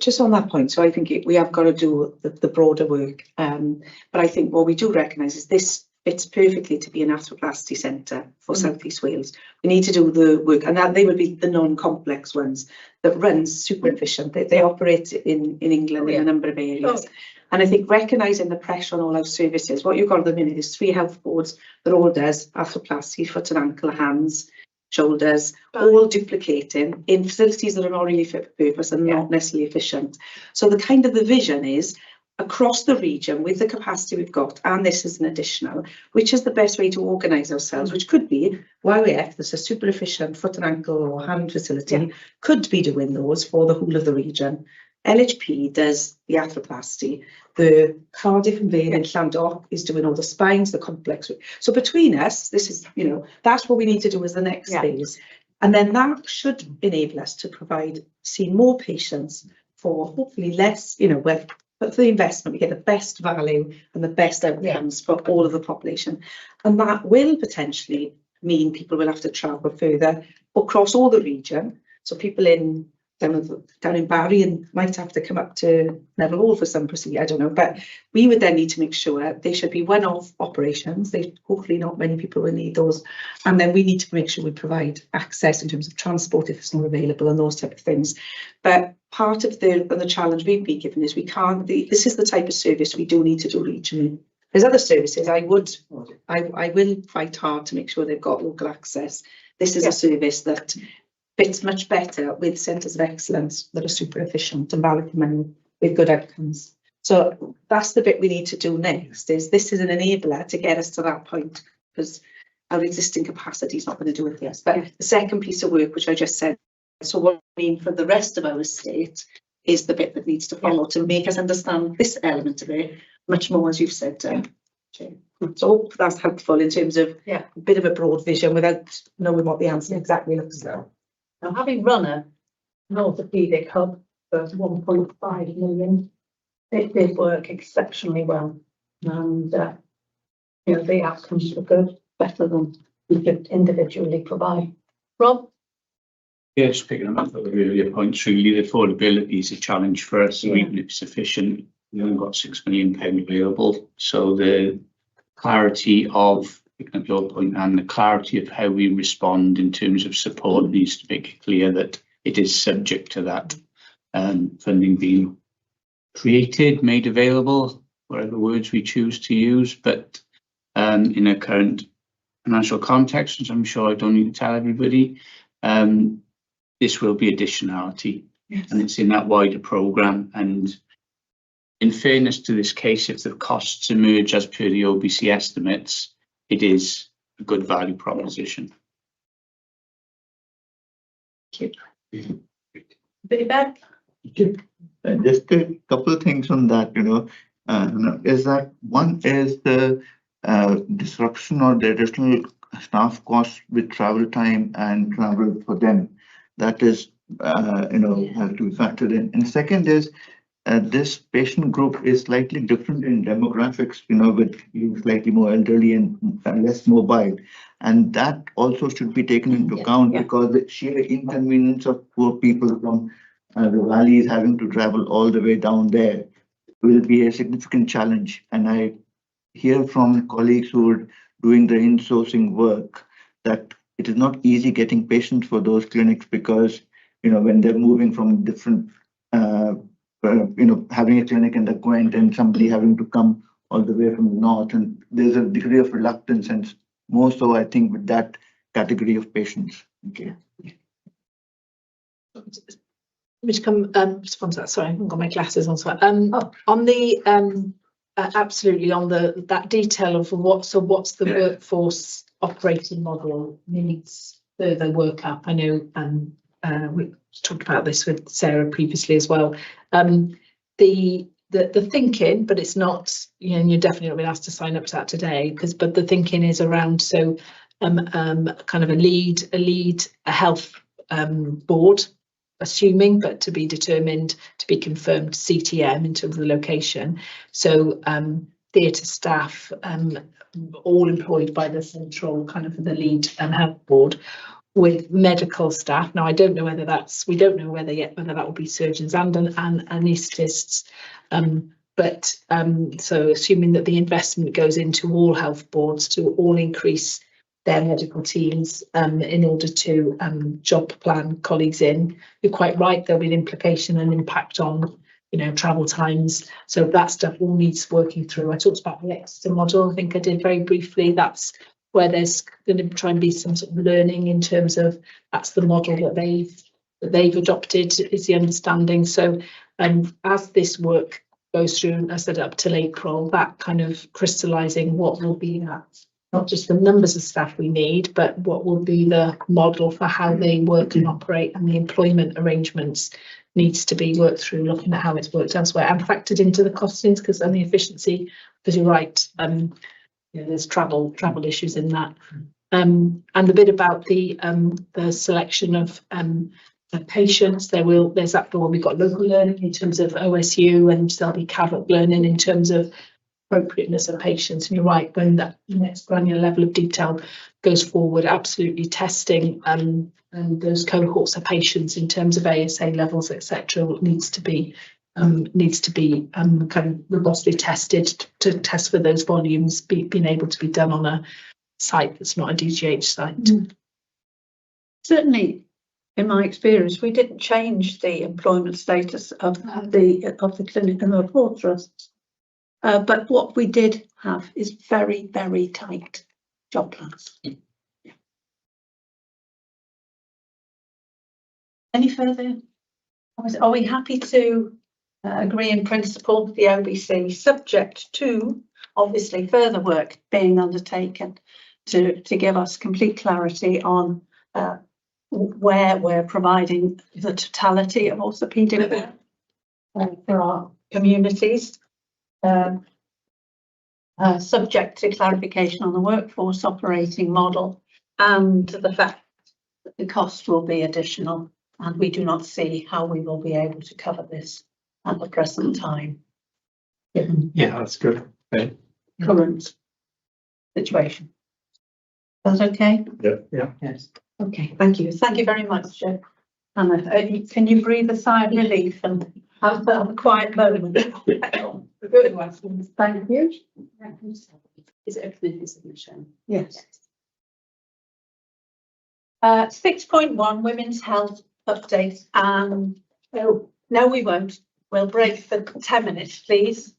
Just on that point, so I think we have got to do the broader work, but I think what we do recognise is this fits perfectly to be an arthroplasty centre for South East Wales. We need to do the work, and that they would be the non-complex ones that run super efficient. They operate in England in a number of areas. And I think recognising the pressure on all our services, what you've got at the minute is 3 health boards that all does arthroplasty, foot and ankle, hands, shoulders, all duplicating in facilities that are not really fit for purpose and not necessarily efficient. So the vision is across the region with the capacity we've got, and this is an additional, which is the best way to organise ourselves, which could be YWF, there's a super efficient foot and ankle or hand facility, could be doing those for the whole of the region. LHP does the arthroplasty. The Cardiff and Vale in Llandoch is doing all the spines, the complex. So between us, this is, that's what we need to do as the next phase. And then that should enable us to see more patients for hopefully less, but for the investment, we get the best value and the best outcomes for all of the population. And that will potentially mean people will have to travel further across all the region. So people down in Barry and might have to come up to Neville Hall for some procedure, I don't know, but we would then need to make sure they should be one-off operations. Hopefully not many people will need those, and then we need to make sure we provide access in terms of transport if it's not available and those type of things. But part of the challenge we've been given is this is the type of service we do need to do regionally. There's other services I will fight hard to make sure they've got local access. This is a service that fits much better with centres of excellence that are super efficient and value for money with good outcomes. So that's the bit we need to do next, is this is an enabler to get us to that point, because our existing capacity is not going to do it for us. But the second piece of work, which I just said, so what I mean for the rest of our estate is the bit that needs to follow to make us understand this element of it much more, as you've said, Jane. So I hope that's helpful in terms of a bit of a broad vision without knowing what the answer exactly looks like. Now, having run an orthopaedic hub for 1.5 million, it did work exceptionally well, and you know, the outcomes were good, better than we could individually provide. Rob? Yeah, just picking up on the earlier points, really, the affordability is a challenge for us, so even if it's sufficient, we haven't got £6 million available. So the clarity of, picking up your point, and the clarity of how we respond in terms of support needs to make it clear that it is subject to that funding being created, made available, whatever words we choose to use, but in a current financial context, which I'm sure I don't need to tell everybody, this will be additionality, and it's in that wider programme. And in fairness to this case, if the costs emerge as per the OBC estimates, it is a good value proposition. Thank you. Back. Just a couple of things on that, is that one is the disruption or the additional staff costs with travel time and travel for them. That is, have to be factored in. And second is, this patient group is slightly different in demographics, with slightly more elderly and less mobile. And that also should be taken into account because the sheer inconvenience of poor people from the valleys having to travel all the way down there will be a significant challenge. And I hear from colleagues who are doing the insourcing work that it is not easy getting patients for those clinics because, when they're moving from different, having a clinic in the Gwent and somebody having to come all the way from the north, and there's a degree of reluctance, and more so, I think, with that category of patients. Okay. Which come respond to that. Sorry, I haven't got my glasses on. So on the absolutely on that detail of what's the workforce operating model needs further work up. I know we talked about this with Sarah previously as well. The thinking, but it's not, you're definitely not being asked to sign up to that today, but the thinking is around kind of a health board, assuming, but to be determined, to be confirmed CTM in terms of the location. So theatre staff, all employed by the central kind of the lead health board, with medical staff. Now I don't know whether we don't know whether that will be surgeons and anaesthetists. But so assuming that the investment goes into all health boards to all increase their medical teams in order to job plan colleagues in. You're quite right, there'll be an implication and impact on travel times. So that stuff all needs working through. I talked about the Exeter model, I think I did very briefly. That's where there's going to try and be some sort of learning in terms of that's the model that they've adopted, is the understanding. So as this work goes through, and I said up till April, that kind of crystallising what will be that, not just the numbers of staff we need, but what will be the model for how they work and operate, and the employment arrangements needs to be worked through, looking at how it's worked elsewhere and factored into the costings, because and the efficiency, because you're right, there's travel issues in that. And the bit about the selection of patients, there's that one, we've got local learning in terms of OSU, and there'll be CAVOC learning in terms of appropriateness of patients. And you're right, when that next granular level of detail goes forward, absolutely testing and those cohorts of patients in terms of ASA levels, etc., needs to be kind of robustly tested to test for those volumes being able to be done on a site that's not a DGH site. Certainly, in my experience, we didn't change the employment status of the clinic and the report trusts. But what we did have is very, very tight job plans. Yeah. Any further? Are we happy to agree in principle with the OBC, subject to obviously further work being undertaken to give us complete clarity on where we're providing the totality of orthopaedic care for our communities. Subject to clarification on the workforce operating model and the fact that the cost will be additional, and we do not see how we will be able to cover this at the present time, given Yeah, that's good. Okay. current situation. That's okay? Yeah. Yes. Okay, thank you. Thank you very much, Jo. Anna, can you breathe a sigh of relief and have a quiet moment? Good one. Thank you. Is it open for submission? Yes. 6.1 Women's Health Update. Oh, no, we won't. We'll break for 10 minutes, please.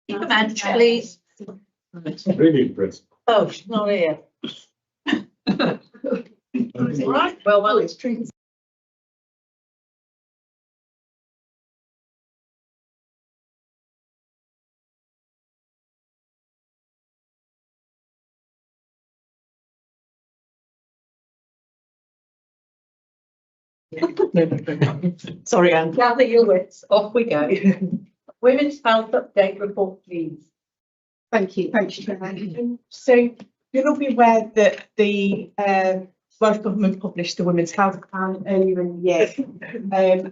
Keep them out, please. Really impressed. Oh, she's not here. All right, well, it's true. Sorry, Anne. Gather your wits, off we go. Women's Health Update Report, please. Thank you, Chair. So you'll be aware that the Welsh Government published the Women's Health Plan earlier in the year,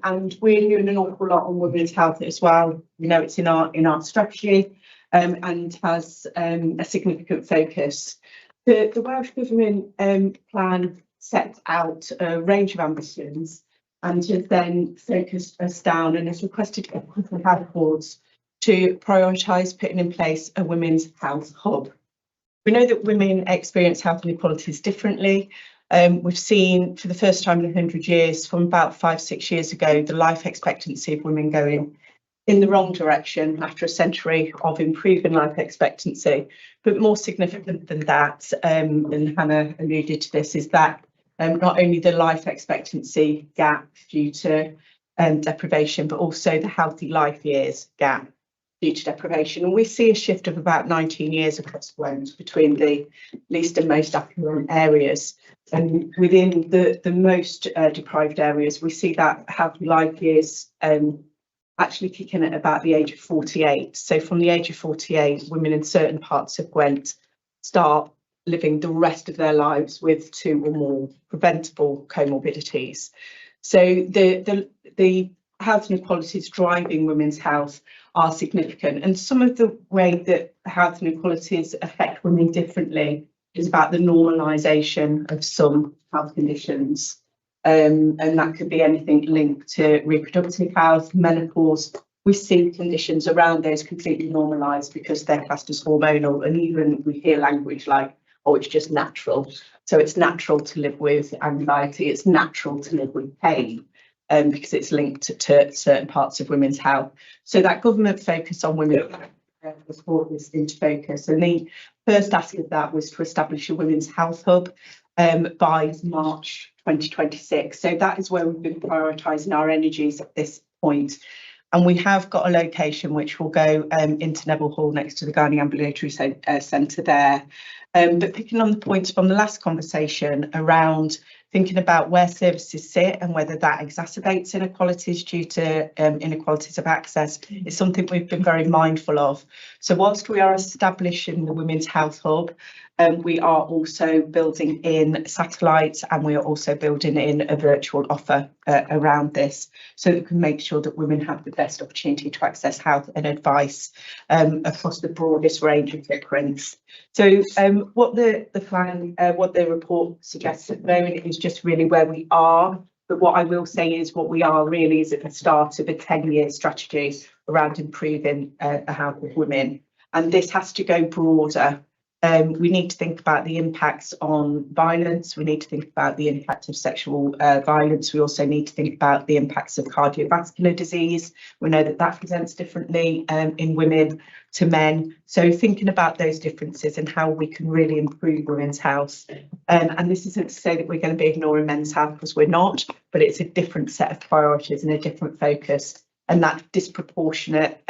and we're doing an awful lot on women's health as well. You know, it's in our strategy, and has a significant focus. The Welsh Government plan set out a range of ambitions and has then focused us down and has requested equitable health boards to prioritise putting in place a women's health hub. We know that women experience health inequalities differently. We've seen for the first time in 100 years, from about 5-6 years ago, the life expectancy of women going in the wrong direction after a century of improving life expectancy. But more significant than that, and Hannah alluded to this, is that not only the life expectancy gap due to deprivation, but also the healthy life years gap due to deprivation. And we see a shift of about 19 years across Wales between the least and most affluent areas. And within the most deprived areas, we see that healthy life years actually kick in at about the age of 48. So from the age of 48, women in certain parts of Gwent start living the rest of their lives with 2 or more preventable comorbidities. So the health inequalities driving women's health are significant, and some of the way that health inequalities affect women differently is about the normalisation of some health conditions, and that could be anything linked to reproductive health, menopause. We see conditions around those completely normalised because they're classed as hormonal, and even we hear language like, oh, it's just natural. So it's natural to live with anxiety, it's natural to live with pain, because it's linked to certain parts of women's health. So that government focus on women was brought this into focus. And the first ask of that was to establish a women's health hub by March 2026. So that is where we've been prioritising our energies at this point. And we have got a location which will go into Neville Hall next to the Gynae Ambulatory Centre there. But picking on the points from the last conversation around thinking about where services sit and whether that exacerbates inequalities due to inequalities of access is something we've been very mindful of. So whilst we are establishing the Women's Health Hub, we are also building in satellites, and we are also building in a virtual offer around this, so that we can make sure that women have the best opportunity to access health and advice across the broadest range of footprints. So what the plan, what the report suggests at the moment is just really where we are. But what I will say is what we are really is at the start of a 10-year strategy around improving the health of women. And this has to go broader. We need to think about the impacts on violence. We need to think about the impact of sexual violence. We also need to think about the impacts of cardiovascular disease. We know that that presents differently in women to men. So thinking about those differences and how we can really improve women's health. And this isn't to say that we're going to be ignoring men's health, because we're not, but it's a different set of priorities and a different focus. And that disproportionate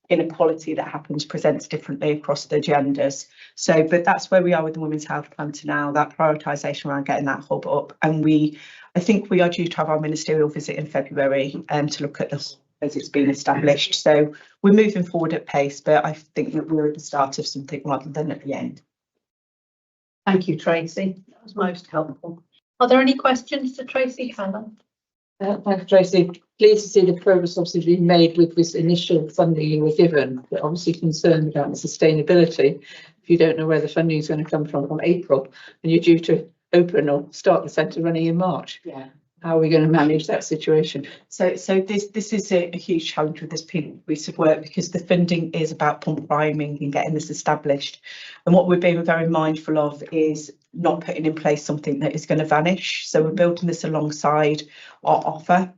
inequality that happens presents differently across the genders. So, but that's where we are with the Women's Health Plan to now, that prioritisation around getting that hub up. And I think we are due to have our ministerial visit in February to look at this as it's been established. So we're moving forward at pace, but I think that we're at the start of something rather than at the end. Thank you, Tracy. That was most helpful. Are there any questions to Tracy? Hannah? Thanks, Tracy. Pleased to see the progress obviously being made with this initial funding you were given, but obviously concerned about the sustainability. If you don't know where the funding is going to come from April, and you're due to open or start the centre running in March. Yeah. How are we going to manage that situation? So this is a huge challenge with this piece of work, because the funding is about pump priming and getting this established. And what we're being very mindful of is not putting in place something that is going to vanish. So we're building this alongside our offer.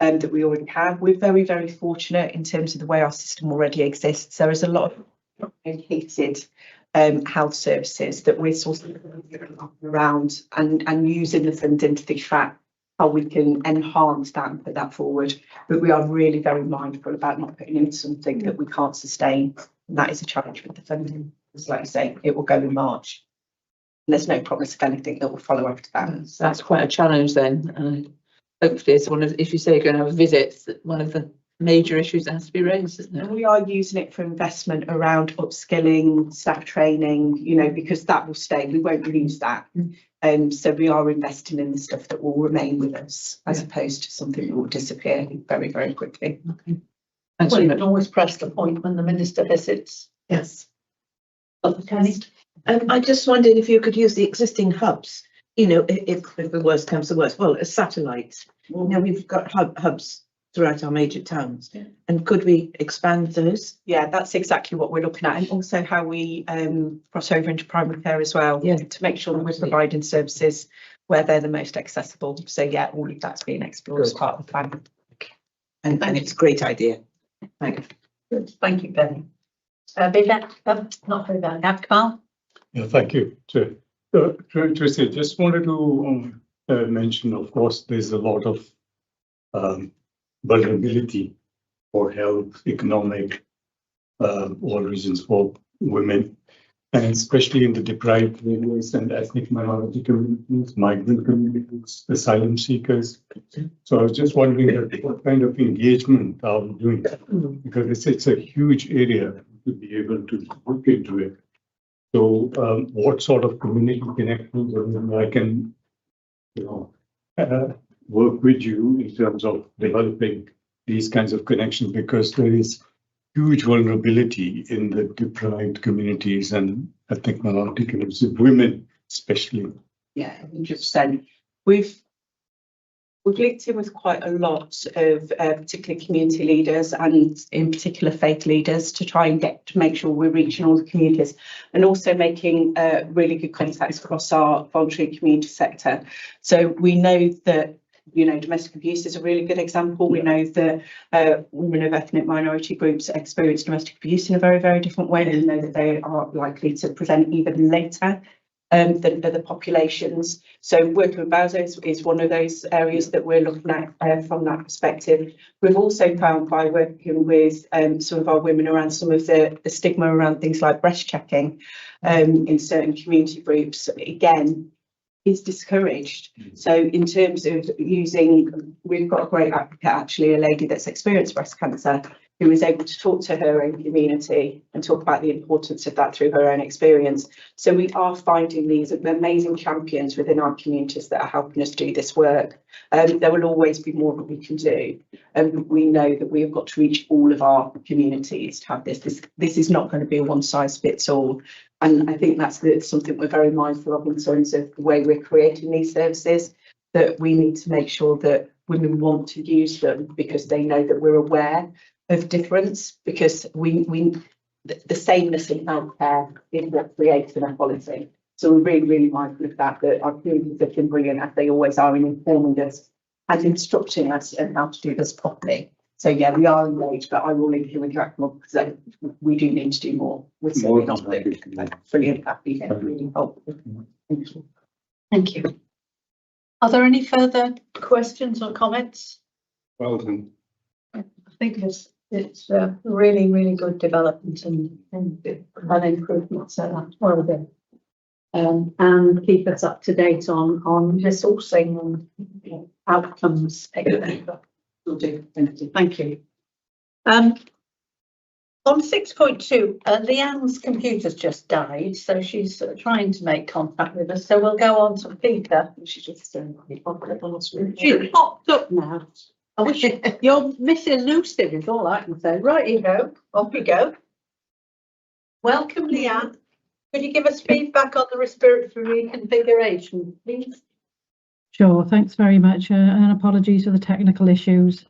that we already have. We're very, very fortunate in terms of the way our system already exists. There is a lot of dedicated health services that we're sourcing around and using the funding to think about how we can enhance that and put that forward. But we are really very mindful about not putting in something that we can't sustain. And that is a challenge with the funding. As like I say, it will go in March. And there's no promise of anything that will follow after that. So that's quite a challenge then. Hopefully it's one of, if you say you're going to have a visit, one of the major issues that has to be raised, isn't it? And we are using it for investment around upskilling, staff training, you know, because that will stay. We won't lose that. So we are investing in the stuff that will remain with us as opposed to something that will disappear very, very quickly. Okay. Well, you can always press the point when the minister visits. Yes. Kenny? I just wondered if you could use the existing hubs, you know, if the worst comes to worst, well, as satellites. You know, we've got hubs throughout our major towns. And could we expand those? Yeah, that's exactly what we're looking at, and also how we cross over into primary care as well, to make sure that we're providing services where they're the most accessible. So yeah, all of that's being explored as part of the plan. And it's a great idea. Thank you. Good, thank you, Benny. Vivek, not Vivek, Kamal? Yeah, thank you, Chair. Tracy, just wanted to mention, of course, there's a lot of vulnerability for health, economic, all reasons for women, and especially in the deprived areas and ethnic minority communities, migrant communities, asylum seekers. So I was just wondering what kind of engagement are we doing? Because it's a huge area to be able to look into it. So what sort of community connections I can, work with you in terms of developing these kinds of connections, because there is huge vulnerability in the deprived communities and ethnic minority communities, women especially. Yeah, 100%. We've linked in with quite a lot of particularly community leaders and in particular faith leaders to try and to make sure we're reaching all the communities, and also making really good contacts across our voluntary community sector. So we know that, you know, domestic abuse is a really good example. We know that women of ethnic minority groups experience domestic abuse in a very, very different way, and we know that they are likely to present even later than other populations. So working with BAWSO is one of those areas that we're looking at from that perspective. We've also found by working with some of our women around some of the stigma around things like breast checking in certain community groups, again, is discouraged. So in terms of using, we've got a great advocate, actually, a lady that's experienced breast cancer, who is able to talk to her own community and talk about the importance of that through her own experience. So we are finding these amazing champions within our communities that are helping us do this work. There will always be more that we can do. And we know that we have got to reach all of our communities to have this. This is not going to be a one size fits all. And I think that's something we're very mindful of in terms of the way we're creating these services, that we need to make sure that women want to use them because they know that we're aware of difference, because the sameness in healthcare is what creates inequality. So we're really, really mindful of that our communities have been brilliant, as they always are, in informing us and instructing us on how to do this properly. So yeah, we are engaged, but I will leave you with Jack more because we do need to do more. We're certainly not brilliant at being really helpful. Thank you. Are there any further questions or comments? Well done. I think it's really, really good development and improvement. So that's well done. And keep us up to date on resourcing and outcomes. Will do. Thank you. On 6.2, Leanne's computer's just died, so she's trying to make contact with us. So we'll go on to Peter. She's just she's popped up now. I wish you're missing Lucy, is all I can say. Right, you go. Off you go. Welcome, Leanne. Could you give us feedback on the respiratory reconfiguration, please? Sure, thanks very much, and apologies for the technical issues.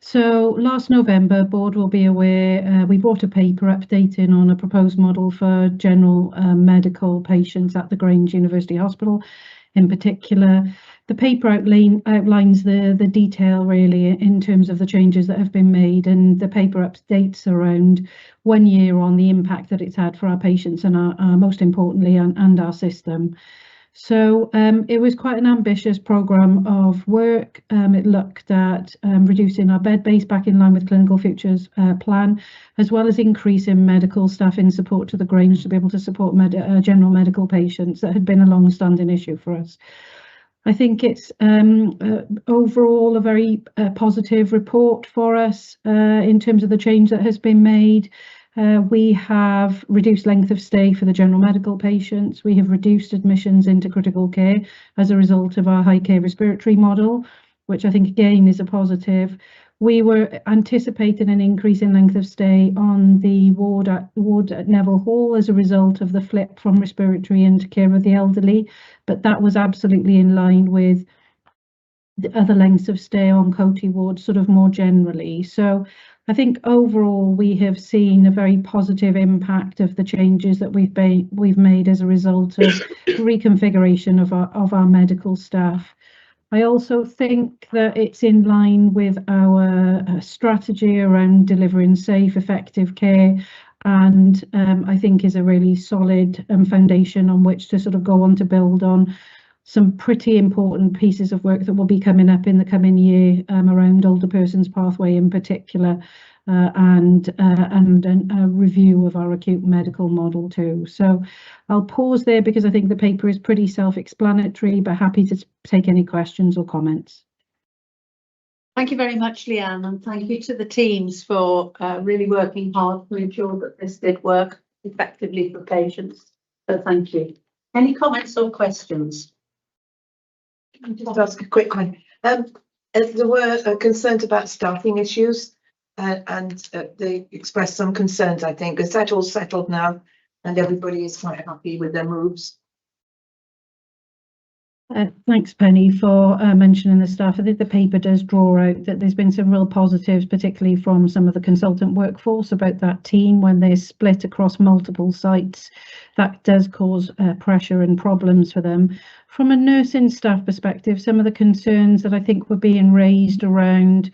So last November, board will be aware, we brought a paper updating on a proposed model for general medical patients at the Grange University Hospital. In particular, The paper outlines the detail really in terms of the changes that have been made, and the paper updates around 1 year on the impact that it's had for our patients and our most importantly and our system. So it was quite an ambitious programme of work. It looked at reducing our bed base back in line with Clinical Futures plan, as well as increasing medical staff in support to the Grange to be able to support general medical patients. That had been a long-standing issue for us. I think it's overall a very positive report for us in terms of the change that has been made. We have reduced length of stay for the general medical patients. We have reduced admissions into critical care as a result of our high care respiratory model, which I think again is a positive. We were anticipating an increase in length of stay on the ward at Neville Hall as a result of the flip from respiratory into care of the elderly, but that was absolutely in line with the other lengths of stay on Coty ward sort of more generally. So I think overall we have seen a very positive impact of the changes that we've made as a result of reconfiguration of our medical staff. I also think that it's in line with our strategy around delivering safe, effective care, and I think is a really solid foundation on which to sort of go on to build on some pretty important pieces of work that will be coming up in the coming year around older persons pathway in particular, and a review of our acute medical model too. So I'll pause there because I think the paper is pretty self-explanatory, but happy to take any questions or comments. Thank you very much, Leanne, and thank you to the teams for really working hard to ensure that this did work effectively for patients. So thank you. Any comments or questions? Just ask a quick one. As there were concerns about staffing issues, and they expressed some concerns, I think. Is that all settled now and everybody is quite happy with their moves? Thanks, Penny, for mentioning the staff. I think the paper does draw out that there's been some real positives, particularly from some of the consultant workforce about that team when they're split across multiple sites. That does cause pressure and problems for them. From a nursing staff perspective, some of the concerns that I think were being raised around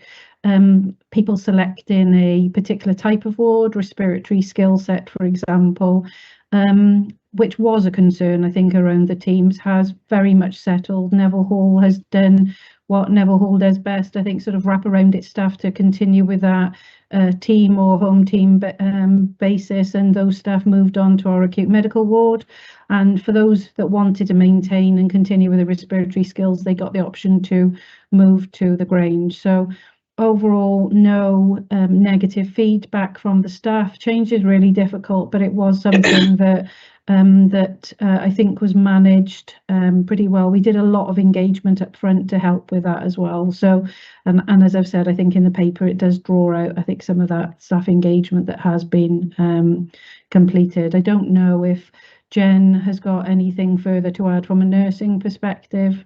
people selecting a particular type of ward, respiratory skill set, for example, which was a concern, I think, around the teams, has very much settled. Neville Hall has done what Neville Hall does best, I think, sort of wrap around its staff to continue with that team or home team basis, and those staff moved on to our acute medical ward. And for those that wanted to maintain and continue with the respiratory skills, they got the option to move to the Grange. So overall, no negative feedback from the staff. Change is really difficult, but it was something that I think was managed pretty well. We did a lot of engagement up front to help with that as well. So, and as I've said, I think in the paper it does draw out, I think, some of that staff engagement that has been completed. I don't know if Jen has got anything further to add from a nursing perspective.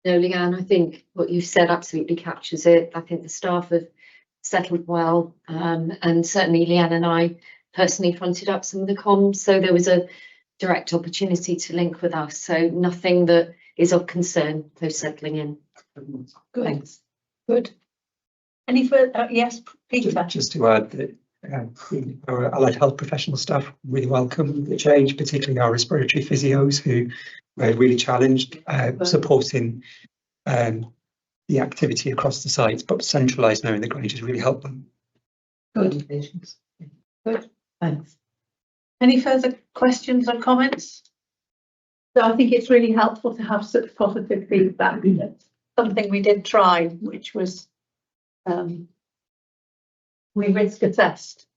No, Leanne, I think what you've said absolutely captures it. I think the staff have settled well, and certainly Leanne and I personally fronted up some of the comms, so there was a direct opportunity to link with us. So nothing that is of concern post settling in. Good. Thanks. Good. Any further? Yes, Peter. Just to add that our allied health professional staff really welcome the change, particularly our respiratory physios who were really challenged supporting the activity across the sites, but centralised now in the Grange has really helped them. Good. Good. Thanks. Any further questions or comments? So I think it's really helpful to have such positive feedback. Something we did try, which was we risk assessed.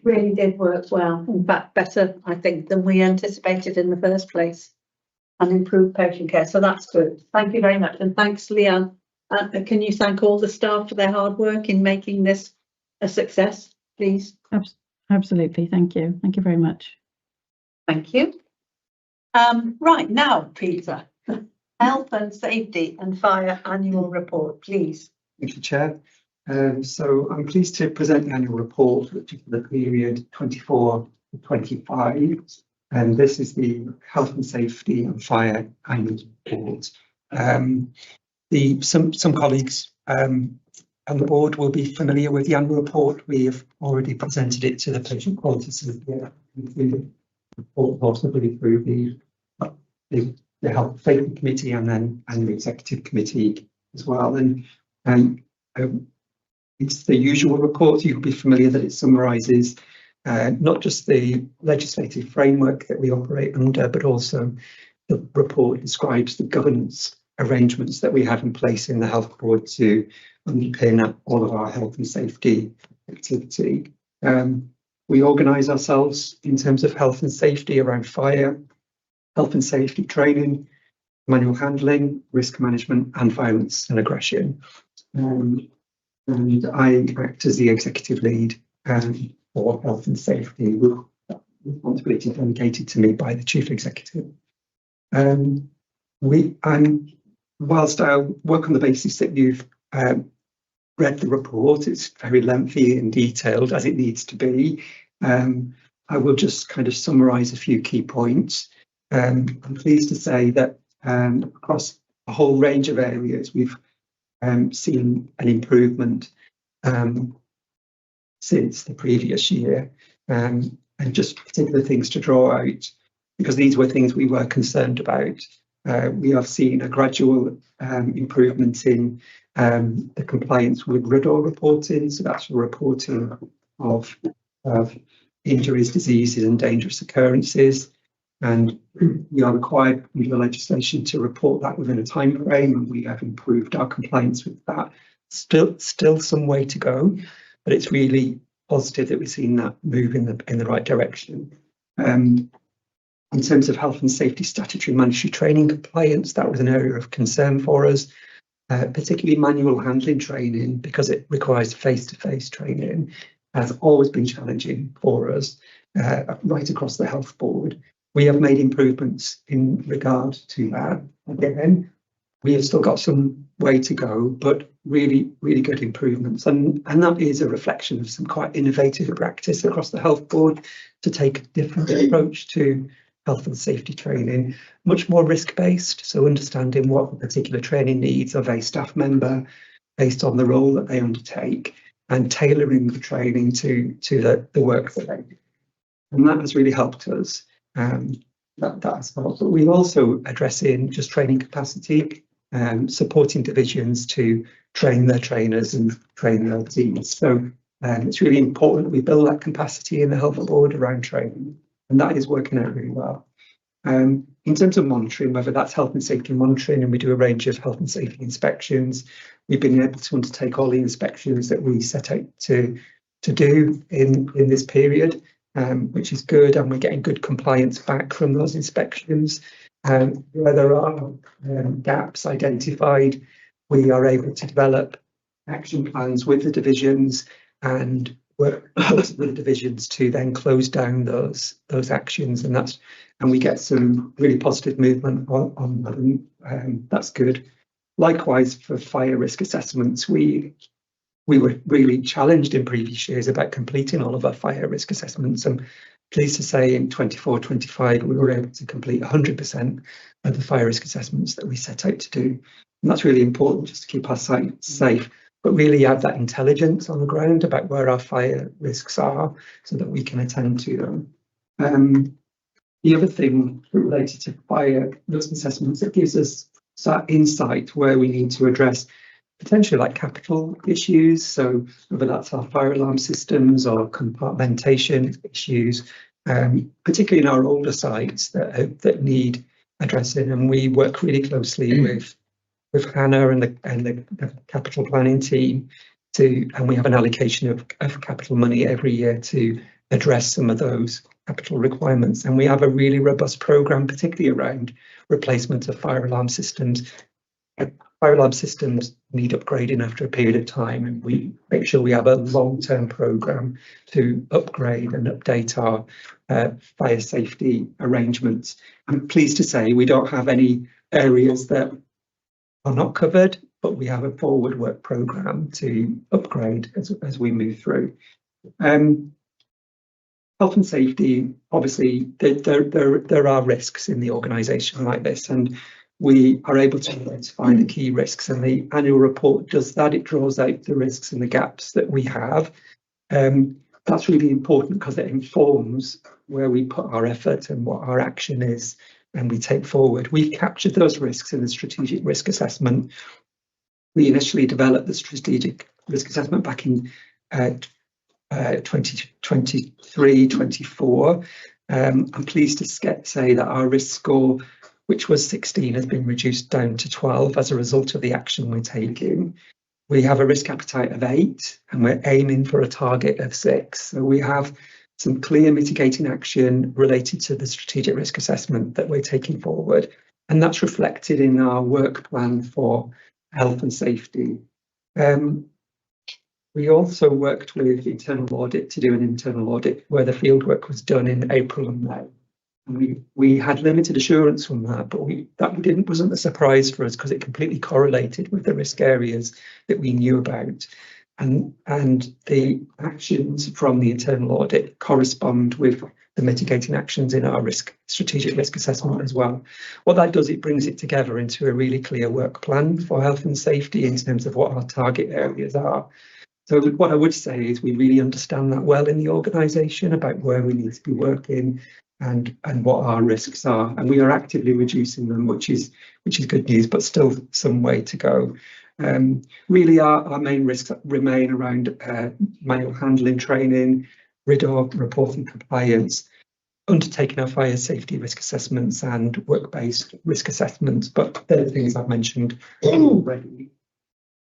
Really did work well. In fact, better, I think, than we anticipated in the first place, and improved patient care. So that's good. Thank you very much. And thanks, Leanne. Can you thank all the staff for their hard work in making this a success, please? Absolutely. Thank you. Thank you very much. Thank you. Right now, Peter, Health and Safety and Fire Annual Report, please. Thank you, Chair. So I'm pleased to present the annual report, which is for the period 24 to 25. And this is the Health and Safety and Fire Annual Report. Some colleagues on the board will be familiar with the annual report. We have already presented it to the Patient Quality Survey, including report possibly through the Health Safety Committee and the Executive Committee as well. And it's the usual report. You'll be familiar that it summarises not just the legislative framework that we operate under, but also the report describes the governance arrangements that we have in place in the Health Board to underpin all of our health and safety activity. We organise ourselves in terms of health and safety around fire, health and safety training, manual handling, risk management, and violence and aggression. And I act as the executive lead for health and safety, with responsibility delegated to me by the chief executive. Whilst I work on the basis that you've read the report, it's very lengthy and detailed as it needs to be. I will just kind of summarise a few key points. I'm pleased to say that across a whole range of areas, we've seen an improvement since the previous year, and just particular things to draw out, because these were things we were concerned about. We have seen a gradual improvement in the compliance with RIDDOR reporting, so that's reporting of injuries, diseases and dangerous occurrences. And we are required under the legislation to report that within a time frame, and we have improved our compliance with that. Still some way to go, but it's really positive that we've seen that move in the right direction. In terms of health and safety statutory mandatory training compliance, that was an area of concern for us, particularly manual handling training, because it requires face-to-face training, has always been challenging for us right across the Health Board. We have made improvements in regard to that. Again, we have still got some way to go, but really, really good improvements. And that is a reflection of some quite innovative practice across the Health Board to take a different approach to health and safety training, much more risk-based, so understanding what the particular training needs of a staff member based on the role that they undertake, and tailoring the training to the work that they do. And that has really helped us. That has helped. But we're also addressing just training capacity, supporting divisions to train their trainers and train their teams. So it's really important that we build that capacity in the Health Board around training. And that is working out really well. In terms of monitoring, whether that's health and safety monitoring, and we do a range of health and safety inspections, we've been able to undertake all the inspections that we set out to do in this period, which is good, and we're getting good compliance back from those inspections. Where there are gaps identified, we are able to develop action plans with the divisions and work with the divisions to then close down those actions, and we get some really positive movement on them. That's good. Likewise, for fire risk assessments, we were really challenged in previous years about completing all of our fire risk assessments. I'm pleased to say in 24-25 we were able to complete 100% of the fire risk assessments that we set out to do, and that's really important just to keep our site safe, but really have that intelligence on the ground about where our fire risks are so that we can attend to them. The other thing related to fire risk assessments, it gives us that insight where we need to address potentially like capital issues, so whether that's our fire alarm systems or compartmentation issues, particularly in our older sites that need addressing. And we work really closely with Hannah and the capital planning team and we have an allocation of capital money every year to address some of those capital requirements. And we have a really robust programme, particularly around replacement of fire alarm systems. Fire alarm systems need upgrading after a period of time, and we make sure we have a long-term programme to upgrade and update our fire safety arrangements. I'm pleased to say we don't have any areas that are not covered, but we have a forward work programme to upgrade as we move through. health and safety, obviously, there are risks in the organisation like this, and we are able to identify the key risks, and the annual report does that. It draws out the risks and the gaps that we have. That's really important because it informs where we put our effort and what our action is, and we take forward. We've captured those risks in the strategic risk assessment. We initially developed the strategic risk assessment back in 2023-24. I'm pleased to say that our risk score, which was 16, has been reduced down to 12 as a result of the action we're taking. We have a risk appetite of 8, and we're aiming for a target of 6. So we have some clear mitigating action related to the strategic risk assessment that we're taking forward, and that's reflected in our work plan for health and safety. We also worked with internal audit to do an internal audit where the fieldwork was done in April and May. And we had limited assurance from that, but wasn't a surprise for us because it completely correlated with the risk areas that we knew about. And the actions from the internal audit correspond with the mitigating actions in our strategic risk assessment as well. What that does, it brings it together into a really clear work plan for health and safety in terms of what our target areas are. So what I would say is we really understand that well in the organisation about where we need to be working and what our risks are, and we are actively reducing them, which is good news, but still some way to go. Really, our main risks remain around manual handling training, RIDDOR reporting compliance, undertaking our fire safety risk assessments and work-based risk assessments, but they're the things I've mentioned already.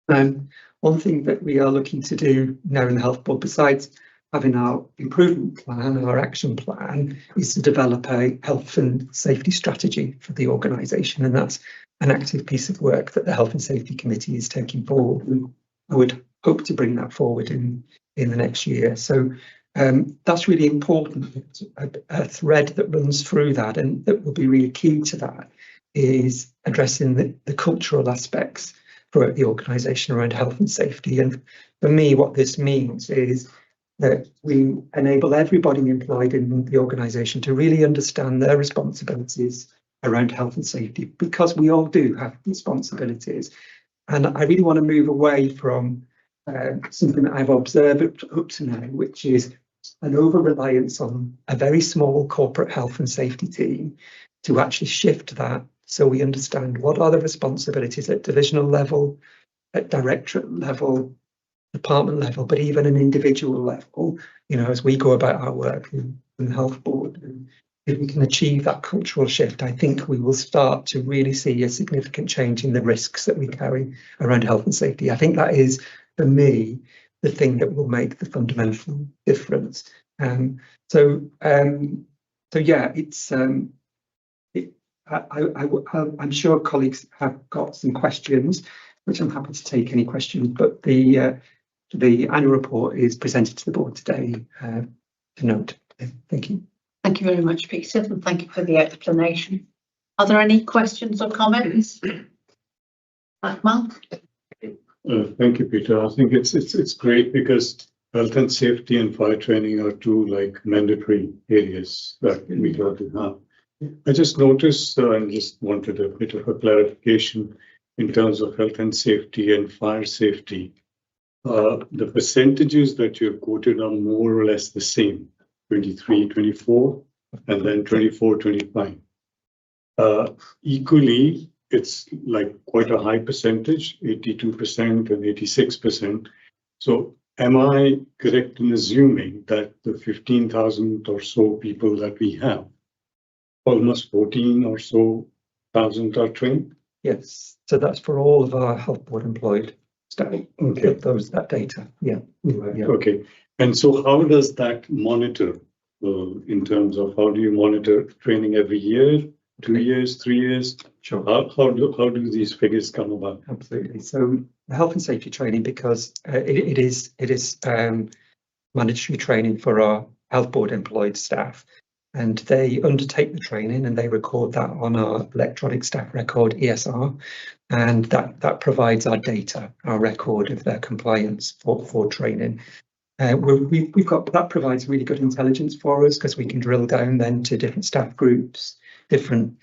One thing that we are looking to do now in the Health Board, besides having our improvement plan, our action plan, is to develop a health and safety strategy for the organisation, and that's an active piece of work that the Health and Safety Committee is taking forward. I would hope to bring that forward in the next year. So that's really important. A thread that runs through that and that will be really key to that is addressing the cultural aspects for the organisation around health and safety. And for me, what this means is that we enable everybody employed in the organisation to really understand their responsibilities around health and safety, because we all do have responsibilities. And I really want to move away from something that I've observed up to now, which is an over-reliance on a very small corporate health and safety team, to actually shift that so we understand what are the responsibilities at divisional level, at directorate level, department level, but even an individual level, as we go about our work in the Health Board. And if we can achieve that cultural shift, I think we will start to really see a significant change in the risks that we carry around health and safety. I think that is, for me, the thing that will make the fundamental difference. So yeah, it's I'm sure colleagues have got some questions, which I'm happy to take any questions, but the annual report is presented to the board today to note. Thank you. Thank you very much, Peter, and thank you for the explanation. Are there any questions or comments? Mark? Thank you, Peter. I think it's great because health and safety and fire training are two mandatory areas that we got to have. I just noticed and just wanted a bit of a clarification in terms of health and safety and fire safety. The percentages that you've quoted are more or less the same, 23, 24, and then 24, 25. Equally, it's like quite a high percentage, 82% and 86%. So am I correct in assuming that the 15,000 or so people that we have, almost 14 or so thousand are trained? Yes, so that's for all of our Health Board employed staff. Okay. That data, yeah. Okay, and so how does that monitor in terms of how do you monitor training every year, 2 years, 3 years? Sure. How do these figures come about? Absolutely. So the health and safety training, because it is mandatory training for our Health Board employed staff, and they undertake the training and they record that on our electronic staff record, ESR, and that provides our data, our record of their compliance for training. we've got, that provides really good intelligence for us because we can drill down then to different staff groups, different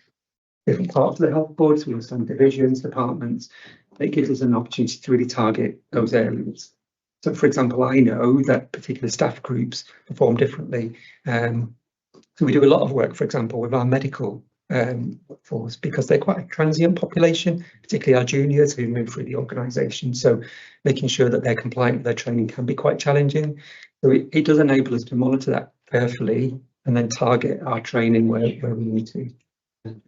parts of the health board, so we understand divisions, departments. It gives us an opportunity to really target those areas. So, for example, I know that particular staff groups perform differently. So we do a lot of work, for example, with our medical workforce because they're quite a transient population, particularly our juniors who move through the organisation. So making sure that they're compliant with their training can be quite challenging. So it does enable us to monitor that carefully and then target our training where we need to.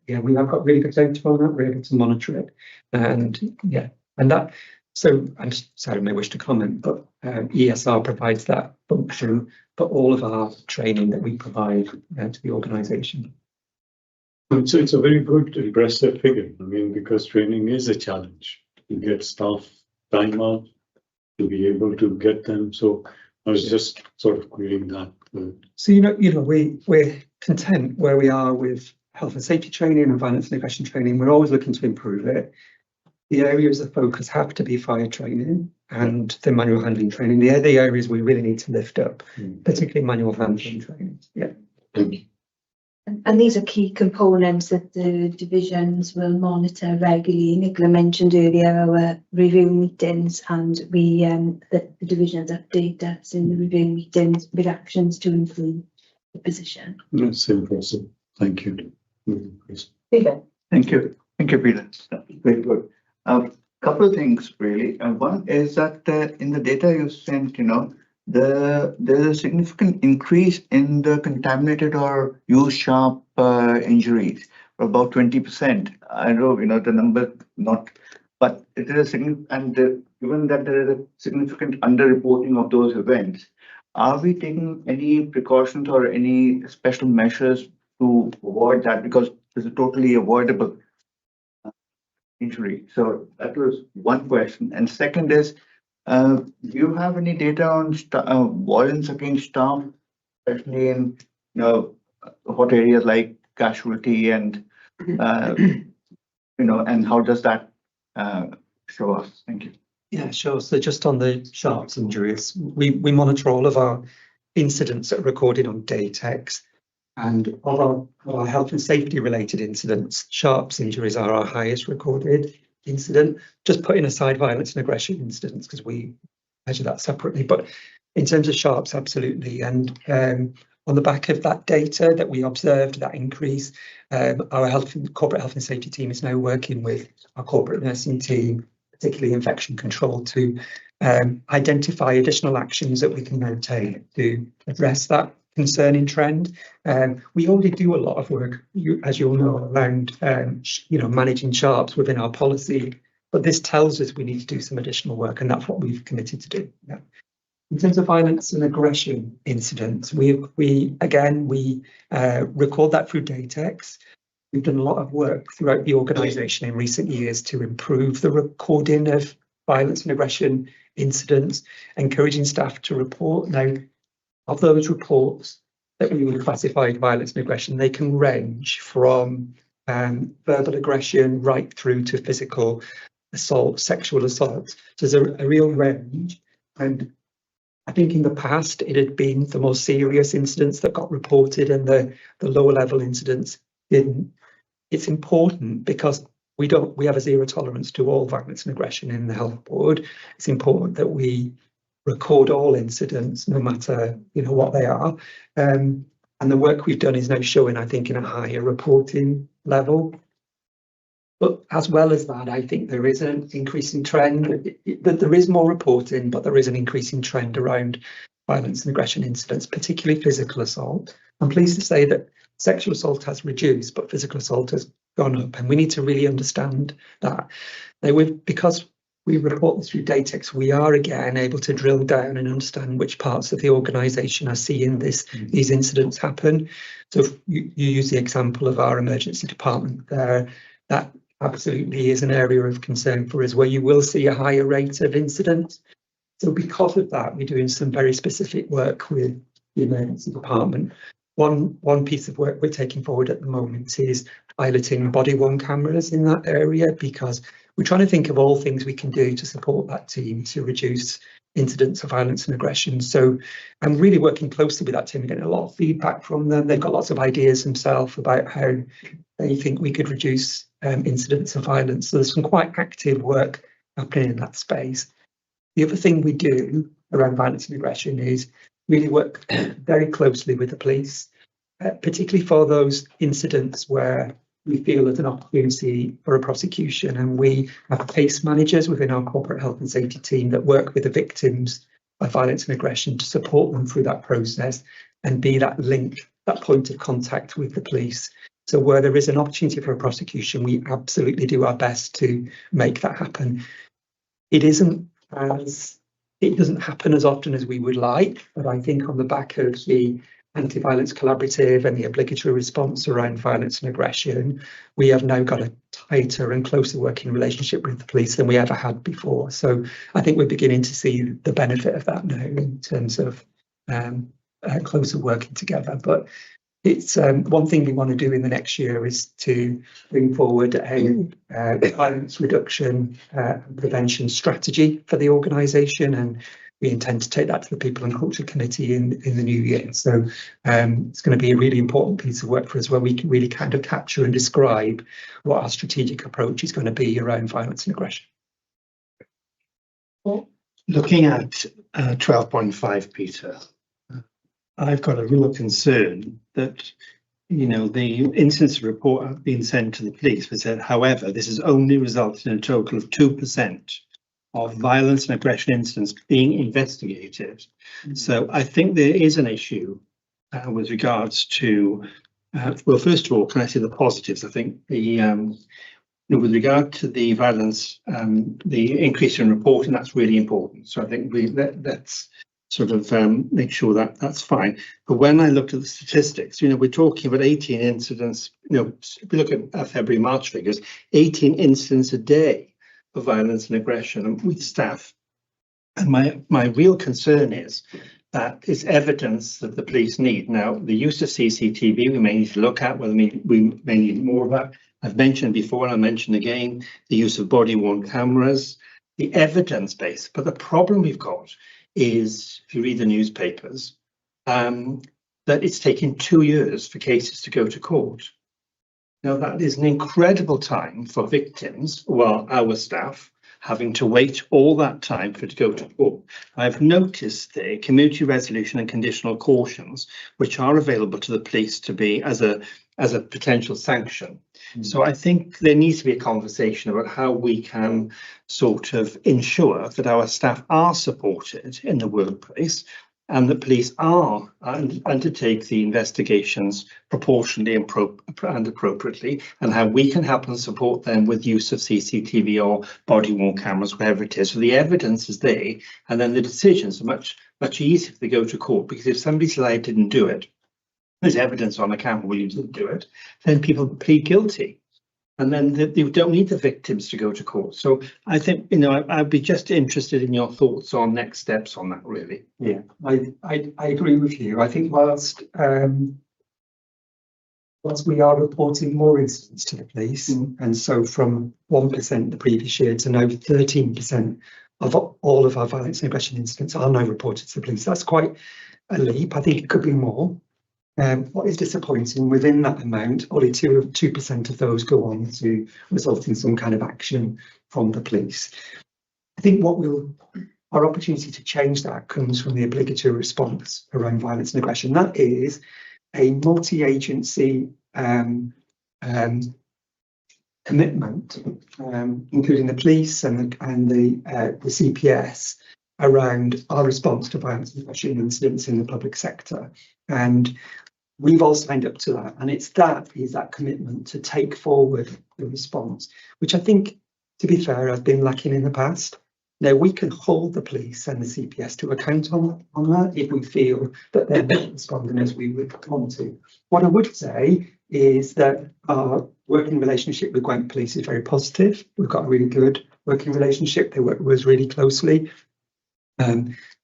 Yeah, we have got really good data on that. We're able to monitor it, and yeah, and that. So I'm sorry, I may wish to comment, but ESR provides that function for all of our training that we provide to the organisation. So it's a very good, impressive figure. I mean, because training is a challenge to get staff time out to be able to get them. So I was just sort of querying that. So we're content where we are with health and safety training and violence and aggression training. We're always looking to improve it. The areas of focus have to be fire training and the manual handling training. They're the areas we really need to lift up, particularly manual handling training. Yeah. And these are key components that the divisions will monitor regularly. Nicola mentioned earlier our review meetings, and we the divisions update us in the review meetings with actions to improve the position. That's impressive. Thank you. Peter. Thank you. Thank you, Peter. Very good. Couple of things really. One is that in the data you sent, there's a significant increase in the contaminated or used sharp injuries, about 20%. I know, the number not, but it is a significant, and given that there is a significant underreporting of those events, are we taking any precautions or any special measures to avoid that? Because it's a totally avoidable injury. So that was one question. And second is, do you have any data on violence against staff, especially in hot areas like casualty and and how does that show us? Thank you. Yeah, sure. So just on the sharps injuries, we monitor all of our incidents that are recorded on Datex, and of our health and safety related incidents, sharps injuries are our highest recorded incident, just putting aside violence and aggression incidents because we measure that separately. But in terms of sharps, absolutely. And on the back of that data that we observed, that increase, our corporate health and safety team is now working with our corporate nursing team, particularly infection control, to identify additional actions that we can now take to address that concerning trend. We already do a lot of work, as you'll know, around managing sharps within our policy, but this tells us we need to do some additional work, and that's what we've committed to do. Yeah. In terms of violence and aggression incidents, we record that through Datex. We've done a lot of work throughout the organisation in recent years to improve the recording of violence and aggression incidents, encouraging staff to report. Now, of those reports that we would classify as violence and aggression, they can range from verbal aggression right through to physical assault, sexual assault. So there's a real range. And I think in the past, it had been the more serious incidents that got reported and the lower level incidents didn't. It's important because we have a zero tolerance to all violence and aggression in the health board. It's important that we record all incidents, no matter what they are. And the work we've done is now showing, I think, in a higher reporting level. But as well as that, I think there is an increasing trend that there is more reporting, but there is an increasing trend around violence and aggression incidents, particularly physical assault. I'm pleased to say that sexual assault has reduced, but physical assault has gone up, and we need to really understand that. Now, because we report this through Datex, we are again able to drill down and understand which parts of the organisation are seeing these incidents happen. So if you use the example of our emergency department there, that absolutely is an area of concern for us, where you will see a higher rate of incidents. So because of that, we're doing some very specific work with the emergency department One piece of work we're taking forward at the moment is piloting body-worn cameras in that area, because we're trying to think of all things we can do to support that team to reduce incidents of violence and aggression. So I'm really working closely with that team, getting a lot of feedback from them. They've got lots of ideas themselves about how they think we could reduce incidents of violence. So there's some quite active work happening in that space. The other thing we do around violence and aggression is really work very closely with the police, particularly for those incidents where we feel there's an opportunity for a prosecution, and we have case managers within our corporate health and safety team that work with the victims of violence and aggression to support them through that process and be that link, that point of contact with the police. So where there is an opportunity for a prosecution, we absolutely do our best to make that happen. It doesn't happen as often as we would like, but I think on the back of the anti-violence collaborative and the obligatory response around violence and aggression, we have now got a tighter and closer working relationship with the police than we ever had before. So I think we're beginning to see the benefit of that now in terms of closer working together. But it's one thing we want to do in the next year is to bring forward a violence reduction prevention strategy for the organisation, and we intend to take that to the People and Culture Committee in the new year. So it's going to be a really important piece of work for us, where we can really kind of capture and describe what our strategic approach is going to be around violence and aggression. Looking at 12.5, Peter, I've got a real concern that, you know, the incident report being sent to the police was said, however, this has only resulted in a total of 2% of violence and aggression incidents being investigated. So I think there is an issue with regards to, well, first of all, can I say the positives? I think the with regard to the violence, the increase in reporting, that's really important. So I think that's sort of make sure that that's fine. But when I looked at the statistics, you know, we're talking about 18 incidents, you know, if we look at February, March figures, 18 incidents a day of violence and aggression with staff. And my real concern is that is evidence that the police need. Now, the use of CCTV, we may need to look at whether we may need more of that. I've mentioned before, and I'll mention again, the use of body-worn cameras, the evidence base. But the problem we've got is, if you read the newspapers, that it's taken 2 years for cases to go to court. Now, that is an incredible time for victims, well, our staff, having to wait all that time for it to go to court. I've noticed the community resolution and conditional cautions, which are available to the police to be as a potential sanction. So I think there needs to be a conversation about how we can sort of ensure that our staff are supported in the workplace and the police are undertake the investigations proportionally and appropriately, and how we can help and support them with use of CCTV or body-worn cameras, wherever it is. So the evidence is there, and then the decisions are much easier if they go to court, because if somebody says I didn't do it, there's evidence on a camera, well, you didn't do it, then people plead guilty. And then you don't need the victims to go to court. So I think, you know, I'd be just interested in your thoughts on next steps on that, really. Yeah, I agree with you. I think whilst we are reporting more incidents to the police, and so from 1% the previous year to now 13% of all of our violence and aggression incidents are now reported to the police. That's quite a leap. I think it could be more. What is disappointing, within that amount, only 2% of those go on to result in some kind of action from the police. I think our opportunity to change that comes from the obligatory response around violence and aggression. That is a multi-agency commitment, including the police and the CPS, around our response to violence and aggression incidents in the public sector. And we've all signed up to that, and it's that commitment to take forward the response, which I think, to be fair, has been lacking in the past. Now, we can hold the police and the CPS to account on that if we feel that they're not responding as we would want to. What I would say is that our working relationship with Gwent Police is very positive. We've got a really good working relationship. They work with us really closely.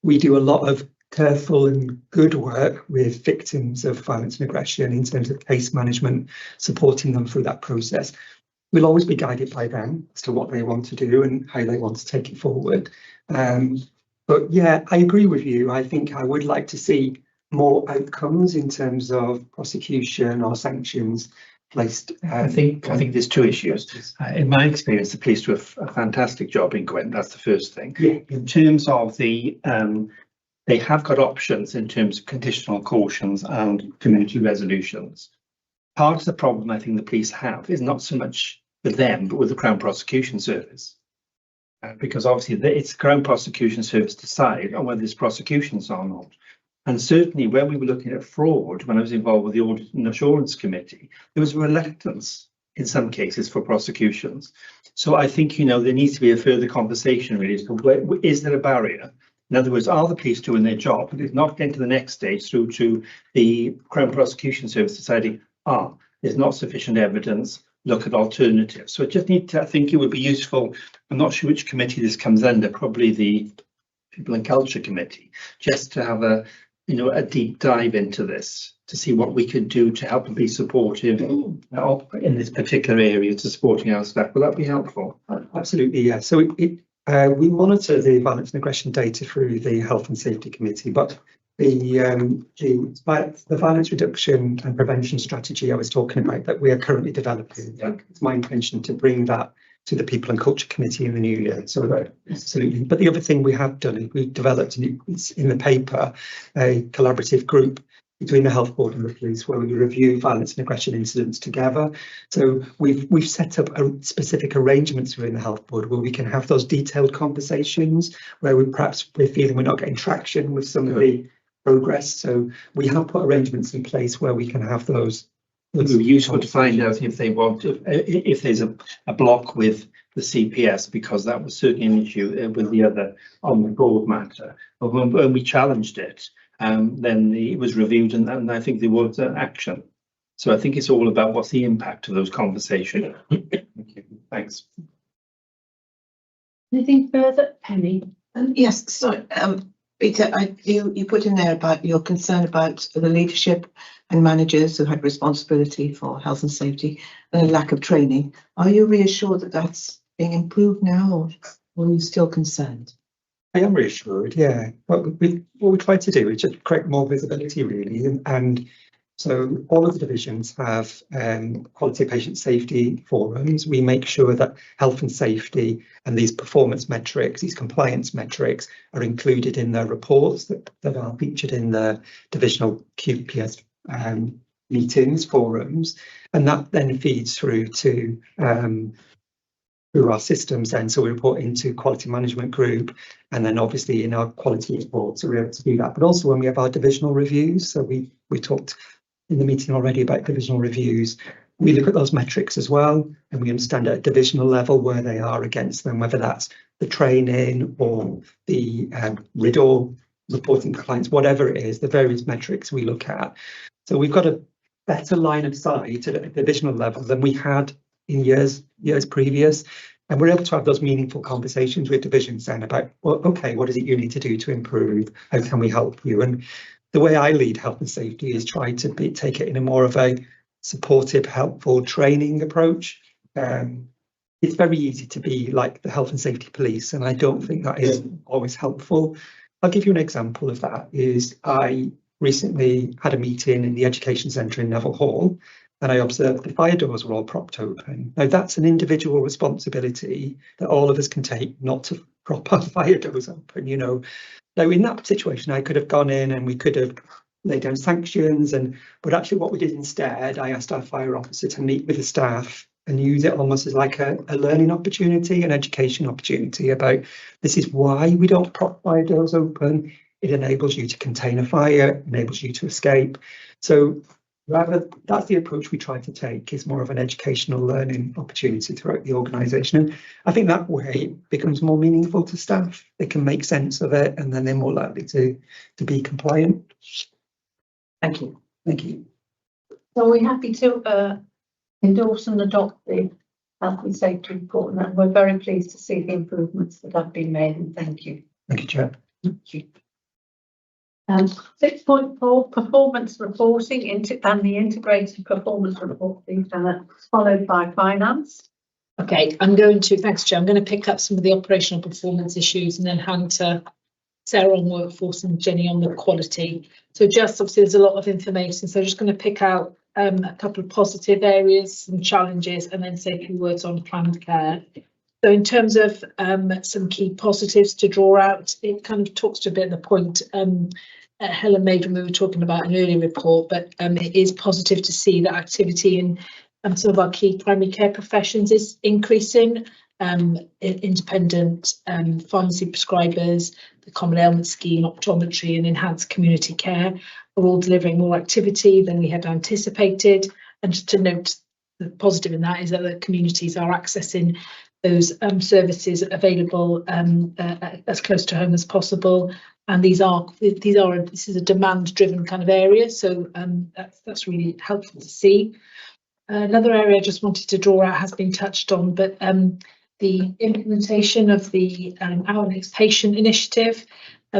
We do a lot of careful and good work with victims of violence and aggression in terms of case management, supporting them through that process. We'll always be guided by them as to what they want to do and how they want to take it forward. But yeah, I agree with you. I think I would like to see more outcomes in terms of prosecution or sanctions placed. I think there's two issues. In my experience, the police do a fantastic job in Gwent. That's the first thing. Yeah. In terms of the, they have got options in terms of conditional cautions and community resolutions. Part of the problem I think the police have is not so much with them, but with the Crown Prosecution Service. Because obviously it's the Crown Prosecution Service decide on whether there's prosecutions or not. And certainly when we were looking at fraud, when I was involved with the Audit and Assurance Committee, there was reluctance in some cases for prosecutions. So I think, you know, there needs to be a further conversation really as to where, is there a barrier? In other words, are the police doing their job? But it's not getting to the next stage through to the Crown Prosecution Service deciding, there's not sufficient evidence, look at alternatives. So I just need to, I think it would be useful, I'm not sure which committee this comes under, probably the People and Culture Committee, just to have a, you know, a deep dive into this to see what we could do to help and be supportive in this particular area to supporting our staff. Will that be helpful? Absolutely, yeah. So we monitor the violence and aggression data through the Health and Safety Committee, but the violence reduction and prevention strategy I was talking about that we are currently developing, it's my intention to bring that to the People and Culture Committee in the new year. So absolutely. But the other thing we have done is we've developed, and it's in the paper, a collaborative group between the Health Board and the police where we review violence and aggression incidents together. So we've set up specific arrangements within the Health Board where we can have those detailed conversations where we're feeling we're not getting traction with some of the progress. So we have put arrangements in place where we can have those. It would be useful to find out if they want to, if there's a block with the CPS, because that was certainly an issue with the other on the broad matter. But when we challenged it, then it was reviewed and I think there was action. So I think it's all about what's the impact of those conversations. Thank you. Thanks. Anything further, Penny? Yes, so Peter, you put in there about your concern about the leadership and managers who had responsibility for health and safety and a lack of training. Are you reassured that that's being improved now, or are you still concerned? I am reassured, yeah. What we try to do is just create more visibility really, and so all of the divisions have quality patient safety forums. We make sure that health and safety and these performance metrics, these compliance metrics are included in their reports that are featured in the divisional QPS meetings, forums, and that then feeds through to through our systems then. So we report into quality management group, and then obviously in our quality reports we're able to do that. But also when we have our divisional reviews, so we talked in the meeting already about divisional reviews, we look at those metrics as well, and we understand at a divisional level where they are against them, whether that's the training or the RIDDOR reporting compliance, whatever it is, the various metrics we look at. So we've got a better line of sight at a divisional level than we had in years previous, and we're able to have those meaningful conversations with divisions then about, well, okay, what is it you need to do to improve? How can we help you? And the way I lead health and safety is try to take it in a more of a supportive, helpful training approach. It's very easy to be like the health and safety police, and I don't think that is always helpful. I'll give you an example of that. Is I recently had a meeting in the education centre in Neville Hall, and I observed the fire doors were all propped open. Now that's an individual responsibility that all of us can take, not to prop our fire doors open, you know. Now in that situation I could have gone in and we could have laid down sanctions, but actually what we did instead, I asked our fire officer to meet with the staff and use it almost as like a learning opportunity, an education opportunity about this is why we don't prop fire doors open. It enables you to contain a fire, enables you to escape. So rather, that's the approach we try to take, is more of an educational learning opportunity throughout the organisation. And I think that way it becomes more meaningful to staff. They can make sense of it, and then they're more likely to be compliant. Thank you. Thank you. So we're happy to endorse and adopt the health and safety report, and we're very pleased to see the improvements that have been made, and thank you. Thank you, Chair. Thank you. 6.4 performance reporting and the integrated performance reporting, followed by finance. Okay, I'm going to, thanks, Joe. I'm going to pick up some of the operational performance issues and then hand to Sarah on workforce and Jenny on the quality. So just obviously there's a lot of information, so I'm just going to pick out a couple of positive areas, some challenges, and then say a few words on planned care. So in terms of some key positives to draw out, it kind of talks to a bit of the point Helen made when we were talking about an earlier report, but it is positive to see that activity in some of our key primary care professions is increasing. Independent pharmacy prescribers, the Common Ailment Scheme, optometry and enhanced community care are all delivering more activity than we had anticipated. And just to note, the positive in that is that the communities are accessing those services available as close to home as possible. And this is a demand-driven kind of area, so that's really helpful to see. Another area I just wanted to draw out has been touched on, but the implementation of the Our Next Patient initiative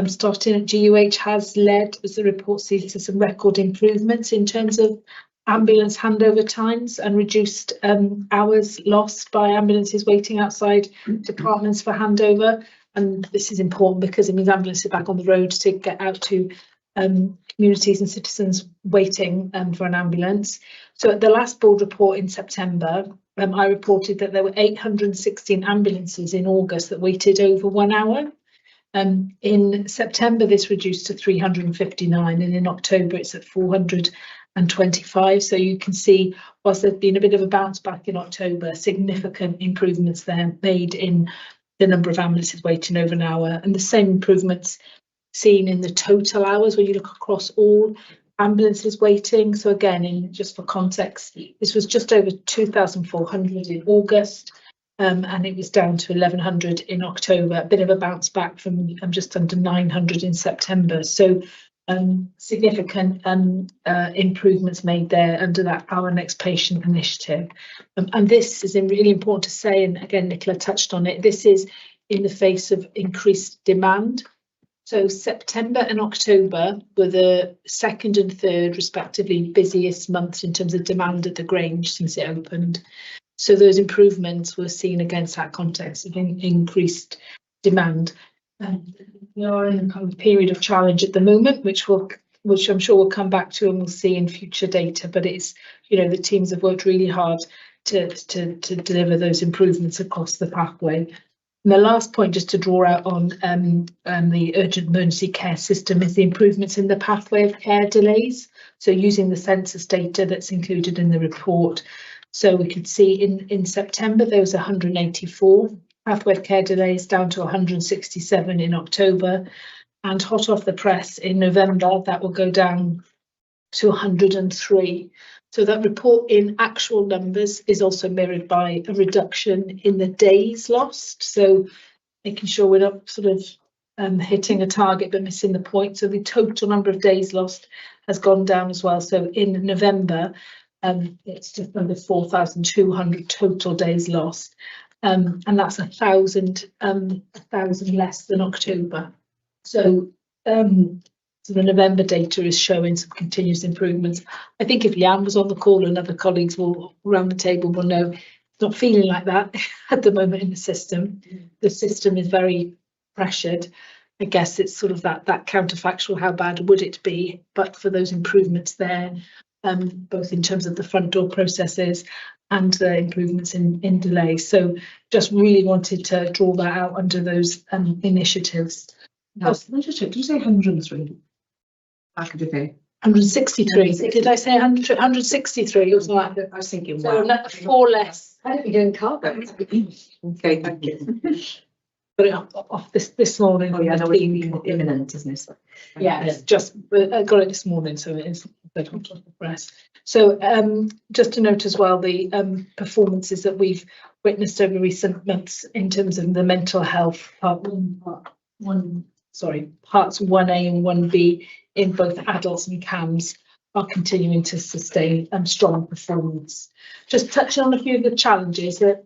starting at GUH has led, as the report sees, to some record improvements in terms of ambulance handover times and reduced hours lost by ambulances waiting outside departments for handover. And this is important because it means ambulances are back on the road to get out to communities and citizens waiting for an ambulance. So at the last board report in September, I reported that there were 816 ambulances in August that waited over 1 hour. In September, this reduced to 359, and in October, it's at 425. So you can see, whilst there's been a bit of a bounce back in October, significant improvements there made in the number of ambulances waiting over an hour, and the same improvements seen in the total hours when you look across all ambulances waiting. So again, just for context, this was just over 2,400 in August, and it was down to 1,100 in October, a bit of a bounce back from just under 900 in September. So significant improvements made there under that Our Next Patient initiative. And this is really important to say, and again, Nicola touched on it, this is in the face of increased demand. So September and October were the second and third, respectively, busiest months in terms of demand at the Grange since it opened. So those improvements were seen against that context of increased demand. We are in a kind of period of challenge at the moment, which I'm sure we'll come back to and we'll see in future data. But it's, the teams have worked really hard to deliver those improvements across the pathway. And the last point, just to draw out on the urgent emergency care system, is the improvements in the pathway of care delays. So using the census data that's included in the report. So we could see in September, there was 184 pathway of care delays, down to 167 in October. And hot off the press in November, that will go down to 103. So that report in actual numbers is also mirrored by a reduction in the days lost. So making sure we're not sort of hitting a target but missing the point. So the total number of days lost has gone down as well. So in November, it's just under 4,200 total days lost. And that's 1,000 less than October. So so the November data is showing some continuous improvements. I think if Leanne was on the call and other colleagues will around the table will know, it's not feeling like that at the moment in the system. The system is very pressured. I guess it's sort of that counterfactual, how bad would it be? But for those improvements there, both in terms of the front door processes and the improvements in delay. So just really wanted to draw that out under those initiatives. Can I just check, did you say 103? Back of the day. 163. Did I say 100, 163 or something like that? I was thinking, so wow. 4 less. How did we do in cargo? Okay, thank you. But off this morning. Oh yeah, no, it's imminent, isn't it? Yeah, it's just I got it this morning, so it is a bit hot off the press. So just to note as well, the performances that we've witnessed over recent months in terms of the mental health parts 1A and 1B in both adults and CAMHS are continuing to sustain strong performance. Just touching on a few of the challenges that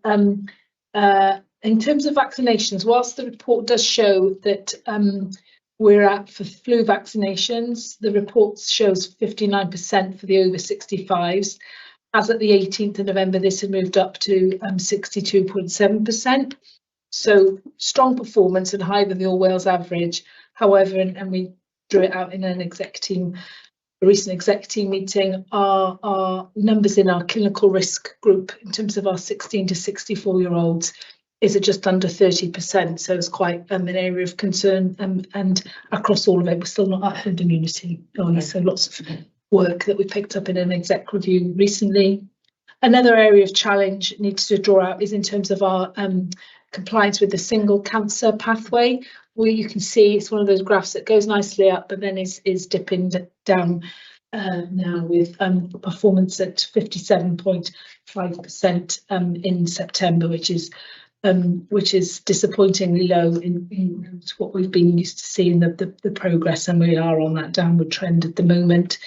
in terms of vaccinations, whilst the report does show that we're at for flu vaccinations. The report shows 59% for the over 65s. As at the 18th of November, this had moved up to 62.7%. So strong performance and higher than the All Wales average. However, and we drew it out in an a recent exec team meeting, our numbers in our clinical risk group in terms of our 16 to 64-year-olds is at just under 30%. So it's quite an area of concern, and across all of it, we're still not at herd immunity. So lots of work that we picked up in an exec review recently. Another area of challenge needs to draw out is in terms of our compliance with the single cancer pathway, where you can see it's one of those graphs that goes nicely up, but then is dipping down now with performance at 57.5% in September, which is disappointingly low in what we've been used to seeing the progress, and we are on that downward trend at the moment.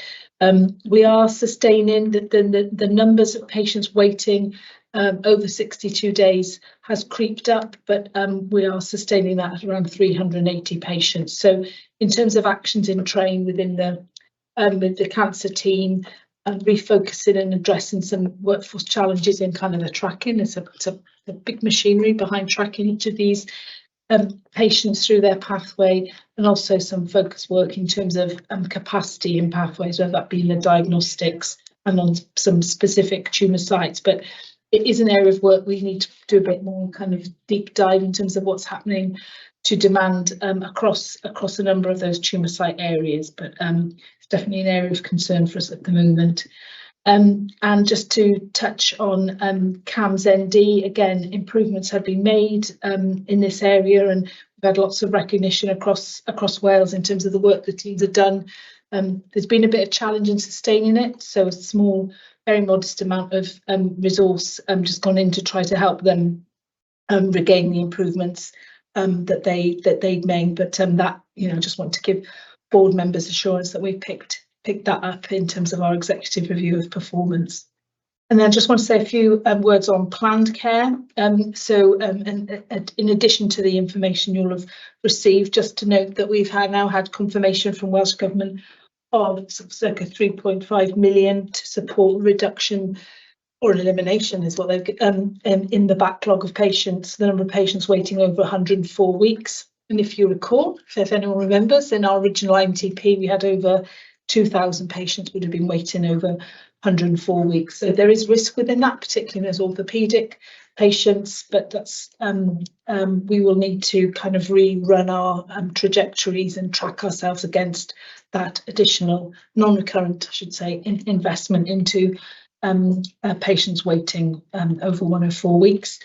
We are sustaining the numbers of patients waiting over 62 days has creeped up, but we are sustaining that at around 380 patients. So in terms of actions in train within with the cancer team, and refocusing and addressing some workforce challenges in kind of the tracking. It's a big machinery behind tracking each of these patients through their pathway, and also some focus work in terms of capacity in pathways, whether that be in the diagnostics and on some specific tumour sites. But it is an area of work we need to do a bit more kind of deep dive in terms of what's happening to demand across a number of those tumour site areas. But it's definitely an area of concern for us at the moment. And just to touch on CAMS ND, again, improvements have been made in this area, and we've had lots of recognition across Wales in terms of the work the teams have done. There's been a bit of challenge in sustaining it, so a small, very modest amount of resource just gone in to try to help them regain the improvements that they'd made. But that, you know, just want to give board members assurance that we've picked that up in terms of our executive review of performance. And then I just want to say a few words on planned care. And in addition to the information you'll have received, just to note that we've now had confirmation from Welsh Government of circa 3.5 million to support reduction or an elimination is what they've in the backlog of patients, the number of patients waiting over 104 weeks. And if you recall, if anyone remembers, in our original IMTP, we had over 2,000 patients would have been waiting over 104 weeks. So there is risk within that, particularly in those orthopaedic patients, but that's we will need to kind of rerun our trajectories and track ourselves against that additional non-recurrent, I should say, investment into patients waiting over 104 weeks.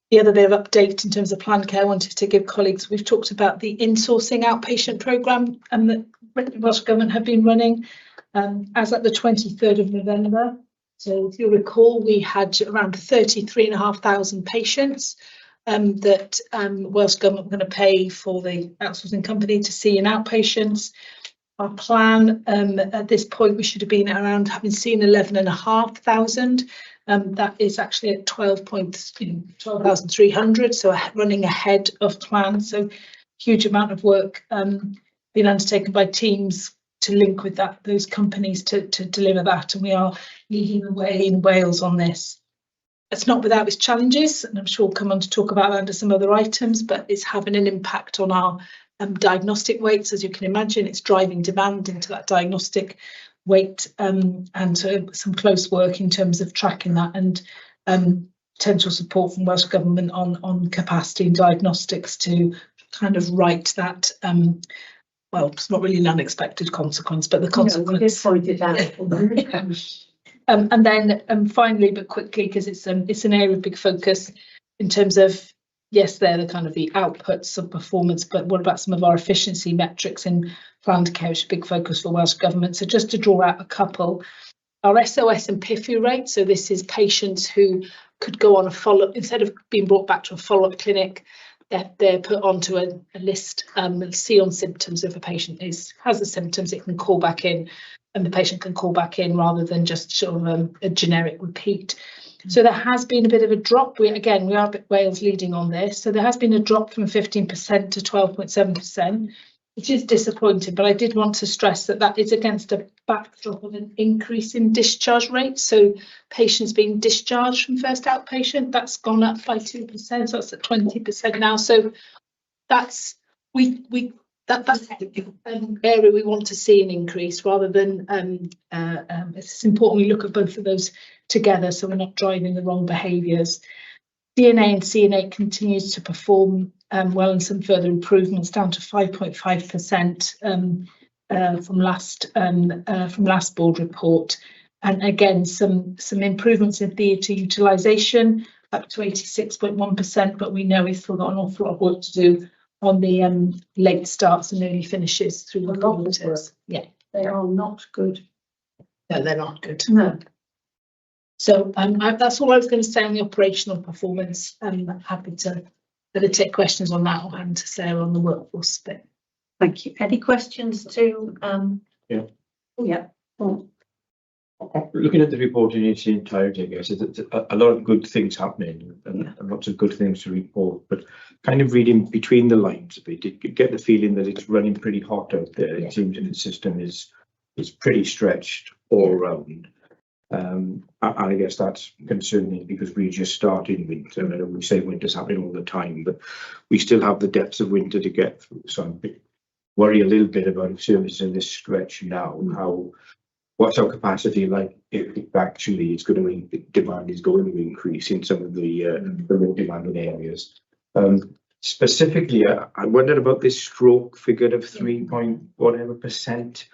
The other bit of update in terms of planned care I wanted to give colleagues, we've talked about the insourcing outpatient programme that Welsh Government have been running as at the 23rd of November. So if you recall, we had around 33,500 patients that Welsh Government were going to pay for the outsourcing company to see in outpatients. Our plan at this point, we should have been around having seen 11,500. That is actually at 12,300, so running ahead of plan. So huge amount of work being undertaken by teams to link with those companies to deliver that, and we are leading the way in Wales on this. It's not without its challenges, and I'm sure we'll come on to talk about that under some other items, but it's having an impact on our diagnostic weights. As you can imagine, it's driving demand into that diagnostic weight, and so some close work in terms of tracking that, and potential support from Welsh Government on capacity and diagnostics to kind of right that well, it's not really an unexpected consequence, but the consequence. No, we did pointed out. And then finally, but quickly, because it's an area of big focus in terms of, yes, they're the kind of the outputs of performance, but what about some of our efficiency metrics in planned care, which is a big focus for Welsh Government. So just to draw out a couple, our SOS and PIFU rate, so this is patients who could go on a follow-up, instead of being brought back to a follow-up clinic, they're put onto a list, see on symptoms. If a patient has the symptoms, it can call back in, and the patient can call back in rather than just sort of a generic repeat. So there has been a bit of a drop. We are Wales leading on this. So there has been a drop from 15% to 12.7%. It is disappointing, but I did want to stress that that is against a backdrop of an increase in discharge rates. So patients being discharged from first outpatient, that's gone up by 2%. So that's at 20% now. So that's that's an area we want to see an increase rather than it's important we look at both of those together so we're not driving the wrong behaviours. DNA and CNA continues to perform well, and some further improvements down to 5.5% from last board report, and again some improvements in theatre utilisation up to 86.1%, but we know we've still got an awful lot of work to do on the late starts and early finishes through the quarters. Yeah, they are not good. No, they're not good. No. So that's all I was going to say on the operational performance. I'm happy to take questions on that. I'll hand to Sarah on the workforce bit. Thank you. Any questions to Yeah. Yeah. Oh. Looking at the report in its entirety, I guess it's a lot of good things happening and lots of good things to report, but kind of reading between the lines a bit, you get the feeling that it's running pretty hot out there. It seems that the system is pretty stretched all around. And I guess that's concerning because we're just starting winter. I know we say winter's happening all the time, but we still have the depths of winter to get through. So I'm worried a little bit about services in this stretch now. What's our capacity like if actually it's going to demand is going to increase in some of the more demanding areas? Specifically, I wondered about this stroke figure of 3.whatever%.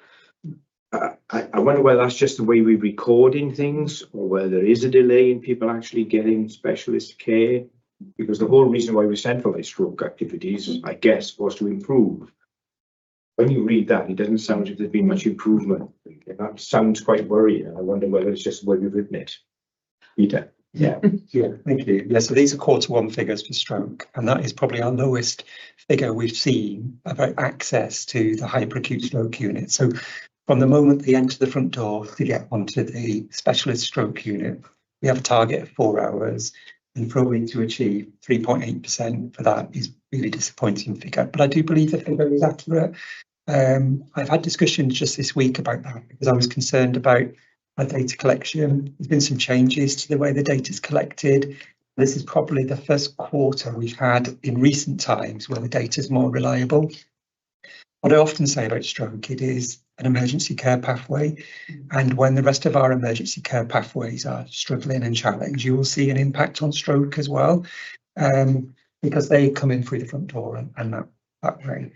I wonder whether that's just the way we're recording things or whether there is a delay in people actually getting specialist care, because the whole reason why we centralised stroke activities, I guess, was to improve. When you read that, it doesn't sound as if there's been much improvement. That sounds quite worrying. I wonder whether it's just the way we've written it. Peter. Yeah, thank you. Yeah, so these are Q1 figures for stroke, and that is probably our lowest figure we've seen about access to the hyperacute stroke unit. So from the moment they enter the front door to get onto the specialist stroke unit, we have a target of 4 hours, and probably to achieve 3.8% for that is really disappointing figure. But I do believe the figure is accurate. I've had discussions just this week about that because I was concerned about our data collection. There's been some changes to the way the data is collected. This is probably the first quarter we've had in recent times where the data is more reliable. What I often say about stroke, it is an emergency care pathway, and when the rest of our emergency care pathways are struggling and challenged, you will see an impact on stroke as well, because they come in through the front door and that way.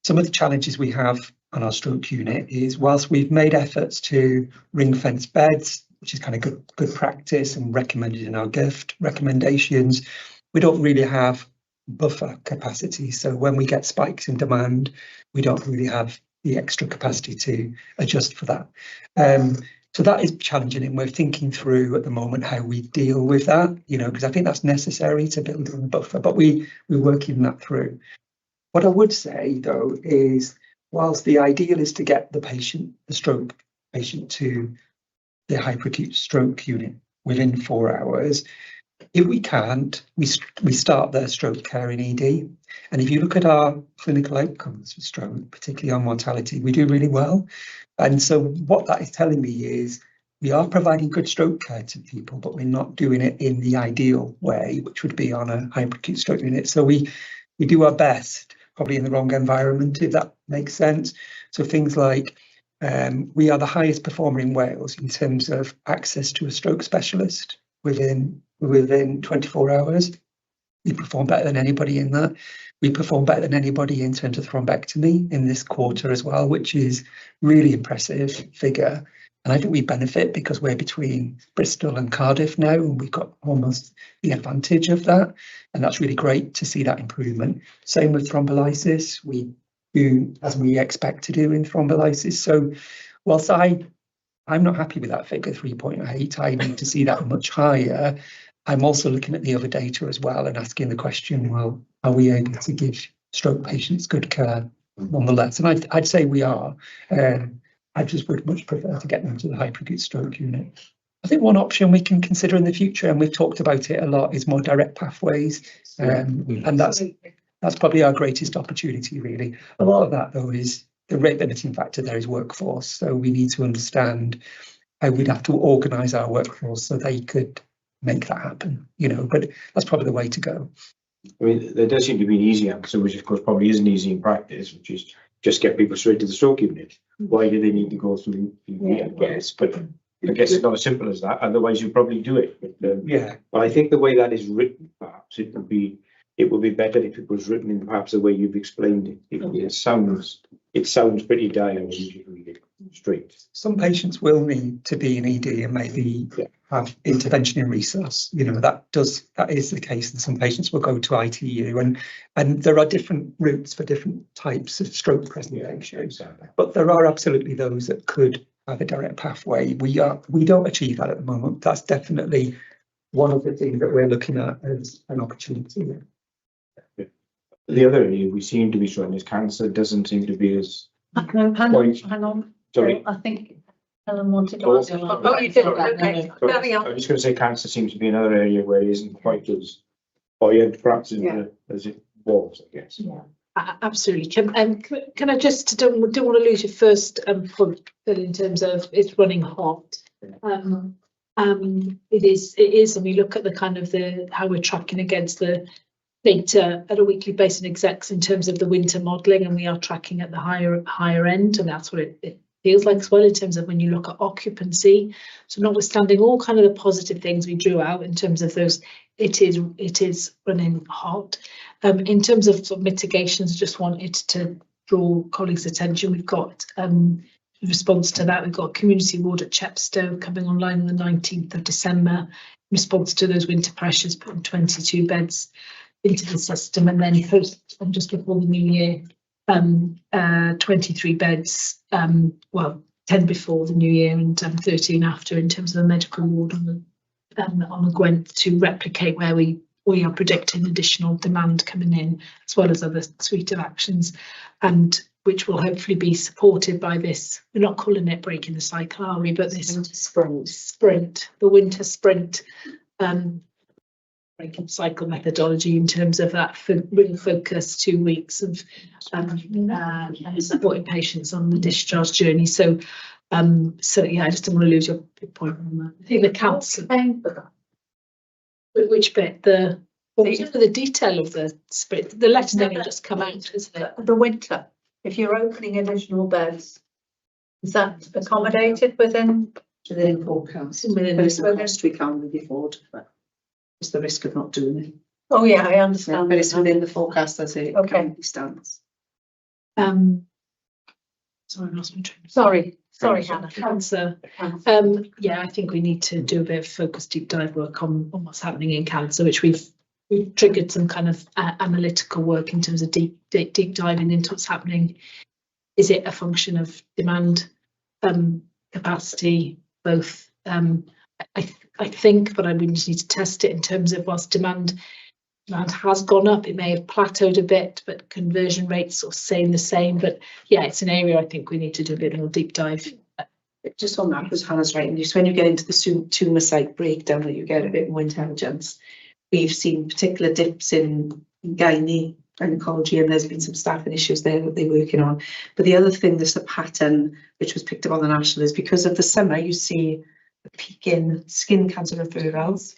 Some of the challenges we have on our stroke unit is, whilst we've made efforts to ring fence beds, which is kind of good practice and recommended in our GIFT recommendations, we don't really have buffer capacity. So when we get spikes in demand, we don't really have the extra capacity to adjust for that. So that is challenging, and we're thinking through at the moment how we deal with that, because I think that's necessary to build on the buffer, but we're working that through. What I would say though is, whilst the ideal is to get the stroke patient to the hyperacute stroke unit within 4 hours, if we can't, we start their stroke care in ED. And if you look at our clinical outcomes for stroke, particularly on mortality, we do really well. And so what that is telling me is we are providing good stroke care to people, but we're not doing it in the ideal way, which would be on a hyperacute stroke unit. So we do our best, probably in the wrong environment, if that makes sense. So things like we are the highest performer in Wales in terms of access to a stroke specialist within 24 hours. We perform better than anybody in that. We perform better than anybody in terms of thrombectomy in this quarter as well, which is really impressive figure. And I think we benefit because we're between Bristol and Cardiff now, and we've got almost the advantage of that. And that's really great to see that improvement. Same with thrombolysis. We do as we expect to do in thrombolysis. So whilst I'm not happy with that figure, 3.8, I need to see that much higher. I'm also looking at the other data as well and asking the question, well, are we able to give stroke patients good care nonetheless? And I'd say we are. I just would much prefer to get them to the hyperacute stroke unit. I think one option we can consider in the future, and we've talked about it a lot, is more direct pathways. And that's That's probably our greatest opportunity, really. A lot of that, though, is the rate limiting factor there is workforce. So we need to understand how we'd have to organise our workforce so they could make that happen, but that's probably the way to go. I mean, there does seem to be an easy answer, which of course probably isn't easy in practice, which is just get people straight to the stroke unit. Why do they need to go through ED, I guess? But I guess it's not as simple as that. Otherwise, you'd probably do it. But I think the way that is written, perhaps it would be better if it was written in perhaps the way you've explained it. It sounds pretty dire when you read it straight. Some patients will need to be in ED and maybe have intervention in resource. That is the case, and some patients will go to ITU, and there are different routes for different types of stroke presentations. But there are absolutely those that could have a direct pathway. We don't achieve that at the moment. That's definitely one of the things that we're looking at as an opportunity. The other area we seem to be showing is cancer doesn't seem to be as Hang on. Sorry. I think Helen wanted to ask. Oh, you did. Okay. Carry on. I was going to say cancer seems to be another area where it isn't quite as buoyant, perhaps, as it was, I guess. Yeah. Absolutely. Can I just don't want to lose your first point, Phil, in terms of it's running hot. It is, and we look at the kind of how we're tracking against the data at a weekly basis in execs in terms of the winter modelling, and we are tracking at the higher end, and that's what it feels like as well in terms of when you look at occupancy. So notwithstanding all kind of the positive things we drew out in terms of those, it is running hot. In terms of sort of mitigations, just wanted to draw colleagues' attention. We've got in response to that, we've got a community ward at Chepstow coming online on the 19th of December. In response to those winter pressures, putting 22 beds into the system, and then just before the new year, 23 beds, 10 before the new year and 13 after, in terms of a medical ward on the Gwent, to replicate where we are predicting additional demand coming in, as well as other suite of actions, and which will hopefully be supported by this. We're not calling it breaking the cycle, are we? But this the winter sprint, breaking the cycle methodology in terms of that real focus, 2 weeks of supporting patients on the discharge journey. So yeah, I just don't want to lose your point on that. I think the council. Which bit? The detail of the sprint. The letter then will just come out, isn't it? The winter. If you're opening additional beds, is that accommodated within forecast? Within this forecast, we can't really afford, but it's the risk of not doing it. Oh yeah, I understand. But it's within the forecast as it currently stands. Sorry, I lost my train. Sorry, Hannah. Cancer. Yeah, I think we need to do a bit of focused deep dive work on what's happening in cancer, which we've triggered some kind of analytical work in terms of deep diving into what's happening. Is it a function of demand, capacity, both? I think, but we just need to test it in terms of whilst demand has gone up, it may have plateaued a bit, but conversion rates are staying the same. But yeah, it's an area I think we need to do a bit more deep dive. Just on that, because Hannah's right, and just when you get into the tumour site breakdown, that you get a bit more intelligence. We've seen particular dips in gynecology, and there's been some staffing issues there that they're working on. But the other thing, there's a pattern which was picked up on the national, is because of the summer, you see a peak in skin cancer referrals,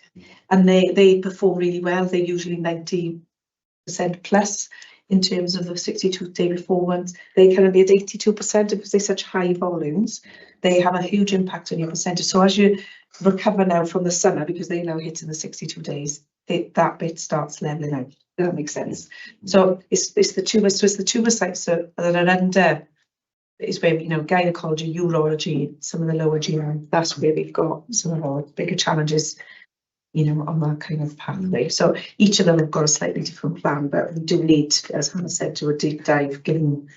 and they perform really well. They're usually 90% plus in terms of the 62-day performance. They can be at 82% because they're such high volumes. They have a huge impact on your percentage. So as you recover now from the summer, because they now hit in the 62 days, that bit starts leveling out. Does that make sense? So it's the tumour sites that are under. Is where, gynecology, urology, some of the lower GI, that's where we've got some of our bigger challenges, on that kind of pathway. So each of them have got a slightly different plan, but we do need, as Hannah said, to a deep dive, given,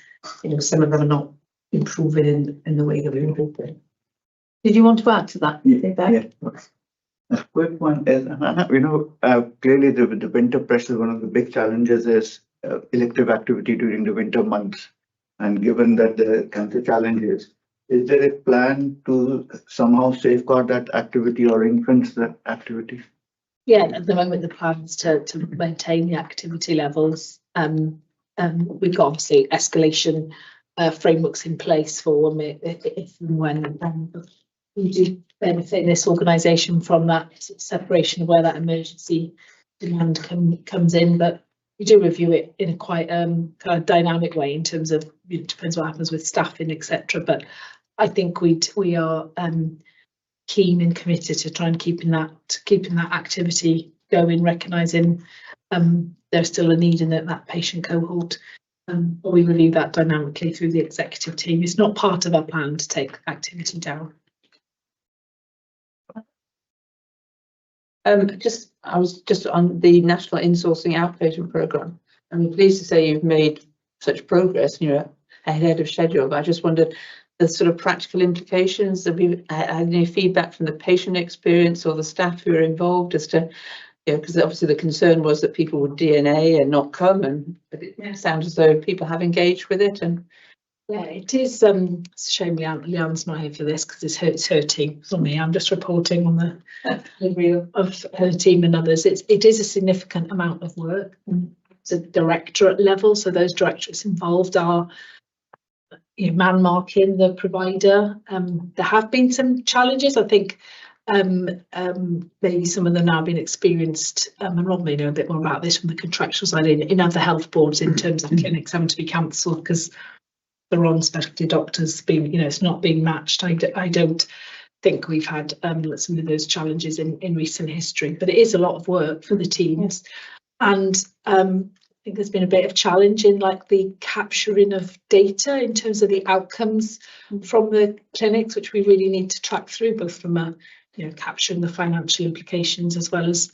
some of them are not improving in the way that we were hoping. Did you want to add to that? A quick one is, clearly the winter pressure, one of the big challenges is elective activity during the winter months. And given that the cancer challenges, is there a plan to somehow safeguard that activity or influence that activity? Yeah, at the moment the plan is to maintain the activity levels We've got obviously escalation frameworks in place for if and when we do benefit in this organisation from that separation of where that emergency demand comes in, but we do review it in a quite kind of dynamic way in terms of it depends what happens with staffing, etc. But I think we are keen and committed to try and keeping that activity going, recognising there's still a need in that patient cohort. But we review that dynamically through the executive team. It's not part of our plan to take activity down. I was just on the National Insourcing Outpatient Programme. I'm pleased to say you've made such progress, ahead of schedule, but I just wondered the sort of practical implications. Have you had any feedback from the patient experience or the staff who are involved as to, because obviously the concern was that people would DNA and not come, and it sounds as though people have engaged with it. And yeah, it is. It's a shame Leanne's not here for this because it's her team, it's not me. I'm just reporting on the delivery of her team and others. It is a significant amount of work. It's a directorate level, so those directorates involved are man marking the provider. There have been some challenges. I think maybe some of them now been experienced, and Rob may know a bit more about this from the contractual side in other health boards in terms of clinics having to be cancelled because the wrong specialty doctors being, it's not being matched. I don't think we've had some of those challenges in recent history, but it is a lot of work for the teams. And I think there's been a bit of challenge in the capturing of data in terms of the outcomes from the clinics, which we really need to track through, both from capturing the financial implications as well as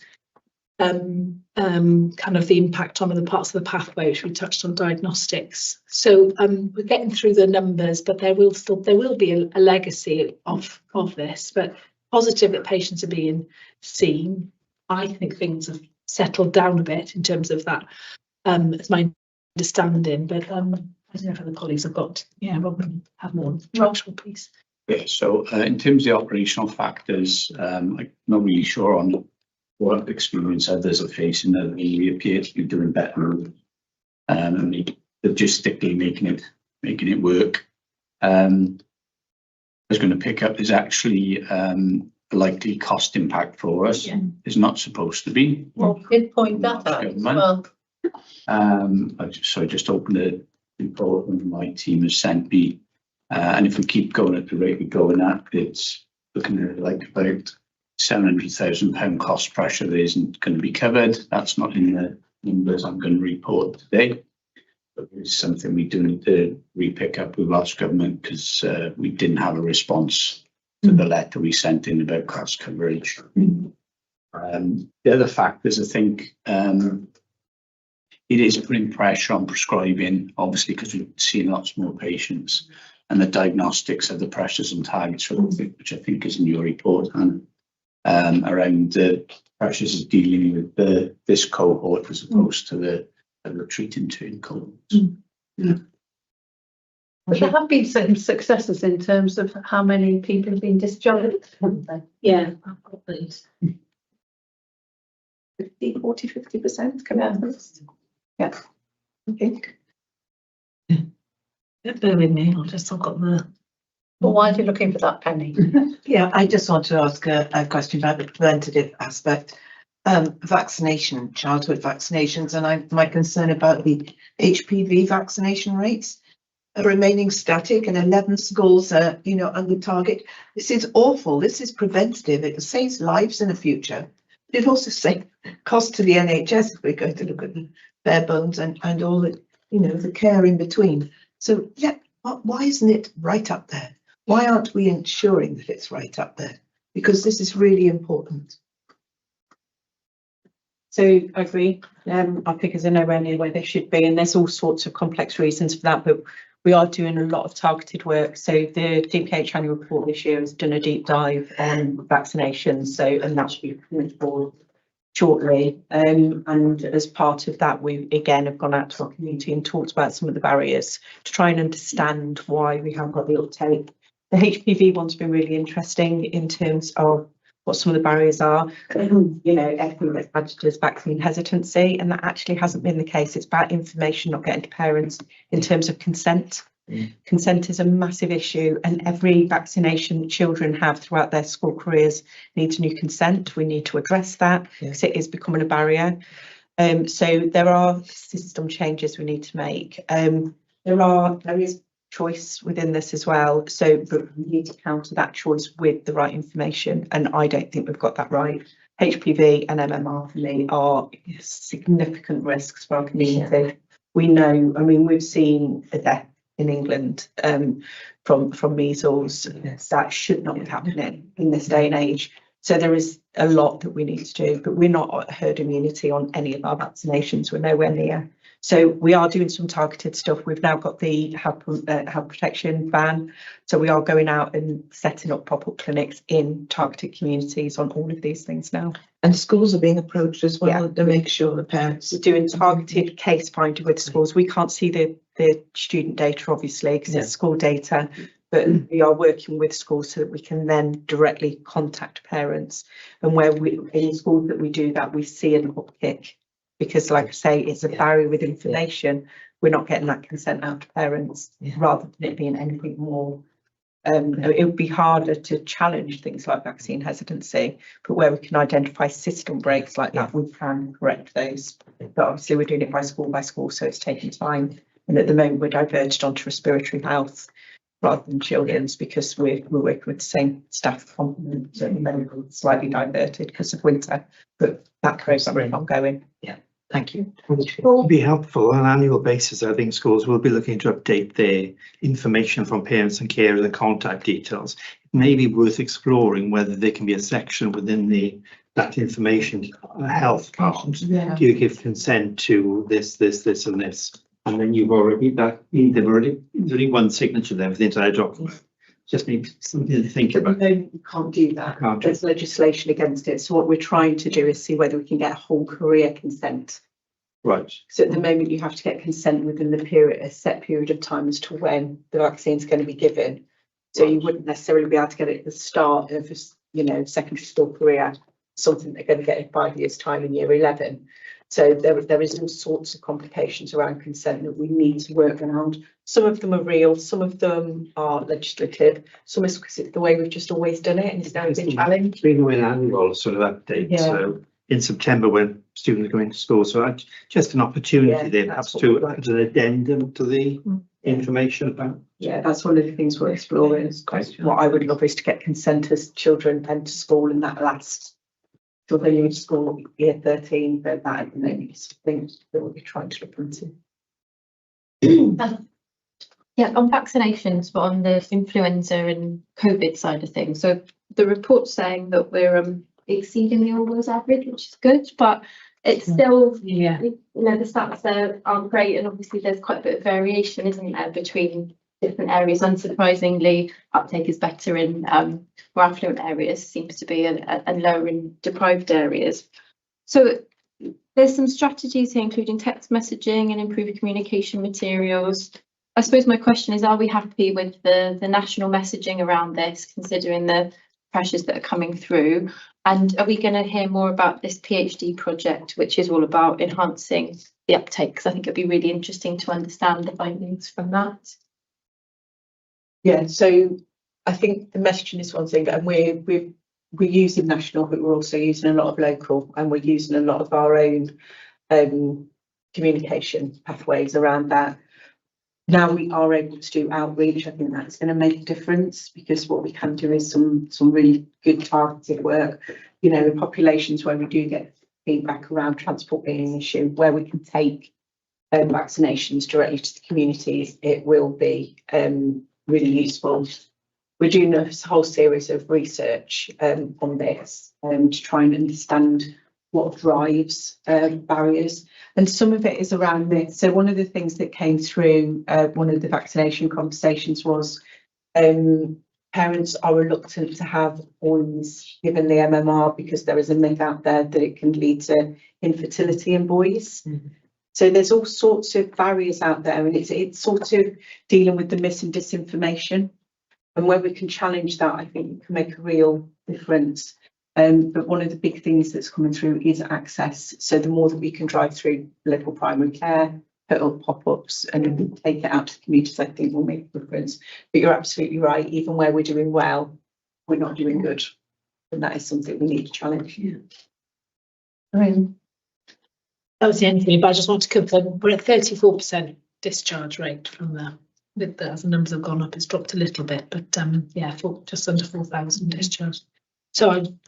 kind of the impact on other parts of the pathway, which we touched on diagnostics. So we're getting through the numbers, but there will be a legacy of this. But positive that patients are being seen. I think things have settled down a bit in terms of that. It's my understanding, but I don't know if other colleagues have got. Yeah, Rob can have more structural piece. Yeah, so in terms of the operational factors, I'm not really sure on what experience others are facing. That we appear to be doing better, and logistically making it work. I was going to pick up is actually a likely cost impact for us. Yeah. Is not supposed to be. Well, good point that out as well. I just opened the report that my team has sent me, and if we keep going at the rate we're going at, it's looking at about £700,000 cost pressure that isn't going to be covered. That's not in the numbers I'm going to report today, but it's something we do need to re-pick up with Welsh Government because we didn't have a response to the letter we sent in about cost coverage. The other factors, I think, it is putting pressure on prescribing, obviously, because we've seen lots more patients, and the diagnostics of the pressures and targets, which I think is in your report, and around the pressures of dealing with this cohort as opposed to the treating turn cohorts. But there have been some successes in terms of how many people have been discharged, haven't they? Yeah. 50% come out of this. Yeah. I think. Bear with me, I've got the. Well, why are you looking for that, Penny? Yeah, I just want to ask a question about the preventative aspect. Vaccination, childhood vaccinations, and my concern about the HPV vaccination rates are remaining static, and 11 schools are, under target. This is awful. This is preventative. It saves lives in the future. But it also saves cost to the NHS if we're going to look at the bare bones and all the, the care in between. So yeah, why isn't it right up there? Why aren't we ensuring that it's right up there? Because this is really important. So I agree. Our figures are nowhere near where they should be, and there's all sorts of complex reasons for that, but we are doing a lot of targeted work. So the DPH annual report this year has done a deep dive on vaccinations, and that should be coming forward shortly. And as part of that, we again have gone out to our community and talked about some of the barriers to try and understand why we haven't got the uptake. The HPV one's been really interesting in terms of what some of the barriers are. You know, everything that's badged as vaccine hesitancy, and that actually hasn't been the case. It's about information not getting to parents in terms of consent. Consent is a massive issue, and every vaccination children have throughout their school careers needs new consent. We need to address that because it is becoming a barrier. So there are system changes we need to make. There is choice within this as well. So but we need to counter that choice with the right information, and I don't think we've got that right. HPV and MMR for me are significant risks for our community. We know, I mean, we've seen a death in England from measles. That should not be happening in this day and age. So there is a lot that we need to do, but we're not at herd immunity on any of our vaccinations. We're nowhere near. So we are doing some targeted stuff. We've now got the health protection ban. So we are going out and setting up pop-up clinics in targeted communities on all of these things now. And schools are being approached as well to make sure the parents are doing targeted case finding with schools. We can't see the student data, obviously, because it's school data, but we are working with schools so that we can then directly contact parents. And where we, in schools that we do that, we see an upkick. Because like I say, it's a barrier with information. We're not getting that consent out to parents rather than it being anything more. It would be harder to challenge things like vaccine hesitancy, but where we can identify system breaks like that, we can correct those. But obviously we're doing it by school, so it's taking time. And at the moment we're diverged onto respiratory health rather than children's because we're working with the same staff complement. So the medical is slightly diverted because of winter, but that programme is ongoing. Thank you. It would be helpful on an annual basis. I think schools will be looking to update their information from parents and carers and contact details. It may be worth exploring whether there can be a section within that information health part. Do you give consent to this, and this? And then you've already there's only one signature there for the entire document. Just need something to think about. No, you can't do that. There's legislation against it. So what we're trying to do is see whether we can get a whole career consent. Right. So at the moment you have to get consent within the period, a set period of time as to when the vaccine is going to be given. So you wouldn't necessarily be able to get it at the start of, secondary school career, something they're going to get in 5 years' time in year 11. So there is all sorts of complications around consent that we need to work around. Some of them are real, some of them are legislative, some is because it's the way we've just always done it and it's never been challenged. It's been an annual sort of update. So in September when students go into school, so just an opportunity there perhaps to add an addendum to the information about. Yeah, that's one of the things we're exploring. What I would love is to get consent as children enter school and that lasts till they leave school year 13, but that at the moment is things that we'll be trying to look into. Yeah, on vaccinations, but on the influenza and COVID side of things. So the report's saying that we're exceeding the All-Wales average, which is good, but it's still, the stats there aren't great, and obviously there's quite a bit of variation, isn't there, between different areas. Unsurprisingly, uptake is better in more affluent areas, seems to be, and lower in deprived areas. So there's some strategies here, including text messaging and improving communication materials. I suppose my question is, are we happy with the national messaging around this, considering the pressures that are coming through? And are we going to hear more about this PhD project, which is all about enhancing the uptake? Because I think it'd be really interesting to understand the findings from that. Yeah, so I think the messaging is one thing, and we're using national, but we're also using a lot of local, and we're using a lot of our own communication pathways around that. Now we are able to do outreach. I think that's going to make a difference, because what we can do is some really good targeted work. In populations where we do get feedback around transport being an issue, where we can take vaccinations directly to the communities, it will be really useful. We're doing a whole series of research on this to try and understand what drives barriers, and some of it is around this. So one of the things that came through one of the vaccination conversations was parents are reluctant to have boys given the MMR because there is a myth out there that it can lead to infertility in boys. So there's all sorts of barriers out there, and it's sort of dealing with the mis and disinformation, and where we can challenge that, I think we can make a real difference. But one of the big things that's coming through is access. So the more that we can drive through local primary care, put up pop-ups and take it out to the communities, I think will make a difference. But you're absolutely right, even where we're doing well, we're not doing good. And that is something we need to challenge. Yeah. That was the end thing, but I just want to confirm we're at 34% discharge rate from the, with the numbers have gone up, it's dropped a little bit, but yeah, just under 4,000 discharged. So I'm going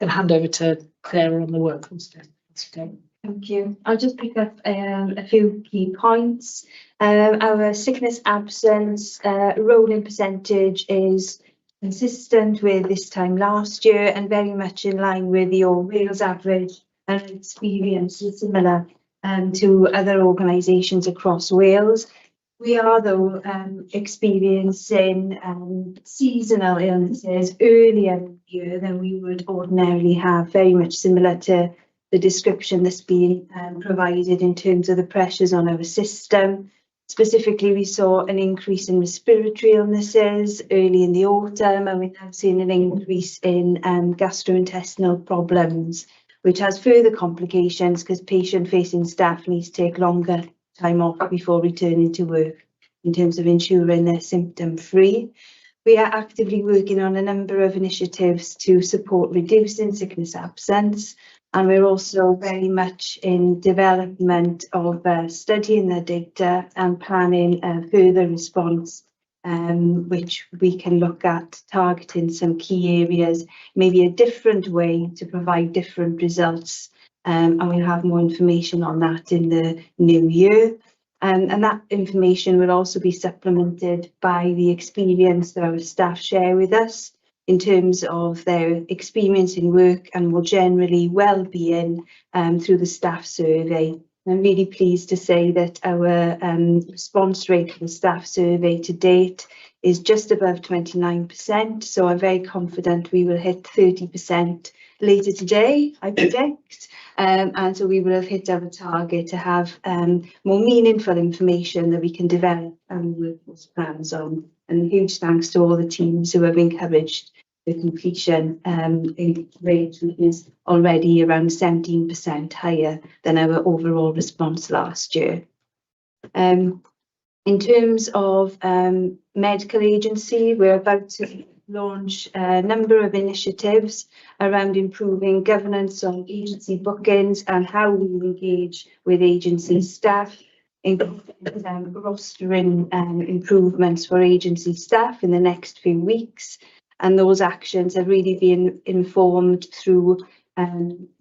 to hand over to Claire on the workforce today. Thank you. I'll just pick up a few key points. Our sickness absence rolling percentage is consistent with this time last year and very much in line with the Wales average, and experience is similar to other organisations across Wales. We are, though, experiencing seasonal illnesses earlier in the year than we would ordinarily have, very much similar to the description that's been provided in terms of the pressures on our system. Specifically, we saw an increase in respiratory illnesses early in the autumn, and we're now seeing an increase in gastrointestinal problems, which has further complications because patient-facing staff need to take longer time off before returning to work in terms of ensuring they're symptom-free. We are actively working on a number of initiatives to support reducing sickness absence, and we're also very much in development of studying the data and planning a further response, which we can look at targeting some key areas, maybe a different way to provide different results. And we'll have more information on that in the new year. And that information will also be supplemented by the experience that our staff share with us in terms of their experience in work and more generally well-being through the staff survey. I'm really pleased to say that our response rate for the staff survey to date is just above 29%. So I'm very confident we will hit 30% later today, I predict. And so we will have hit our target to have more meaningful information that we can develop and workforce plans on. And huge thanks to all the teams who have encouraged the completion rate, which is already around 17% higher than our overall response last year. In terms of medical agency, we're about to launch a number of initiatives around improving governance on agency bookings and how we engage with agency staff, including rostering improvements for agency staff in the next few weeks. And those actions have really been informed through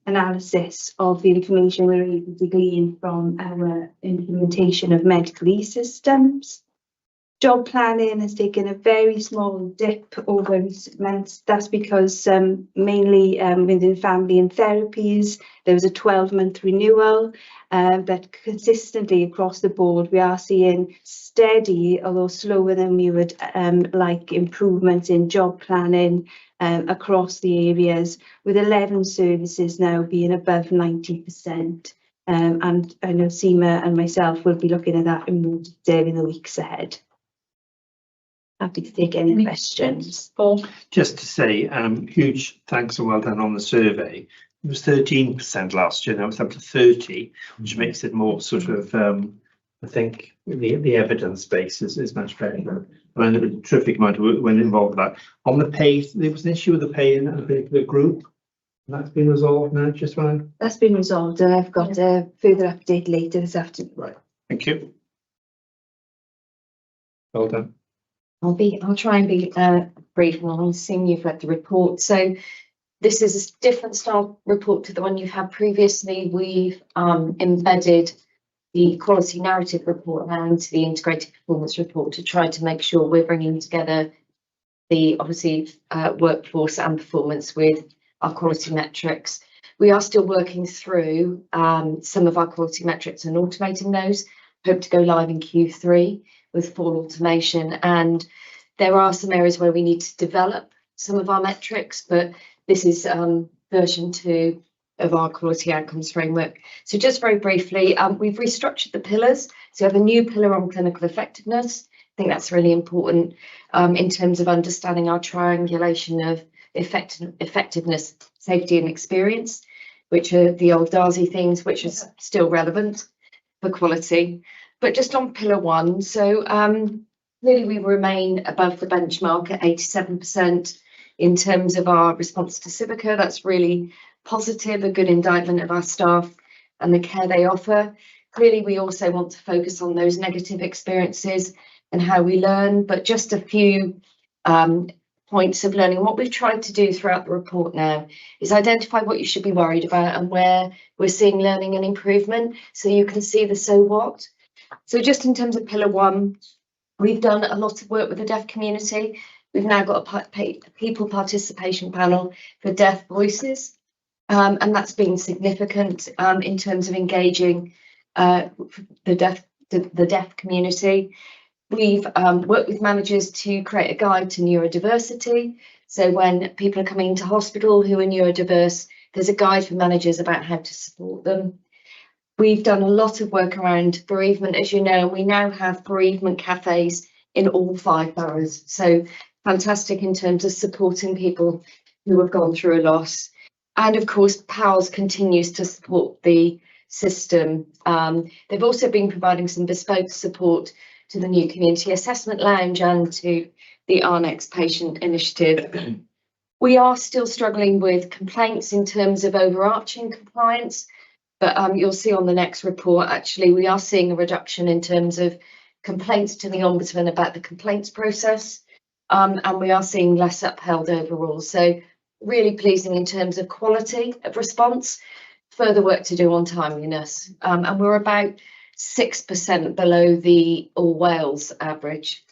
analysis of the information we're able to glean from our implementation of medical e-systems. Job planning has taken a very small dip over recent months. That's because mainly within family and therapies, there was a 12-month renewal, but consistently across the board, we are seeing steady, although slower than we would like, improvements in job planning across the areas, with 11 services now being above 90%. And I know Seema and myself will be looking at that in more detail in the weeks ahead. Happy to take any questions. Paul? Just to say, huge thanks and well done on the survey. It was 13% last year, now it's up to 30, which makes it more sort of, I think the evidence base is much better. And there was a terrific amount of work went involved with that. On the pay, there was an issue with the pay in a particular group. And that's been resolved now, just right? That's been resolved, and I've got a further update later this afternoon. Right, thank you. Well done. I'll try and be brief, and I'm assuming you've read the report. So this is a different style report to the one you've had previously. We've embedded the quality narrative report now into the integrated performance report to try to make sure we're bringing together the obviously workforce and performance with our quality metrics. We are still working through some of our quality metrics and automating those. Hope to go live in Q3 with full automation, and there are some areas where we need to develop some of our metrics, but this is version 2 of our quality outcomes framework. So just very briefly, we've restructured the pillars. So we have a new pillar on clinical effectiveness. I think that's really important in terms of understanding our triangulation of effectiveness, safety and experience, which are the old Darcy things, which is still relevant for quality. But just on pillar 1, so clearly we remain above the benchmark at 87% in terms of our response to Civica. That's really positive, a good indictment of our staff and the care they offer. Clearly, we also want to focus on those negative experiences and how we learn, but just a few points of learning. What we've tried to do throughout the report now is identify what you should be worried about and where we're seeing learning and improvement, so you can see the so what. So just in terms of pillar 1, we've done a lot of work with the deaf community. We've now got a people participation panel for deaf voices, and that's been significant in terms of engaging the deaf community. We've worked with managers to create a guide to neurodiversity. So when people are coming into hospital who are neurodiverse, there's a guide for managers about how to support them. We've done a lot of work around bereavement, as you know, and we now have bereavement cafes in all 5 boroughs. So fantastic in terms of supporting people who have gone through a loss. And of course, PALS continues to support the system. They've also been providing some bespoke support to the new Community Assessment Lounge and to the Our Next Patient initiative. We are still struggling with complaints in terms of overarching compliance, but you'll see on the next report, actually, we are seeing a reduction in terms of complaints to the Ombudsman about the complaints process, and we are seeing less upheld overall. So really pleasing in terms of quality of response, further work to do on timeliness, and we're about 6% below the All Wales average.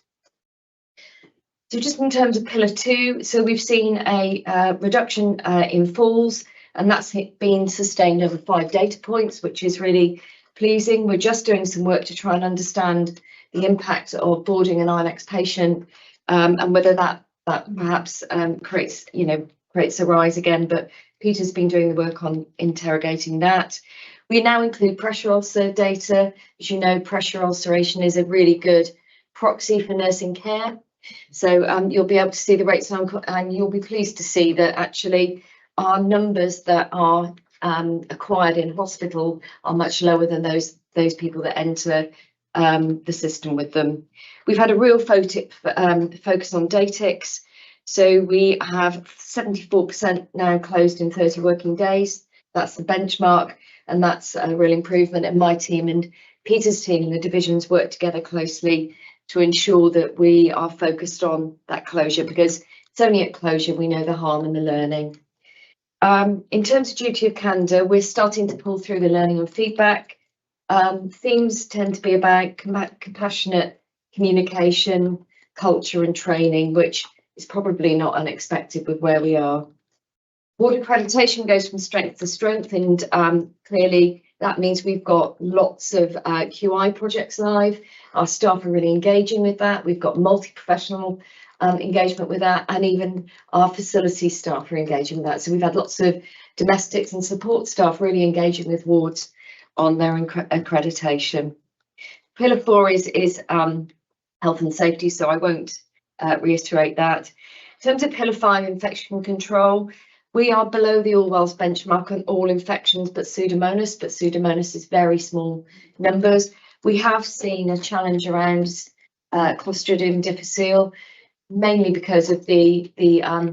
So just in terms of pillar 2, so we've seen a reduction in falls, and that's been sustained over 5 data points, which is really pleasing. We're just doing some work to try and understand the impact of boarding an INEX patient, and whether that perhaps creates a rise again, but Peter's been doing the work on interrogating that. We now include pressure ulcer data. As you know, pressure ulceration is a really good proxy for nursing care. So you'll be able to see the rates and you'll be pleased to see that actually our numbers that are acquired in hospital are much lower than those people that enter the system with them. We've had a real focus on Datix. So we have 74% now closed in 30 working days. That's the benchmark, and that's a real improvement. And my team and Peter's team and the divisions work together closely to ensure that we are focused on that closure, because it's only at closure we know the harm and the learning. In terms of duty of candour, we're starting to pull through the learning and feedback. Themes tend to be about compassionate communication, culture and training, which is probably not unexpected with where we are. Board accreditation goes from strength to strength, and clearly that means we've got lots of QI projects live. Our staff are really engaging with that. We've got multi-professional engagement with that, and even our facility staff are engaging with that. So we've had lots of domestics and support staff really engaging with wards on their accreditation. Pillar 4 is health and safety, so I won't reiterate that. In terms of pillar 5, infection control, we are below the All Wales benchmark on all infections but Pseudomonas is very small numbers. We have seen a challenge around Clostridium difficile, mainly because of the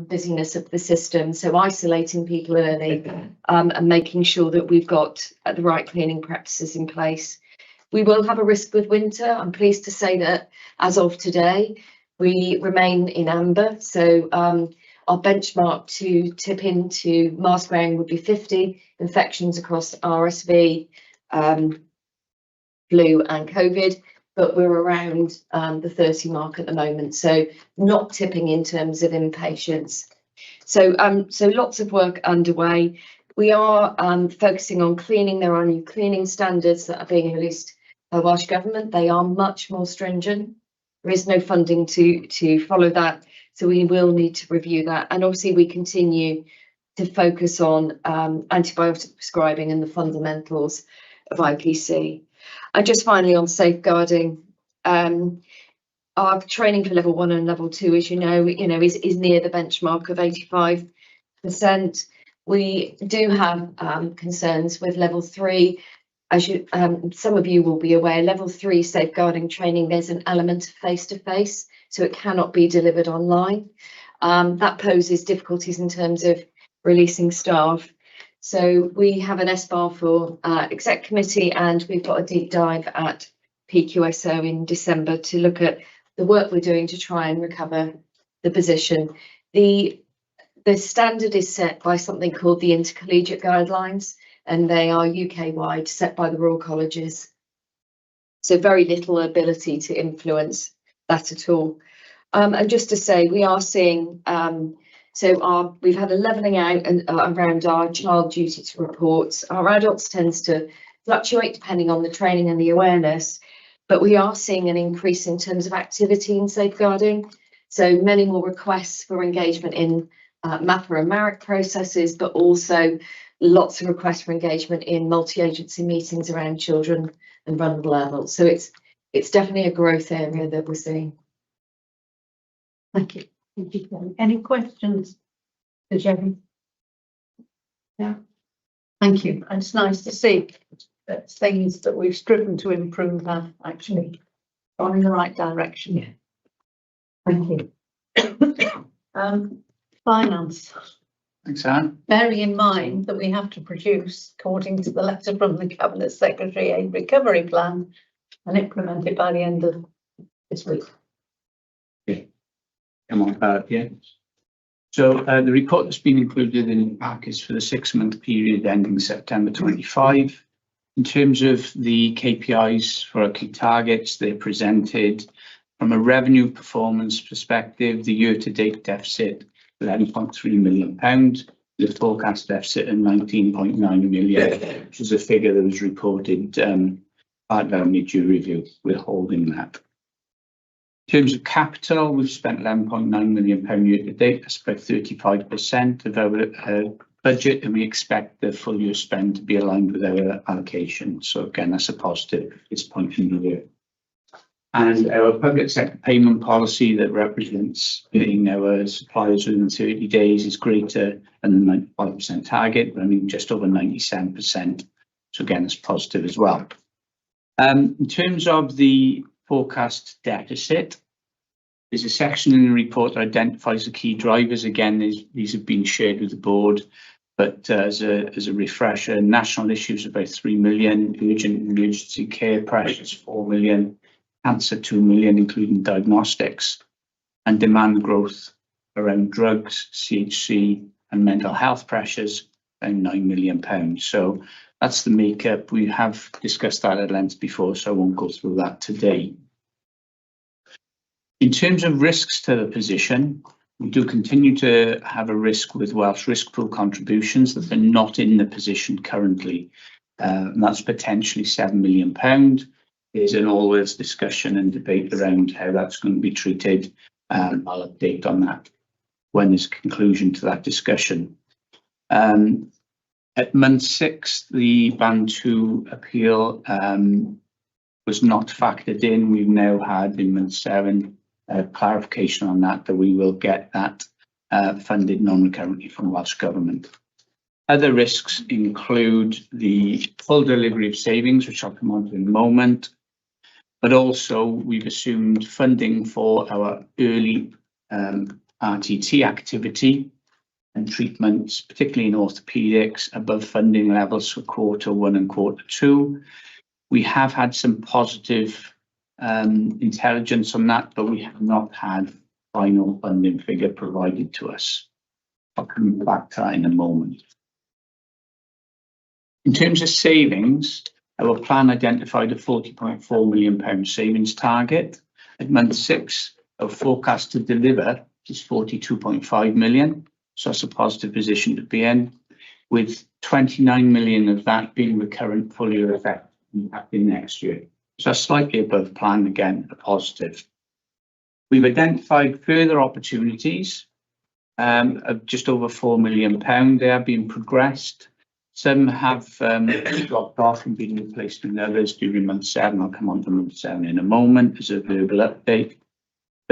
busyness of the system. So isolating people early and making sure that we've got the right cleaning practices in place. We will have a risk with winter. I'm pleased to say that as of today, we remain in amber. So our benchmark to tip into mask wearing would be 50 infections across RSV, flu and COVID, but we're around the 30 mark at the moment. So not tipping in terms of inpatients. So lots of work underway. We are focusing on cleaning. There are new cleaning standards that are being released by Welsh Government. They are much more stringent. There is no funding to follow that. So we will need to review that. And obviously we continue to focus on antibiotic prescribing and the fundamentals of IPC. And just finally on safeguarding, our training for level 1 and level 2, as you know, is near the benchmark of 85%. We do have concerns with level 3. As you, some of you will be aware, level 3 safeguarding training, there's an element of face-to-face, so it cannot be delivered online. That poses difficulties in terms of releasing staff. So we have an SBAR for exec committee, and we've got a deep dive at PQSO in December to look at the work we're doing to try and recover the position. The standard is set by something called the Intercollegiate Guidelines, and they are UK-wide, set by the Royal Colleges. So very little ability to influence that at all. And just to say, we are seeing, we've had a levelling out around our child duty to reports. Our adults tends to fluctuate depending on the training and the awareness, but we are seeing an increase in terms of activity in safeguarding. So many more requests for engagement in MAPA and MARIC processes, but also lots of requests for engagement in multi-agency meetings around children and vulnerable adults. So it's definitely a growth area that we're seeing. Thank you. Thank you, Kelly. Any questions for Jerry? Yeah. Thank you. And it's nice to see that things that we've striven to improve have actually gone in the right direction. Yeah. Thank you. Finance. Thanks, Anne. Bearing in mind that we have to produce, according to the letter from the Cabinet Secretary, a recovery plan and implement it by the end of this week. Okay. Come on, yeah. So the report that's been included in the pack is for the 6-month period ending September 25. In terms of the KPIs for our key targets, they're presented from a revenue performance perspective. The year-to-date deficit £11.3 million, the forecast deficit of 19.9 million, which is a figure that was reported at our mid-year review. We're holding that. In terms of capital, we've spent £11.9 million year to date. That's about 35% of our budget, and we expect the full year spend to be aligned with our allocation. So again, that's a positive at this point in the year. And our public sector payment policy that represents paying our suppliers within 30 days is greater than the 95% target, running just over 97%. So again, it's positive as well. In terms of the forecast deficit, there's a section in the report that identifies the key drivers. Again, these have been shared with the board, but as a refresher, national issues about 3 million, urgent and emergency care pressures 4 million, cancer 2 million, including diagnostics, and demand growth around drugs, CHC, and mental health pressures, around £9 million. So that's the makeup. We have discussed that at length before, so I won't go through that today. In terms of risks to the position, we do continue to have a risk with Welsh Risk Pool contributions that are not in the position currently. And that's potentially £7 million. There's an always discussion and debate around how that's going to be treated. I'll update on that when there's a conclusion to that discussion. At month 6, the Band 2 appeal was not factored in. We've now had in month 7 clarification on that we will get that funded non-recurrently from Welsh Government. Other risks include the full delivery of savings, which I'll come on to in a moment, but also we've assumed funding for our early RTT activity and treatments, particularly in orthopaedics, above funding levels for Q1 and Q2. We have had some positive intelligence on that, but we have not had final funding figure provided to us. I'll come back to that in a moment. In terms of savings, our plan identified a £40.4 million savings target. At month 6, our forecast to deliver is 42.5 million. So that's a positive position to be in, with 29 million of that being recurrent full year effect impacting next year. So that's slightly above plan, again, a positive. We've identified further opportunities of just over £4 million. They are being progressed. Some have dropped off and been replaced with others during month 7. I'll come on to month 7 in a moment as a verbal update.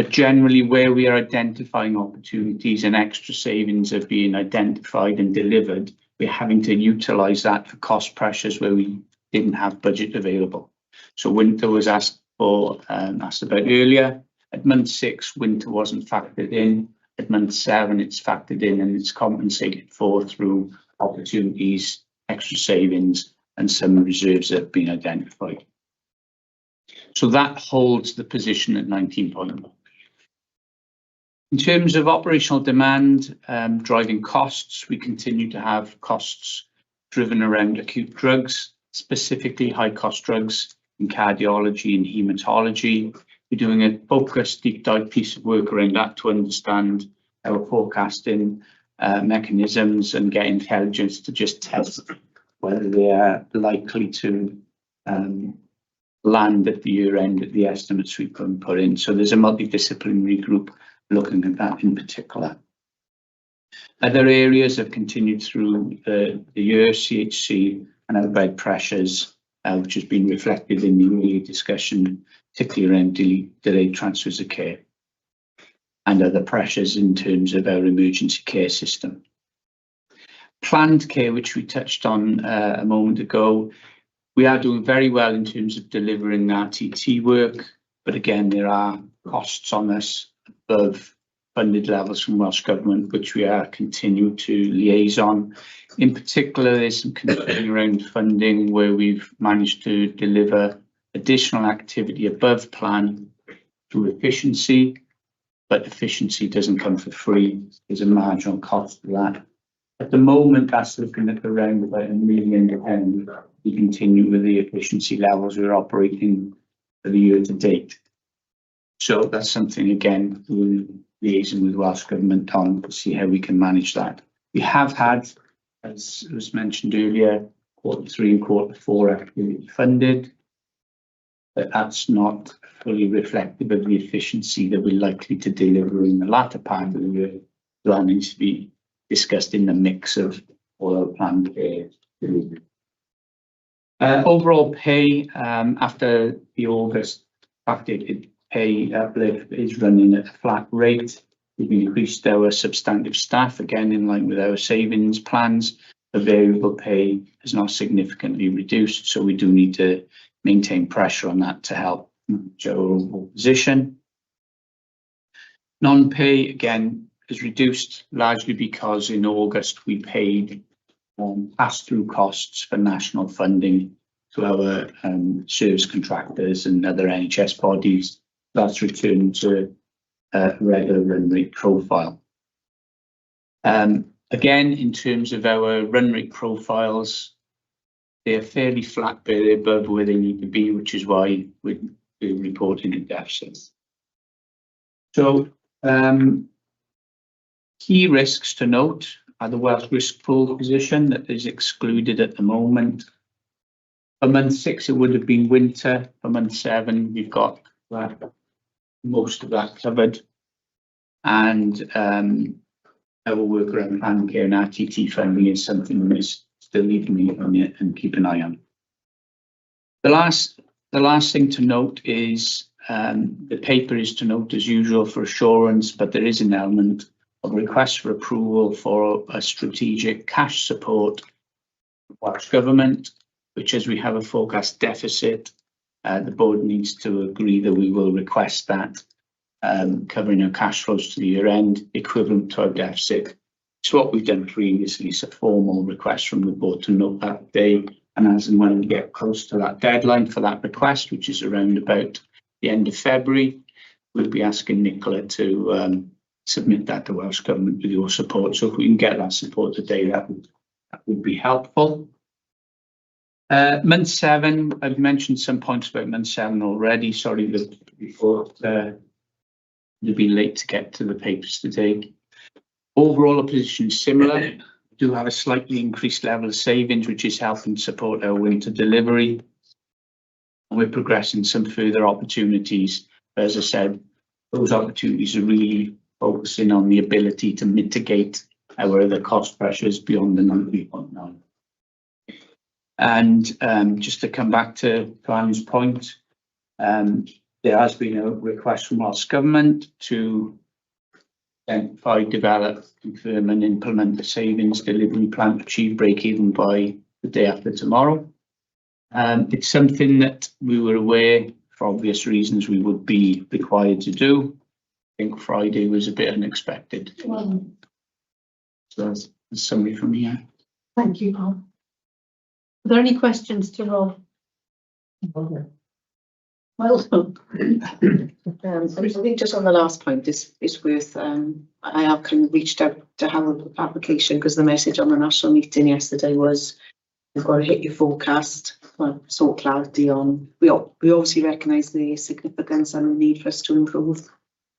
But generally, where we are identifying opportunities and extra savings are being identified and delivered, we're having to utilise that for cost pressures where we didn't have budget available. So winter was asked about earlier. At month 6, winter wasn't factored in. At month 7, it's factored in and it's compensated for through opportunities, extra savings, and some reserves that have been identified. So that holds the position at 19.1. In terms of operational demand, driving costs, we continue to have costs driven around acute drugs, specifically high-cost drugs in cardiology and haematology. We're doing a focused deep dive piece of work around that to understand our forecasting mechanisms and get intelligence to just test whether they are likely to land at the year end at the estimates we can put in. So there's a multidisciplinary group looking at that in particular. Other areas have continued through the year, CHC and outbreak pressures, which has been reflected in the earlier discussion, particularly around delayed transfers of care and other pressures in terms of our emergency care system. Planned care, which we touched on a moment ago, we are doing very well in terms of delivering RTT work, but again, there are costs on us above funded levels from Welsh Government, which we are continuing to liaise on. In particular, there's some concern around funding where we've managed to deliver additional activity above plan through efficiency, but efficiency doesn't come for free. There's a marginal cost to that. At the moment, that's looking at around about £1 million, and we continue with the efficiency levels we're operating for the year to date. So that's something, again, we're liaising with Welsh Government on to see how we can manage that. We have had, as was mentioned earlier, Q3 and Q4 activity funded, but that's not fully reflective of the efficiency that we're likely to deliver in the latter part of the year. That needs to be discussed in the mix of all our planned care delivery. Overall pay after the August backdated pay uplift is running at a flat rate. We've increased our substantive staff, again in line with our savings plans. The variable pay has not significantly reduced, so we do need to maintain pressure on that to help manage our overall position. Non-pay, again, is reduced largely because in August we paid pass-through costs for national funding to our service contractors and other NHS bodies. That's returned to a regular run rate profile. Again, in terms of our run rate profiles, they're fairly flat, but they're above where they need to be, which is why we're reporting a deficit. So key risks to note are the Welsh risk pool position that is excluded at the moment. For month 6, it would have been winter. For month 7, we've got most of that covered. And our work around planned care and RTT funding is something that is still leaving me on it and keep an eye on. The last thing to note is the paper is to note as usual for assurance, but there is an element of request for approval for a strategic cash support from Welsh Government, which as we have a forecast deficit, the board needs to agree that we will request that, covering our cash flows to the year end, equivalent to our deficit. It's what we've done previously. It's a formal request from the board to note that day. And as and when we get close to that deadline for that request, which is around about the end of February, we'll be asking Nicola to submit that to Welsh Government with your support. So if we can get that support today, that would be helpful. Month 7, I've mentioned some points about month 7 already. Sorry that before you've been late to get to the papers today. Overall, the position is similar. We do have a slightly increased level of savings, which is helping support our winter delivery. And we're progressing some further opportunities. As I said, those opportunities are really focusing on the ability to mitigate our other cost pressures beyond the 90.9. And just to come back to Anne's point, there has been a request from Welsh Government to identify, develop, confirm and implement the savings delivery plan to achieve break-even by the day after tomorrow. It's something that we were aware, for obvious reasons, we would be required to do. I think Friday was a bit unexpected. Well, So that's a summary from here. thank you, Rob. Are there any questions to Rob? Well done. I think just on the last point, it's worth, I have kind of reached out to Harold application because the message on the national meeting yesterday was you've got to hit your forecast. Sought clarity on, we obviously recognise the significance and the need for us to improve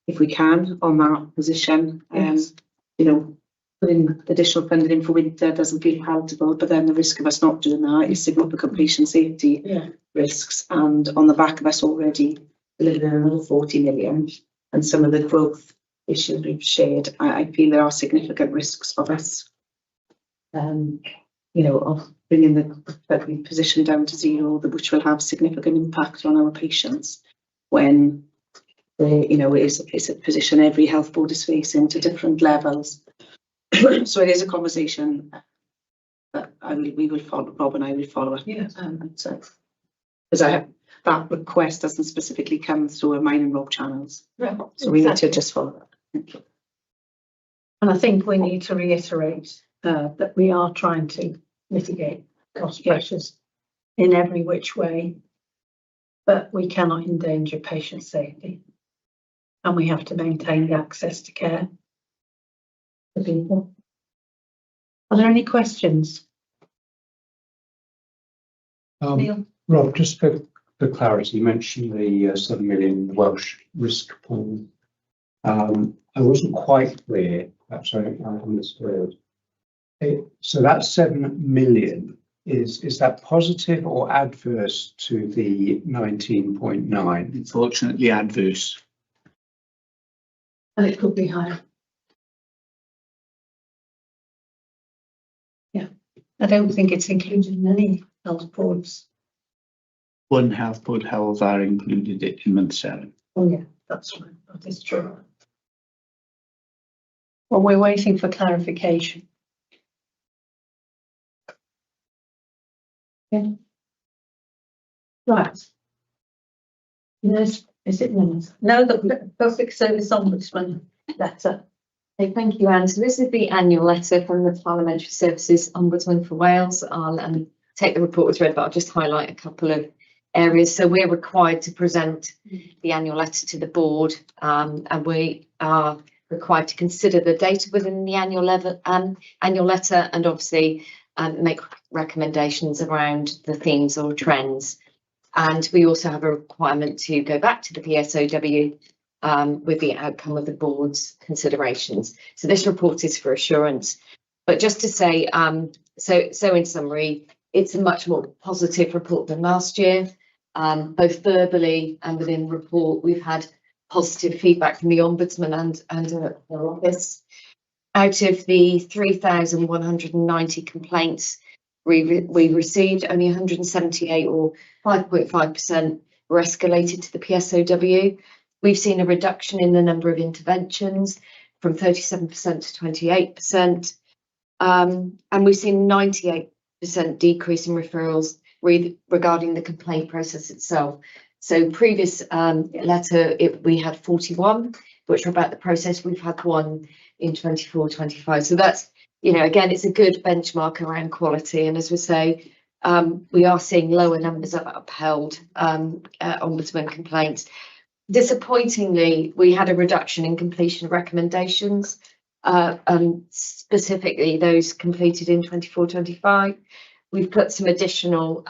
if we can on that position. Yes. You know, putting additional funding in for winter doesn't feel palatable, but then the risk of us not doing that is significant patient safety risks. And on the back of us already delivering another 40 million and some of the growth issues we've shared, I feel there are significant risks of us, you know, of bringing the position down to zero, which will have significant impact on our patients when, you know, it's a position every health board is facing to different levels. So it is a conversation that we will follow, Rob and I will follow up. Yes. So, because that request doesn't specifically come through mine and Rob channels. Yeah, so we need to exactly. just follow up. Thank you. And I think we need to reiterate that we are trying to mitigate cost pressures in every which way, but we cannot endanger patient safety. And we have to maintain the access to care for people. Are there any questions? Neil? Rob, just for clarity, you mentioned the 7 million Welsh risk pool. I wasn't quite clear, perhaps I understood. So that 7 million, is that positive or adverse to the 19.9? Unfortunately, adverse. And it could be higher. Yeah, I don't think it's included in any health boards. One health board health are included in month 7. Oh yeah, that's right, that is true. Well, we're waiting for clarification. Yeah. Right. Yes, is it Nels? No, the Public Service Ombudsman letter. Okay, thank you, Anne. So this is the annual letter from the Parliamentary Services Ombudsman for Wales. I'll take the report as read, but I'll just highlight a couple of areas. So we're required to present the annual letter to the board, and we are required to consider the data within the annual letter, and obviously make recommendations around the themes or trends. And we also have a requirement to go back to the PSOW with the outcome of the board's considerations. So this report is for assurance. But just to say, so in summary, it's a much more positive report than last year. Both verbally and within the report, we've had positive feedback from the Ombudsman and their office. Out of the 3,190 complaints we received, only 178 or 5.5% were escalated to the PSOW. We've seen a reduction in the number of interventions from 37% to 28%. And we've seen 98% decrease in referrals regarding the complaint process itself. So previous letter, we had 41, which were about the process. We've had 1 in 24-25. So that's, you know, again, it's a good benchmark around quality. And as we say, we are seeing lower numbers of upheld ombudsman complaints. Disappointingly, we had a reduction in completion recommendations, specifically those completed in 24-25. We've put some additional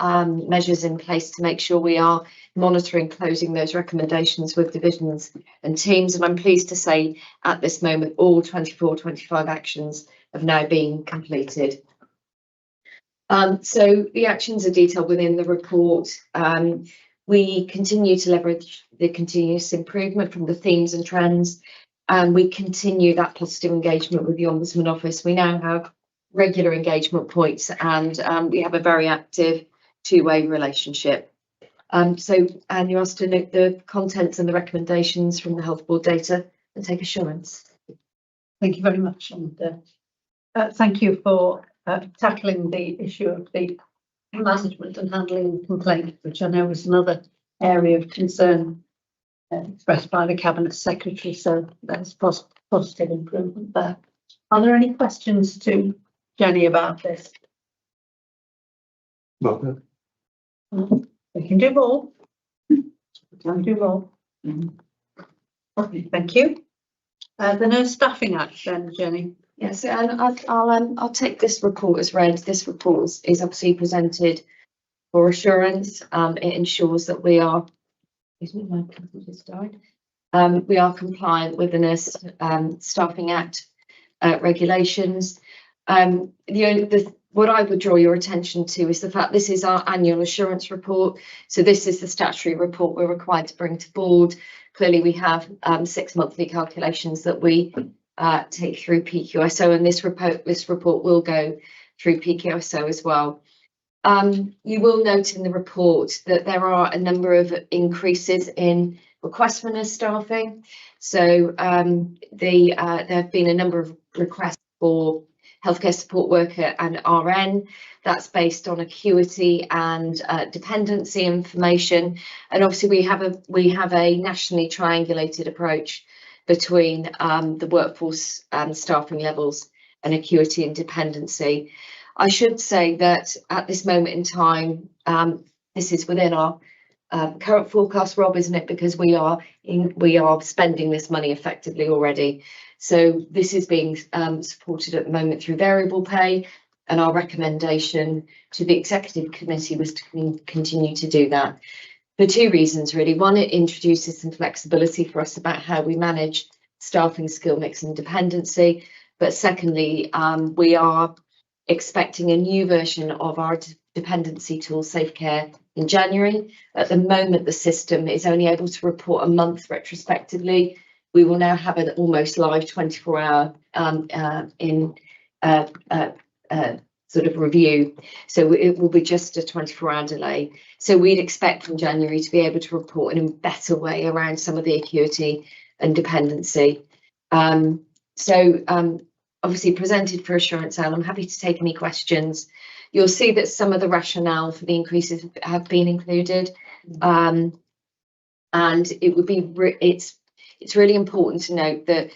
measures in place to make sure we are monitoring closing those recommendations with divisions and teams. And I'm pleased to say at this moment, all 24-25 actions have now been completed. So the actions are detailed within the report. We continue to leverage the continuous improvement from the themes and trends, and we continue that positive engagement with the Ombudsman Office. We now have regular engagement points, and we have a very active two-way relationship. And you're asked to note the contents and the recommendations from the Health Board data and take assurance. Thank you very much, and thank you for tackling the issue of the management and handling complaints, which I know was another area of concern expressed by the Cabinet Secretary. So that's positive improvement there. Are there any questions to Jenny about this? Well, We can do more. We can do more. Okay, thank you. The Nurse Staffing Act then, Jenny. Yes, and I'll take this report as read. This report is obviously presented for assurance. It ensures that we are, excuse me, my computer just died. We are compliant with the Nurse Staffing Act regulations. What I would draw your attention to is the fact this is our annual assurance report. So this is the statutory report we're required to bring to board. Clearly, we have 6 monthly calculations that we take through PQSO, and this report will go through PQSO as well. You will note in the report that there are a number of increases in requests for nurse staffing. So there have been a number of requests for healthcare support worker and RN. That's based on acuity and dependency information. And obviously we have a nationally triangulated approach between the workforce staffing levels and acuity and dependency. I should say that at this moment in time, this is within our current forecast, Rob, isn't it? Because we are spending this money effectively already. So this is being supported at the moment through variable pay, and our recommendation to the executive committee was to continue to do that for two reasons, really. One, it introduces some flexibility for us about how we manage staffing, skill mix and dependency. But secondly, we are expecting a new version of our dependency tool, SafeCare, in January. At the moment, the system is only able to report a month retrospectively. We will now have an almost live 24-hour sort of review. So it will be just a 24-hour delay. So we'd expect from January to be able to report in a better way around some of the acuity and dependency. Obviously presented for assurance, Al. I'm happy to take any questions. You'll see that some of the rationale for the increases have been included. And it would be, it's really important to note that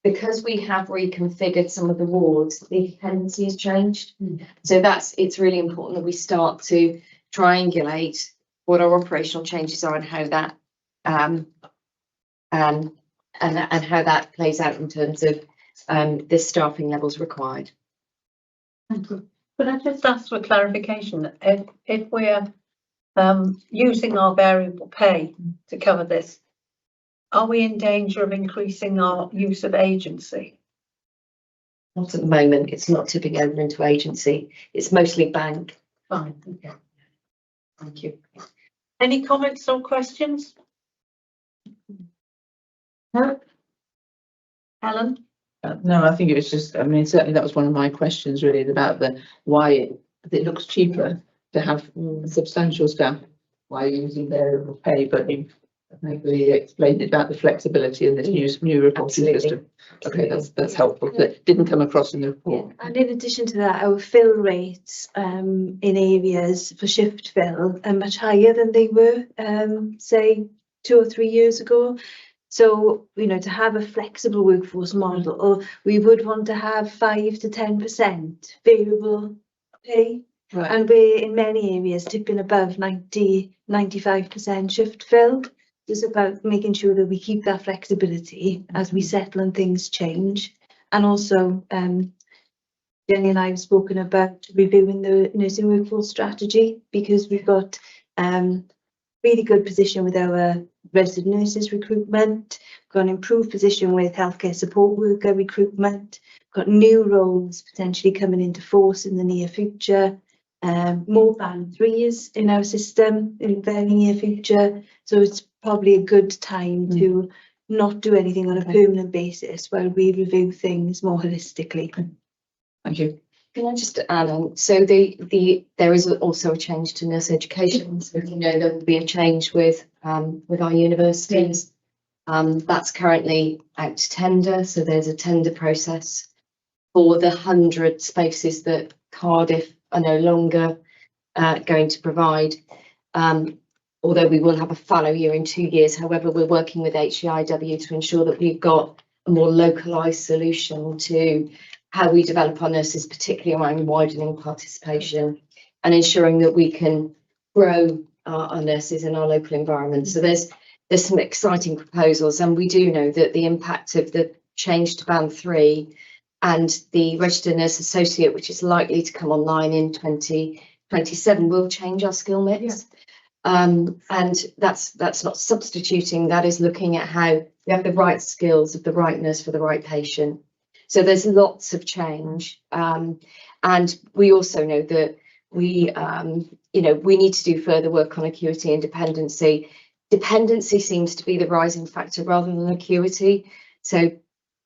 because we have reconfigured some of the wards, the dependency has changed. So it's really important that we start to triangulate what our operational changes are and how that and how that plays out in terms of the staffing levels required. Thank you. Could I just ask for clarification? If we're using our variable pay to cover this, are we in danger of increasing our use of agency? Not at the moment. It's not tipping over into agency. It's mostly bank. Fine. Okay. Thank you. Any comments or questions? No. Helen? No, I think it was just, I mean, certainly that was one of my questions really about why it looks cheaper to have substantial staff, why you're using variable pay, but you maybe explained it about the flexibility in this new reporting system. Okay, that's helpful. That didn't come across in the report. Yeah. And in addition to that, our fill rates in areas for shift fill are much higher than they were, say, 2 or 3 years ago. So, to have a flexible workforce model, we would want to have 5 to 10% variable pay. Right. And we're in many areas tipping above 95% shift filled. It's about making sure that we keep that flexibility as we settle and things change. And also, Jenny and I have spoken about reviewing the nursing workforce strategy, because we've got really good position with our registered nurses recruitment, got an improved position with healthcare support worker recruitment, got new roles potentially coming into force in the near future, more band 3s in our system in the very near future. So it's probably a good time to not do anything on a permanent basis while we review things more holistically. Thank you. Can I just add on? So there is also a change to nurse education. So you know there will be a change with our universities. That's currently out to tender. So there's a tender process for the 100 spaces that Cardiff are no longer going to provide. Although we will have a fallow year in 2 years. However, we're working with HEIW to ensure that we've got a more localised solution to how we develop our nurses, particularly around widening participation and ensuring that we can grow our nurses in our local environment. So there's some exciting proposals, and we do know that the impact of the change to Band 3 and the Registered Nurse Associate, which is likely to come online in 2027, will change our skill mix. And that's not substituting, that is looking at how we have the right skills of the right nurse for the right patient. So there's lots of change, and we also know that we need to do further work on acuity and dependency. Dependency seems to be the rising factor rather than acuity. So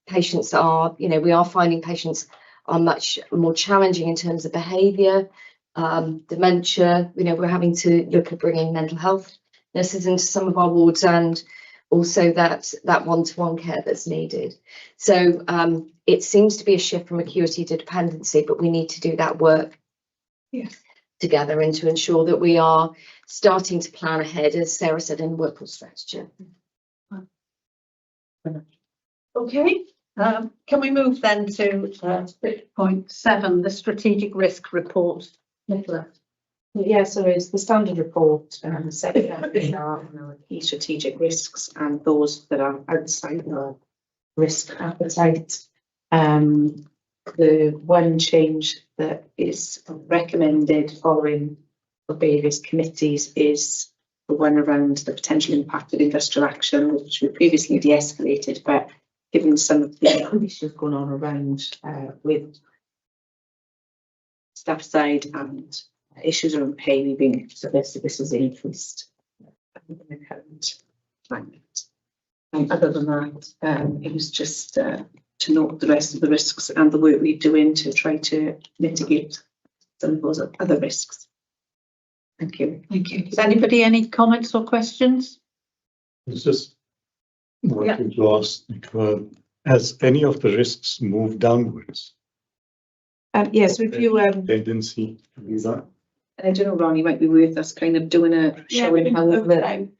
patients are, we are finding patients are much more challenging in terms of behaviour, dementia. We're having to look at bringing mental health nurses into some of our wards, and also that one-to-one care that's needed. So it seems to be a shift from acuity to dependency, but we need to do that work together and to ensure that we are starting to plan ahead, as Sarah said, in the workforce strategy. Okay, can we move then to 6.7, the strategic risk report? Nicola. Yeah, so it's the standard report setting out our key strategic risks and those that are outside our risk appetite. The one change that is recommended following the various committees is the one around the potential impact of industrial action, which we previously de-escalated, but given some of the issues going on around with staff side and issues around pay, we've been suggested this is increased in the current climate. Other than that, it was just to note the rest of the risks and the work we're doing to try to mitigate some of those other risks. Thank you. Thank you. Does anybody any comments or questions? It's just wanting to ask, has any of the risks moved downwards? Yes, if you tendency to do that. I don't know, Ronnie, might be worth us kind of doing a showing how over time,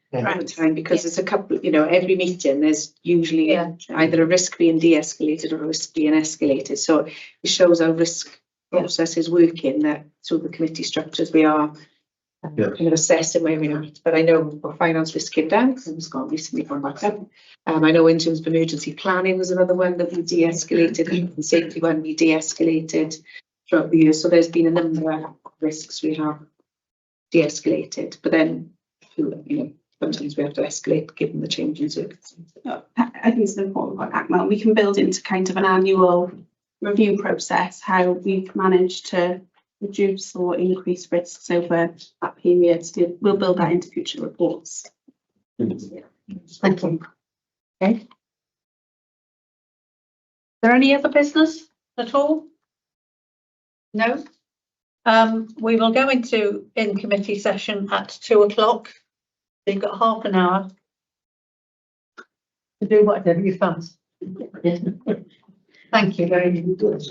because there's a couple, every meeting there's usually either a risk being de-escalated or a risk being escalated. So it shows our risk process is working, that through the committee structures we are kind of assessing where we're at. But I know our finance risk came down because it's gone back up. I know in terms of emergency planning was another one that we de-escalated, and safety one we de-escalated throughout the year. So there's been a number of risks we have de-escalated, but then sometimes we have to escalate given the changing circumstances. I think it's important about ACMA. We can build into kind of an annual review process how we've managed to reduce or increase risks over that period. We'll build that into future reports. Thank you. Okay. Is there any other business at all? No. We will go into in-committee session at 2 o'clock. You've got half an hour to do whatever you fancy. Thank you very much.